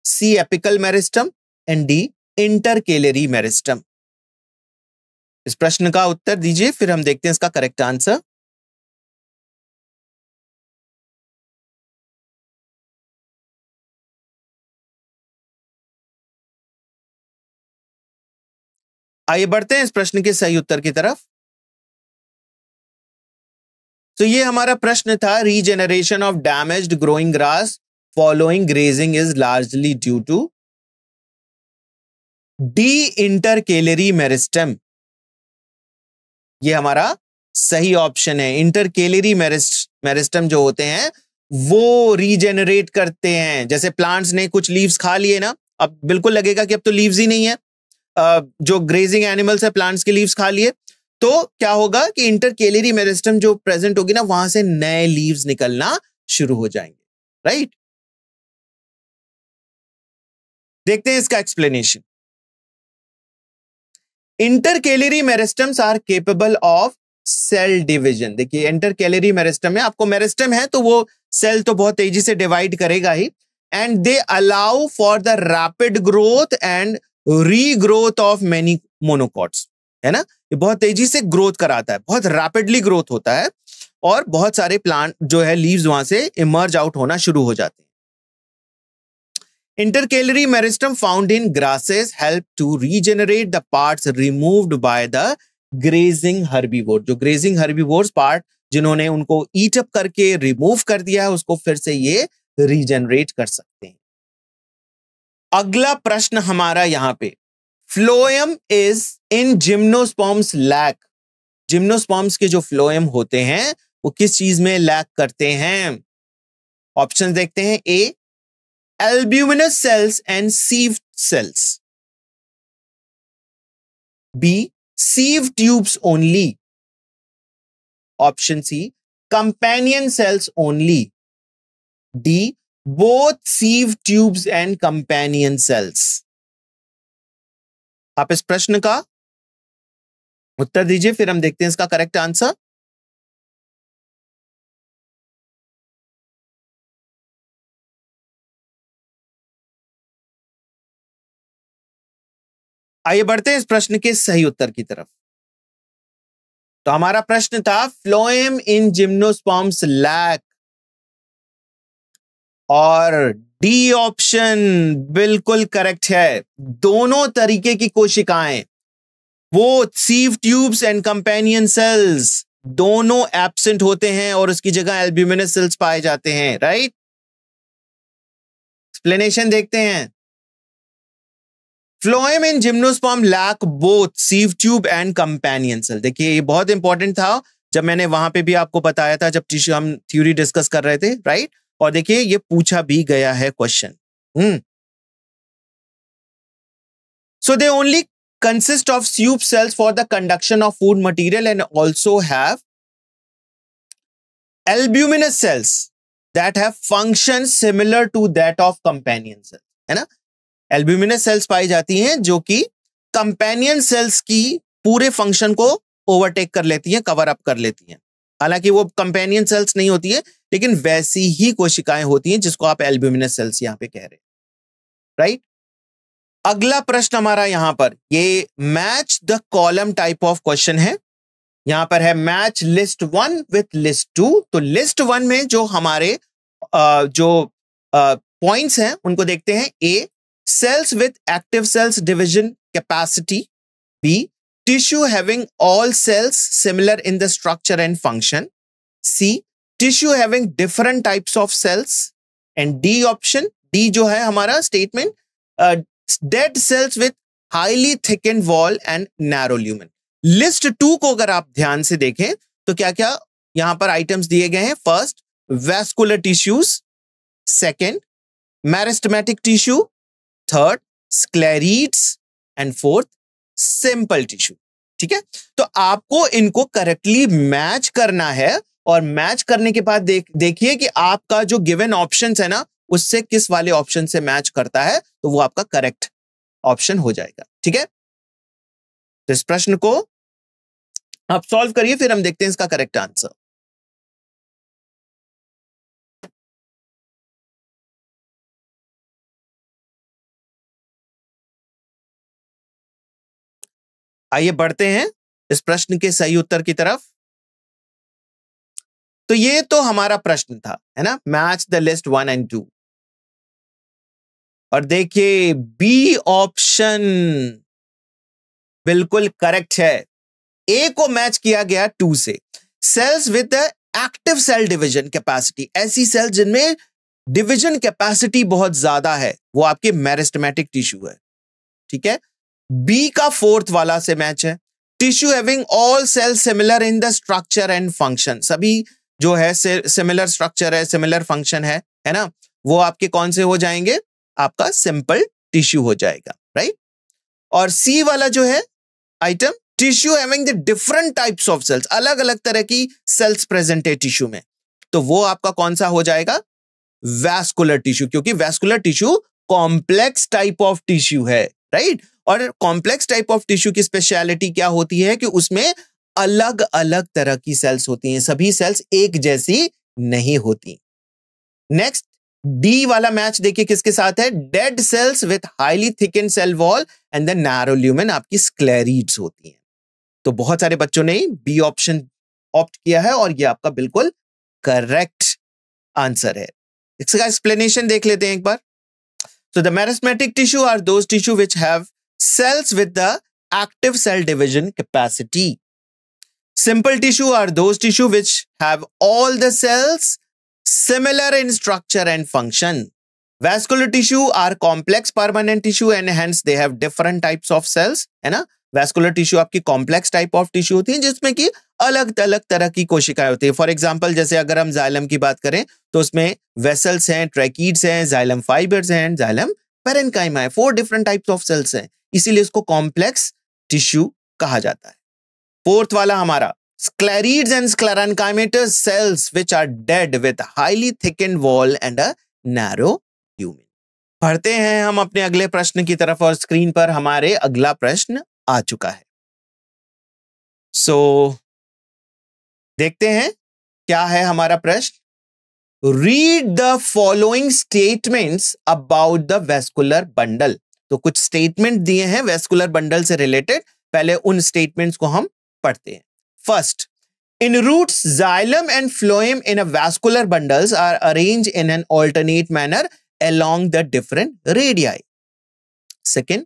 C, apical meristem. And D, intercalary meristem. इस प्रश्न का उत्तर दीजिए, फिर हम देखते हैं इसका करेक्ट आंसर. आइए बढ़ते हैं इस प्रश्न के सही उत्तर की तरफ. तो ये हमारा प्रश्न था, regeneration of damaged growing grass following grazing is largely due to the intercalary meristem. ये हमारा सही ऑप्शन है। इंटरकेलरी मेरिस्टेम जो होते हैं वो रीजेनरेट करते हैं। जैसे प्लांट्स ने कुछ लीव्स खा लिए ना, अब बिल्कुल लगेगा कि अब तो लीव्स ही नहीं है, जो ग्रेजिंग एनिमल्स है प्लांट्स के लीव्स खा लिए, तो क्या होगा कि इंटरकेलरी मेरिस्टेम जो प्रेजेंट होगी ना, वहां से नए लीव्स निकलना शुरू हो जाएंगे, राइट। देखते हैं इसका explanation. Intercalary meristems are capable of cell division. देखिए इंटरकेलरी मेरिस्टम में आपको मेरिस्टम है तो वो सेल तो बहुत तेजी से डिवाइड करेगा ही, and they allow for the rapid growth and regrowth of many monocots, है ना। ये बहुत तेजी से ग्रोथ कराता है, बहुत रैपिडली ग्रोथ होता है, और बहुत सारे प्लांट जो है लीव्स वहां से इमर्ज आउट होना शुरू हो जाते हैं। Intercalary meristem found in grasses help to regenerate the parts removed by the grazing herbivore। जो grazing herbivores पार्ट जिन्होंने उनको eat up करके रिमूव कर दिया है, उसको फिर से ये रीजनरेट कर सकते हैं। अगला प्रश्न हमारा यहां पे, phloem is in gymnosperms lack. Gymnosperms के जो फ्लोएम होते हैं वो किस चीज में लैक करते हैं? ऑप्शन देखते हैं। ए, albuminous cells and sieve cells. B, sieve tubes only. Option C, companion cells only. D, both sieve tubes and companion cells. आप इस प्रश्न का उत्तर दीजिए, फिर हम देखते हैं इसका करेक्ट आंसर। आइए बढ़ते हैं इस प्रश्न के सही उत्तर की तरफ। तो हमारा प्रश्न था, फ्लोएम इन जिम्नोस्पर्म्स लैक, और डी ऑप्शन बिल्कुल करेक्ट है। दोनों तरीके की कोशिकाएं, वो sieve tubes and companion cells दोनों एब्सेंट होते हैं और उसकी जगह एल्ब्यूमिनस सेल्स पाए जाते हैं, राइट। एक्सप्लेनेशन देखते हैं। Phloem in gymnosperm lack both sieve tube and companion cell. देखिए ये बहुत इंपॉर्टेंट था, जब मैंने वहां पे भी आपको बताया था, जब हम थ्योरी डिस्कस कर रहे थे, राइट। और देखिए ये पूछा भी गया है question. So they only consist of tube cells for the conduction of food material and also have albuminous cells that have functions similar to that of companion cells, है ना। albuminous cells पाई जाती हैं जो कि companion cells की पूरे function को overtake कर लेती हैं, कवर अप कर लेती हैं। हालांकि वो companion cells नहीं होती है, लेकिन वैसी ही कोशिकाएं होती हैं जिसको आप albuminous cells यहां पे कह रहे हैं, राइट। अगला प्रश्न हमारा यहां पर, ये match the column type of question है। यहां पर है मैच लिस्ट 1 विथ लिस्ट 2। तो लिस्ट 1 में जो हमारे जो पॉइंट्स हैं उनको देखते हैं। A, cells with active cells division capacity. B, tissue having all cells similar in the structure and function. C, tissue having different types of cells. And D option, D जो है हमारा statement, dead cells with highly thickened wall and narrow lumen. List 2 को अगर आप ध्यान से देखें तो क्या क्या यहां पर आइटम्स दिए गए हैं। First, vascular tissues. Second, meristematic tissue. Third, sclereids. And fourth, simple tissue. ठीक है, तो आपको इनको करेक्टली मैच करना है, और मैच करने के बाद देखिए कि आपका जो गिवन ऑप्शंस है ना, उससे किस वाले ऑप्शन से मैच करता है, तो वो आपका करेक्ट ऑप्शन हो जाएगा। ठीक है, तो इस प्रश्न को आप सॉल्व करिए, फिर हम देखते हैं इसका करेक्ट आंसर। आइए बढ़ते हैं इस प्रश्न के सही उत्तर की तरफ। तो ये तो हमारा प्रश्न था, है ना, मैच द लिस्ट 1 and 2। और देखिए बी ऑप्शन बिल्कुल करेक्ट है। ए को मैच किया गया 2 से। Cells with the active cell division capacity, ऐसी सेल जिनमें डिवीजन कैपेसिटी बहुत ज्यादा है, वो आपके मेरिस्टेमेटिक टिश्यू है। ठीक है, बी का फोर्थ वाला से मैच है। Tissue having all cell similar in the structure and function, सभी जो है सिमिलर स्ट्रक्चर है, सिमिलर फंक्शन है ना, वो आपके कौन से हो जाएंगे, आपका सिंपल टिश्यू हो जाएगा, राइट। और सी वाला जो है item, tissue having the different types of cells, अलग अलग तरह की सेल्स प्रेजेंट है टिश्यू में, तो वो आपका कौन सा हो जाएगा, वैस्कुलर टिश्यू, क्योंकि vascular tissue complex type of tissue है, राइट। और कॉम्प्लेक्स टाइप ऑफ टिश्यू की स्पेशलिटी क्या होती है कि उसमें अलग अलग तरह की सेल्स होती हैं, सभी सेल्स एक जैसी नहीं होती। नेक्स्ट डी वाला मैच देखिए किसके साथ है, dead cells with highly thicken cell wall and the narrow lumen आपकी स्क्लेरीड्स होती हैं। तो बहुत सारे बच्चों ने बी ऑप्शन ऑप्ट किया है और ये आपका बिल्कुल करेक्ट आंसर है। इसका एक्सप्लेनेशन देख लेते हैं एक बार। So the meristematic tissue are those tissue which have cells with the active cell division capacity. Simple tissue are those tissue which have all the cells similar in structure and function. Vascular tissue are complex permanent tissue and hence they have different types of cells, है ना। Vascular tissue आपकी complex type of tissue होती है जिसमें कि अलग अलग तरह की कोशिकाएं होती है। फॉर एग्जांपल जैसे अगर हम जाइलम की बात करें तो उसमें वेसल्स हैं, ट्रैकीड्स हैं, जाइलम फाइबर्स हैं, जाइलम पेरेन्काइमा है, 4 डिफरेंट टाइप्स ऑफ सेल्स हैं, इसीलिए इसको कॉम्प्लेक्स टिश्यू कहा जाता है। फोर्थ वाला हमारा sclereids and sclerenchymatous cells which are dead with highly thickened wall and a narrow lumen. पढ़ते हैं हम अपने अगले प्रश्न की तरफ और स्क्रीन पर हमारे अगला प्रश्न आ चुका है। सो देखते हैं क्या है हमारा प्रश्न। Read the following statements about the vascular bundle. तो कुछ स्टेटमेंट दिए हैं वेस्कुलर बंडल से रिलेटेड, पहले उन स्टेटमेंट्स को हम पढ़ते हैं। First, in roots xylem and phloem in a vascular bundles are arranged in an alternate manner along the different radii. Second,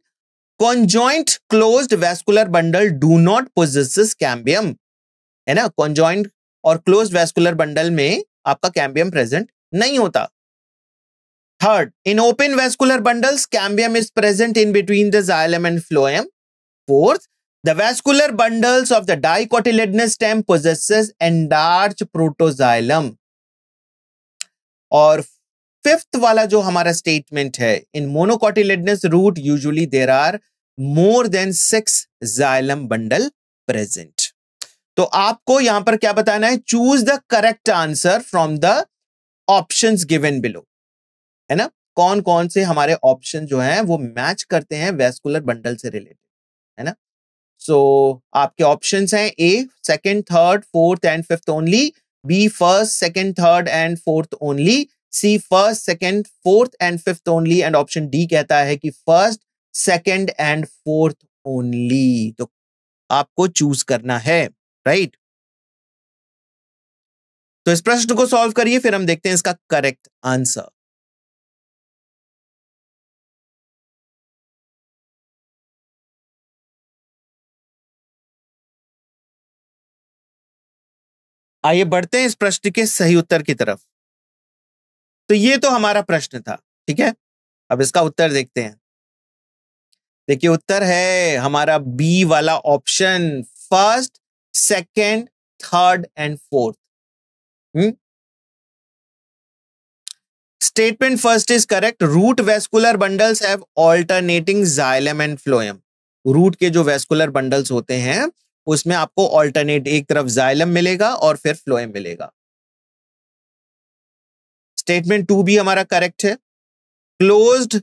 conjoint closed vascular bundle do not possesses cambium, है ना। conjoint और closed vascular bundle में आपका cambium present नहीं होता। Third, in open vascular bundles cambium is present in between the xylem and phloem. Fourth, the vascular bundles of the dicotyledonous stem possesses enlarged protoxylem. और fifth वाला जो हमारा statement है, in monocotyledonous root usually there are more than 6 xylem bundle present. तो आपको यहां पर क्या बताना है, choose the correct answer from the options given below, है ना। कौन कौन से हमारे ऑप्शन जो हैं वो मैच करते हैं वेस्कुलर बंडल से रिलेटेड, है ना। सो आपके ऑप्शंस हैं A second, third, fourth and fifth only, B first, second, third and fourth only, C first, second, fourth and fifth only, and option D कहता है कि first, second and fourth only. तो आपको choose करना है, right. तो इस प्रश्न को सॉल्व करिए, फिर हम देखते हैं इसका करेक्ट आंसर। आइए बढ़ते हैं इस प्रश्न के सही उत्तर की तरफ। तो ये तो हमारा प्रश्न था, ठीक है। अब इसका उत्तर देखते हैं। देखिए उत्तर है हमारा बी वाला option, first, second, third and fourth. Statement first is correct. Root vascular bundles have alternating xylem and phloem. Root के जो वेस्कुलर बंडल्स होते हैं उसमें आपको ऑल्टरनेट, एक तरफ जाइलम मिलेगा और फिर फ्लोएम मिलेगा। स्टेटमेंट 2 भी हमारा करेक्ट है। Closed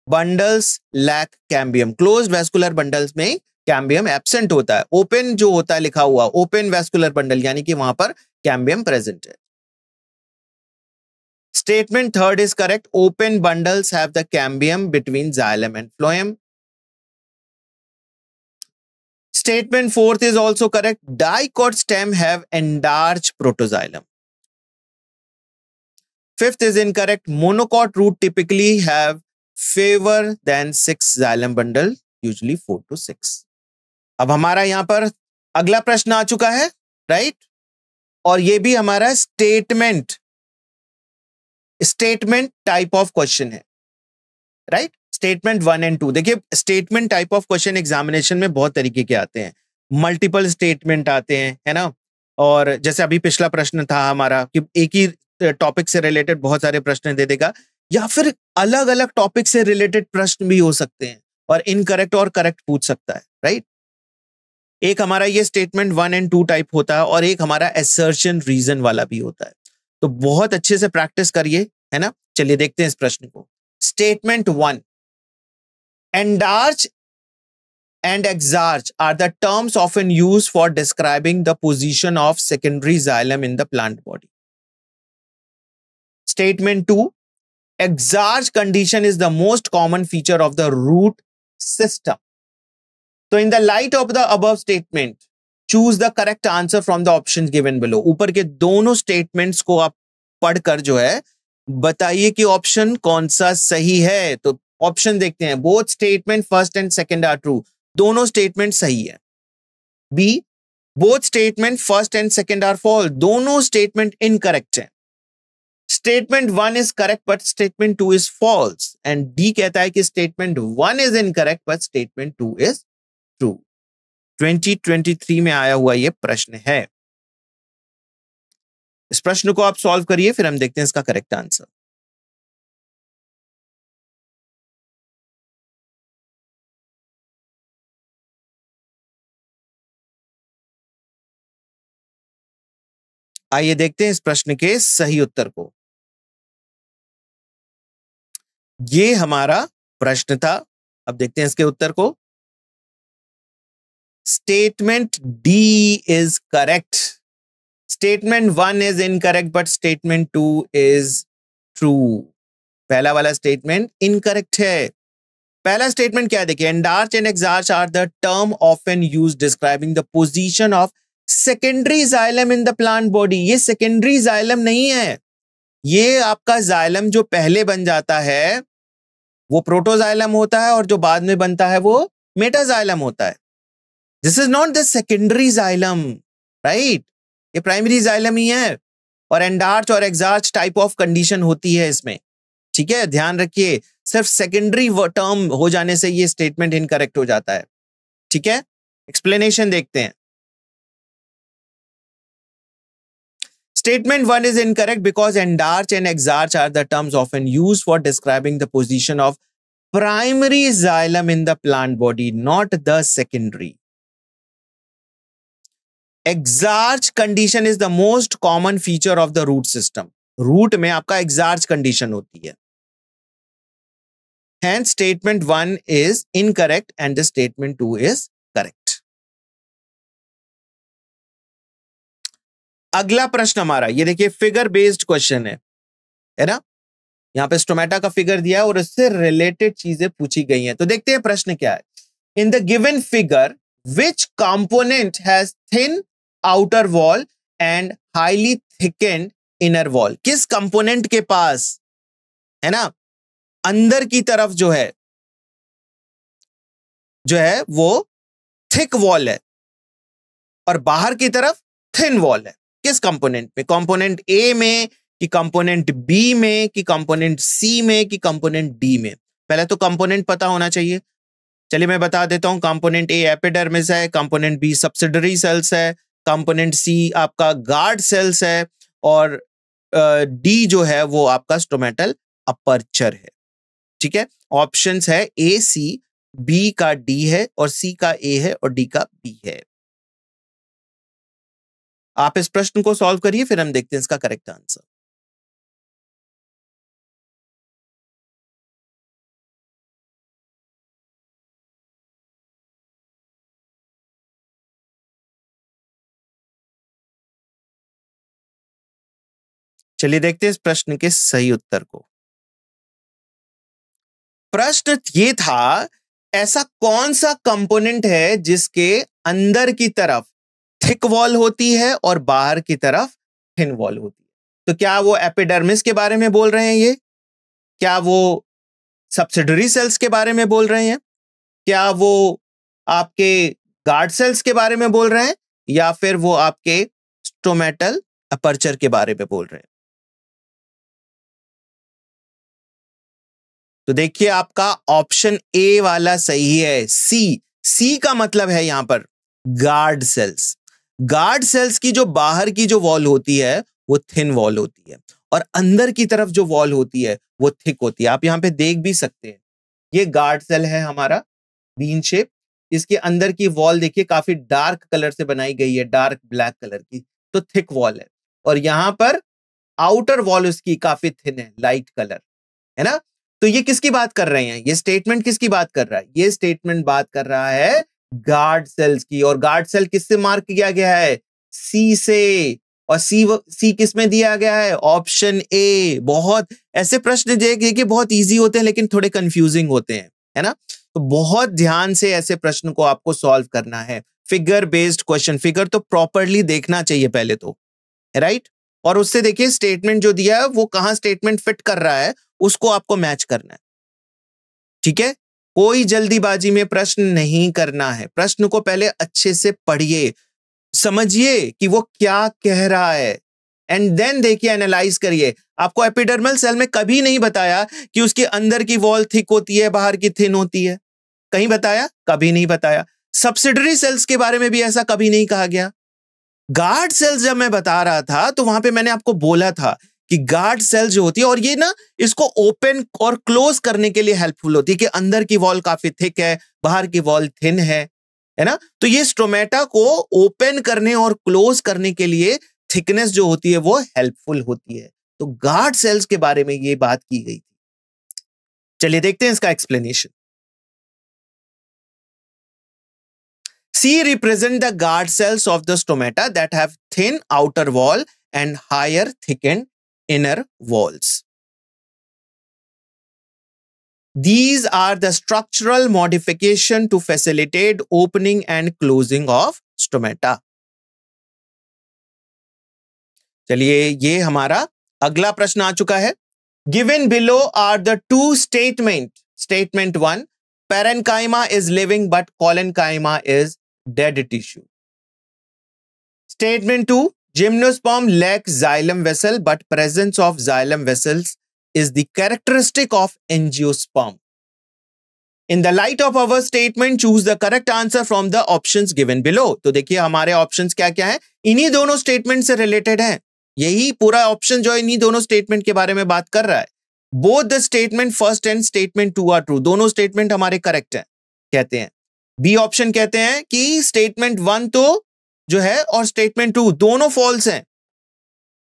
bundles lack cambium. Closed vascular bundles में कैम्बियम एब्सेंट होता है। ओपन जो होता है लिखा हुआ, ओपन वेस्कुलर बंडल यानी कि वहां पर कैम्बियम प्रेजेंट है। Statement third is correct. Open bundles have the cambium between xylem and phloem. Statement fourth is also correct. Dicot stem have enlarged protoxylem. Fifth is incorrect. Monocot root typically have fewer than 6 xylem bundle, usually 4 to 6. अब हमारा यहां पर अगला प्रश्न आ चुका है, right. और ये भी हमारा स्टेटमेंट टाइप ऑफ क्वेश्चन है, राइट? Statement 1 and 2। देखिए statement type of question examination में बहुत तरीके के आते हैं, मल्टीपल स्टेटमेंट आते हैं, है ना? और जैसे अभी पिछला प्रश्न था हमारा कि एक ही टॉपिक से रिलेटेड बहुत सारे प्रश्न दे देगा, या फिर अलग अलग टॉपिक से रिलेटेड प्रश्न भी हो सकते हैं और इनकरेक्ट और करेक्ट पूछ सकता है, राइट? एक हमारा ये स्टेटमेंट 1 एंड 2 टाइप होता है और एक हमारा असर्शन रीजन वाला भी होता है। तो बहुत अच्छे से प्रैक्टिस करिए, है ना? चलिए देखते हैं इस प्रश्न को। Statement 1, endarch and exarch are the terms often used for describing the position of secondary xylem in the plant body. Statement 2, exarch condition is the most common feature of the root system. So in the light of the above statement, choose the correct answer from the options given below. ऊपर के दोनों statements को आप पढ़कर जो है बताइए कि ऑप्शन कौन सा सही है। तो ऑप्शन देखते हैं, both statement first and second are true. दोनों स्टेटमेंट सही है। B, both statement first and second are false, दोनों स्टेटमेंट इनकरेक्ट है। Statement 1 is correct but statement 2 is false, and D कहता है कि statement 1 is incorrect but statement 2 is true. 2023 में आया हुआ यह प्रश्न है। इस प्रश्न को आप सॉल्व करिए, फिर हम देखते हैं इसका करेक्ट आंसर। आइए देखते हैं इस प्रश्न के सही उत्तर को। ये हमारा प्रश्न था, अब देखते हैं इसके उत्तर को। Statement D is correct. Statement 1 is incorrect but statement 2 is true. पहला वाला स्टेटमेंट इनकरेक्ट है। पहला स्टेटमेंट क्या है, देखिए, endarch and exarch are the term often used describing the position of secondary xylem in the plant body. ये secondary xylem नहीं है, ये आपका जाइलम जो पहले बन जाता है वो प्रोटोजाइलम होता है और जो बाद में बनता है वो मेटाजाइलम होता है। This is not the secondary xylem, right? ये प्राइमरी जाइलम ही है। और एंडार्च और एक्सार्च टाइप ऑफ कंडीशन होती है इसमें, ठीक है? ध्यान रखिए, सिर्फ सेकेंडरी टर्म हो जाने से ये स्टेटमेंट इनकरेक्ट हो जाता है, ठीक है? एक्सप्लेनेशन देखते हैं। Statement 1 is incorrect because endarch and exarch are the terms often used for describing the position of primary xylem in the plant body, not the secondary. Exarch condition is the most common feature of the root system. Root में आपका exarch condition होती है. Hence, statement 1 is incorrect and the statement 2 is correct. अगला प्रश्न हमारा, ये देखिए, figure based question है ना? यहां पे स्टोमेटा का फिगर दिया है और इससे रिलेटेड चीजें पूछी गई हैं। तो देखते हैं प्रश्न क्या है। In the given figure which component has thin outer wall and highly thickened inner wall? किस कंपोनेंट के पास, है ना, अंदर की तरफ जो है वो थिक वॉल है और बाहर की तरफ थिन वॉल है? किस कंपोनेंट में? कंपोनेंट ए में कि कंपोनेंट बी में कि कंपोनेंट सी में कि कंपोनेंट डी में? पहले तो कंपोनेंट पता होना चाहिए। चलिए मैं बता देता हूं। कंपोनेंट ए एपिडर्मिस है, कंपोनेंट बी सब्सिडरी सेल्स है, कंपोनेंट सी आपका गार्ड सेल्स है और डी जो है वो आपका स्टोमेटल अपर्चर है, ठीक है? ऑप्शंस है ए सी, बी का डी है और सी का ए है और डी का बी है। आप इस प्रश्न को सॉल्व करिए, फिर हम देखते हैं इसका करेक्ट आंसर। चलिए देखते हैं इस प्रश्न के सही उत्तर को। प्रश्न ये था, ऐसा कौन सा कंपोनेंट है जिसके अंदर की तरफ थिक वॉल होती है और बाहर की तरफ थिन वॉल होती है? तो क्या वो एपिडर्मिस के बारे में बोल रहे हैं ये? क्या वो सब्सिडरी सेल्स के बारे में बोल रहे हैं? क्या वो आपके गार्ड सेल्स के बारे में बोल रहे हैं? या फिर वो आपके स्टोमेटल अपर्चर के बारे में बोल रहे हैं। तो देखिए आपका ऑप्शन ए वाला सही है, सी का मतलब है यहां पर गार्ड सेल्स। गार्ड सेल्स की जो बाहर की जो वॉल होती है वो थिन वॉल होती है और अंदर की तरफ जो वॉल होती है वो थिक होती है। आप यहां पे देख भी सकते हैं, ये गार्ड सेल है हमारा बीन शेप। इसके अंदर की वॉल देखिए काफी डार्क कलर से बनाई गई है, डार्क ब्लैक कलर की, तो थिक वॉल है। और यहां पर आउटर वॉल उसकी काफी थिन है, लाइट कलर, है ना। तो ये किसकी बात कर रहे हैं, ये स्टेटमेंट किसकी बात कर रहा है, ये स्टेटमेंट बात कर रहा है गार्ड सेल्स की। और गार्ड सेल किससे मार्क किया गया है, सी से। और सी किस में दिया गया है, ऑप्शन ए। बहुत ऐसे प्रश्न देखिए कि बहुत इजी होते हैं लेकिन थोड़े कंफ्यूजिंग होते हैं, है ना। तो बहुत ध्यान से ऐसे प्रश्न को आपको सॉल्व करना है। फिगर बेस्ड क्वेश्चन, फिगर तो प्रॉपरली देखना चाहिए पहले तो, राइट। और उससे देखिए स्टेटमेंट जो दिया है वो कहां स्टेटमेंट फिट कर रहा है उसको आपको मैच करना है, ठीक है। कोई जल्दीबाजी में प्रश्न नहीं करना है, प्रश्न को पहले अच्छे से पढ़िए, समझिए कि वो क्या कह रहा है, एंड देन देखिए एनालाइज करिए। आपको एपिडर्मल सेल में कभी नहीं बताया कि उसके अंदर की वॉल थिक होती है, बाहर की थिन होती है, कहीं बताया, कभी नहीं बताया। सब्सिडरी सेल्स के बारे में भी ऐसा कभी नहीं कहा गया। गार्ड सेल्स जब मैं बता रहा था तो वहां पे मैंने आपको बोला था कि गार्ड सेल जो होती है, और ये ना इसको ओपन और क्लोज करने के लिए हेल्पफुल होती है कि अंदर की वॉल काफी थिक है, बाहर की वॉल थिन है ना। तो ये स्टोमेटा को ओपन करने और क्लोज करने के लिए थिकनेस जो होती है वो हेल्पफुल होती है। तो गार्ड सेल्स के बारे में ये बात की गई थी। चलिए देखते हैं इसका explanation. C represent the guard cells of the stomata that have thin outer wall and higher thickened inner walls. These are the structural modification to facilitate opening and closing of stomata. चलिए ये हमारा अगला प्रश्न आ चुका है। Given below are the two statement. Statement 1, parenchyma is living but collenchyma is dead tissue. Statement 2, gymnosperm lacks xylem vessel but presence of xylem vessels is the characteristic of angiosperm. In the light of our statement, choose the correct answer from the options given below. तो देखिए हमारे options क्या क्या है, इन्हीं दोनों statement से related है। यही पूरा ऑप्शन जो है इन्हीं दोनों स्टेटमेंट के बारे में बात कर रहा है। Both the statement first and statement 2 are true, दोनों स्टेटमेंट हमारे करेक्ट हैं कहते हैं। बी ऑप्शन कहते हैं कि स्टेटमेंट 1 तो जो है और स्टेटमेंट 2 दोनों फॉल्स हैं।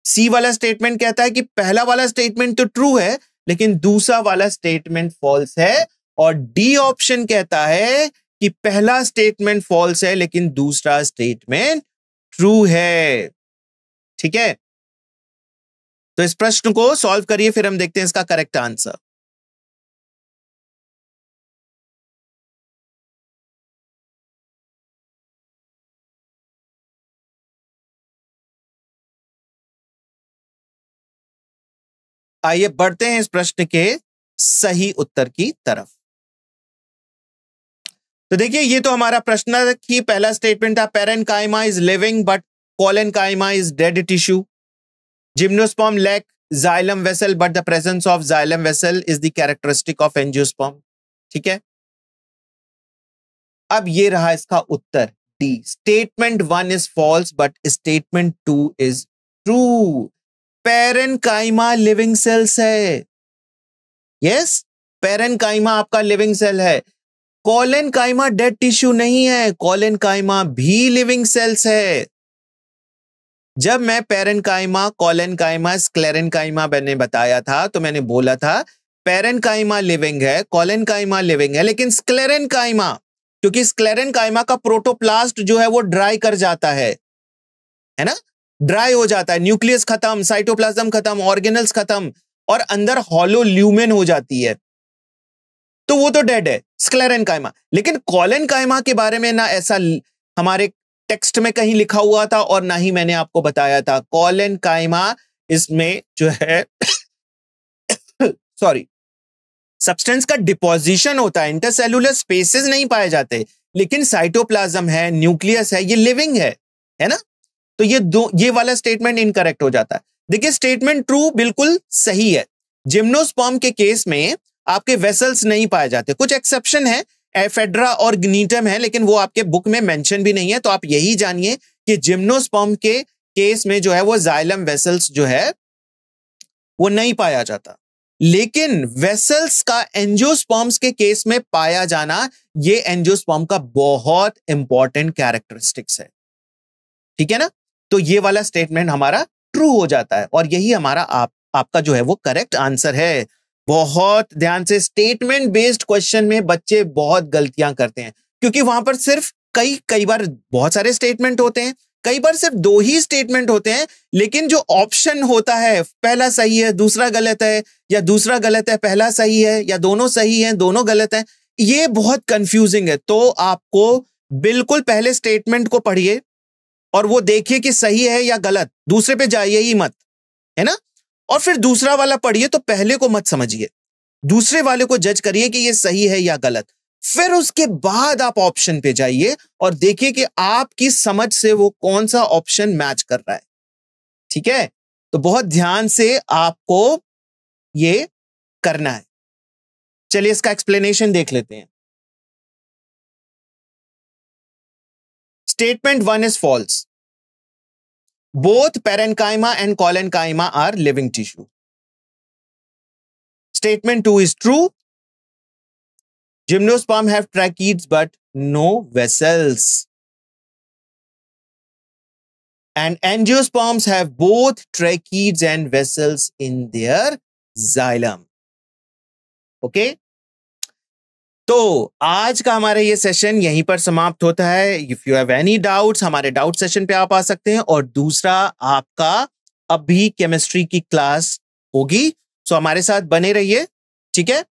सी वाला स्टेटमेंट कहता है कि पहला वाला स्टेटमेंट तो ट्रू है लेकिन दूसरा वाला स्टेटमेंट फॉल्स है। और डी ऑप्शन कहता है कि पहला स्टेटमेंट फॉल्स है लेकिन दूसरा स्टेटमेंट ट्रू है, ठीक है। तो इस प्रश्न को सॉल्व करिए, फिर हम देखते हैं इसका करेक्ट आंसर। आइए बढ़ते हैं इस प्रश्न के सही उत्तर की तरफ। तो देखिए ये तो हमारा प्रश्न की पहला स्टेटमेंट था, parenchyma is living but collenchyma is dead tissue. Gymnosperm lack xylem vessel but the presence of xylem vessel is the characteristic of angiosperm, ठीक है। अब ये रहा इसका उत्तर D, statement 1 is false but statement 2 is true. Parenchyma living cells है, yes, parenchyma आपका living cell है। कोलेन्काइमा डेड टिश्यू नहीं है, कोलेन्काइमा भी लिविंग सेल्स है। जब मैं पेरेन्काइमा, कोलेन्काइमा, स्क्लेरेन्काइमा मैंने बताया था तो मैंने बोला था पेरेन्काइमा लिविंग है, कोलेन्काइमा लिविंग है, लेकिन स्क्लेरेन्काइमा, क्योंकि स्क्लेरेन्काइमा का प्रोटोप्लास्ट जो है वो ड्राई कर जाता है ना, ड्राई हो जाता है, न्यूक्लियस खत्म, साइटोप्लाज्म खत्म, ऑर्गेनल्स खत्म और अंदर हॉलो ल्यूमेन हो जाती है, तो वो तो डेड है स्क्लेरेन्काइमा। लेकिन कोलेन्काइमा के बारे में ना ऐसा हमारे टेक्स्ट में कहीं लिखा हुआ था और ना ही मैंने आपको बताया था। कोलेन्काइमा इसमें जो है सॉरी सब्सटेंस का डिपोजिशन होता है, इंटरसेलुलर स्पेसेस नहीं पाए जाते, लेकिन साइटोप्लाज्म है, न्यूक्लियस है, ये लिविंग है ना। तो ये वाला स्टेटमेंट इनकरेक्ट हो जाता है। देखिए स्टेटमेंट ट्रू बिल्कुल सही है। जिम्नोस्पर्म के केस में आपके वेसल्स नहीं पाए जाते, कुछ एक्सेप्शन है, एफेड्रा और ग्नीटम है, लेकिन वो आपके बुक में मेंशन भी नहीं है। तो आप यही जानिए कि जिम्नोस्पर्म के केस में जो है वो जाइलम वेसल्स जो है वो नहीं पाया जाता, लेकिन वेसल्स का एंजियोस्पर्म्स के केस में पाया जाना, ये एंजियोस्पर्म का बहुत इंपॉर्टेंट कैरेक्टरिस्टिक्स है। ठीक है ना? तो ये वाला स्टेटमेंट हमारा ट्रू हो जाता है और यही हमारा आपका जो है वो करेक्ट आंसर है। बहुत ध्यान से, स्टेटमेंट बेस्ड क्वेश्चन में बच्चे बहुत गलतियां करते हैं, क्योंकि वहां पर सिर्फ कई बार बहुत सारे स्टेटमेंट होते हैं, कई बार सिर्फ 2 ही स्टेटमेंट होते हैं, लेकिन जो ऑप्शन होता है, पहला सही है दूसरा गलत है, या दूसरा गलत है पहला सही है, या दोनों सही है दोनों गलत है, ये बहुत कंफ्यूजिंग है। तो आपको बिल्कुल पहले स्टेटमेंट को पढ़िए और वो देखिए कि सही है या गलत, दूसरे पे जाइए ही मत, है ना? और फिर दूसरा वाला पढ़िए, तो पहले को मत समझिए, दूसरे वाले को जज करिए कि ये सही है या गलत, फिर उसके बाद आप ऑप्शन पे जाइए और देखिए कि आपकी समझ से वो कौन सा ऑप्शन मैच कर रहा है। ठीक है? तो बहुत ध्यान से आपको ये करना है। चलिए इसका एक्सप्लेनेशन देख लेते हैं। Statement 1 is false. Both parenchyma and collenchyma are living tissue. Statement 2 is true. Gymnosperm have tracheids but no vessels. And angiosperms have both tracheids and vessels in their xylem. Okay? तो आज का हमारा ये session यहीं पर समाप्त होता है। If you have any doubts, हमारे डाउट सेशन पे आप आ सकते हैं। और दूसरा, आपका अभी केमिस्ट्री की क्लास होगी, सो हमारे साथ बने रहिए। ठीक है?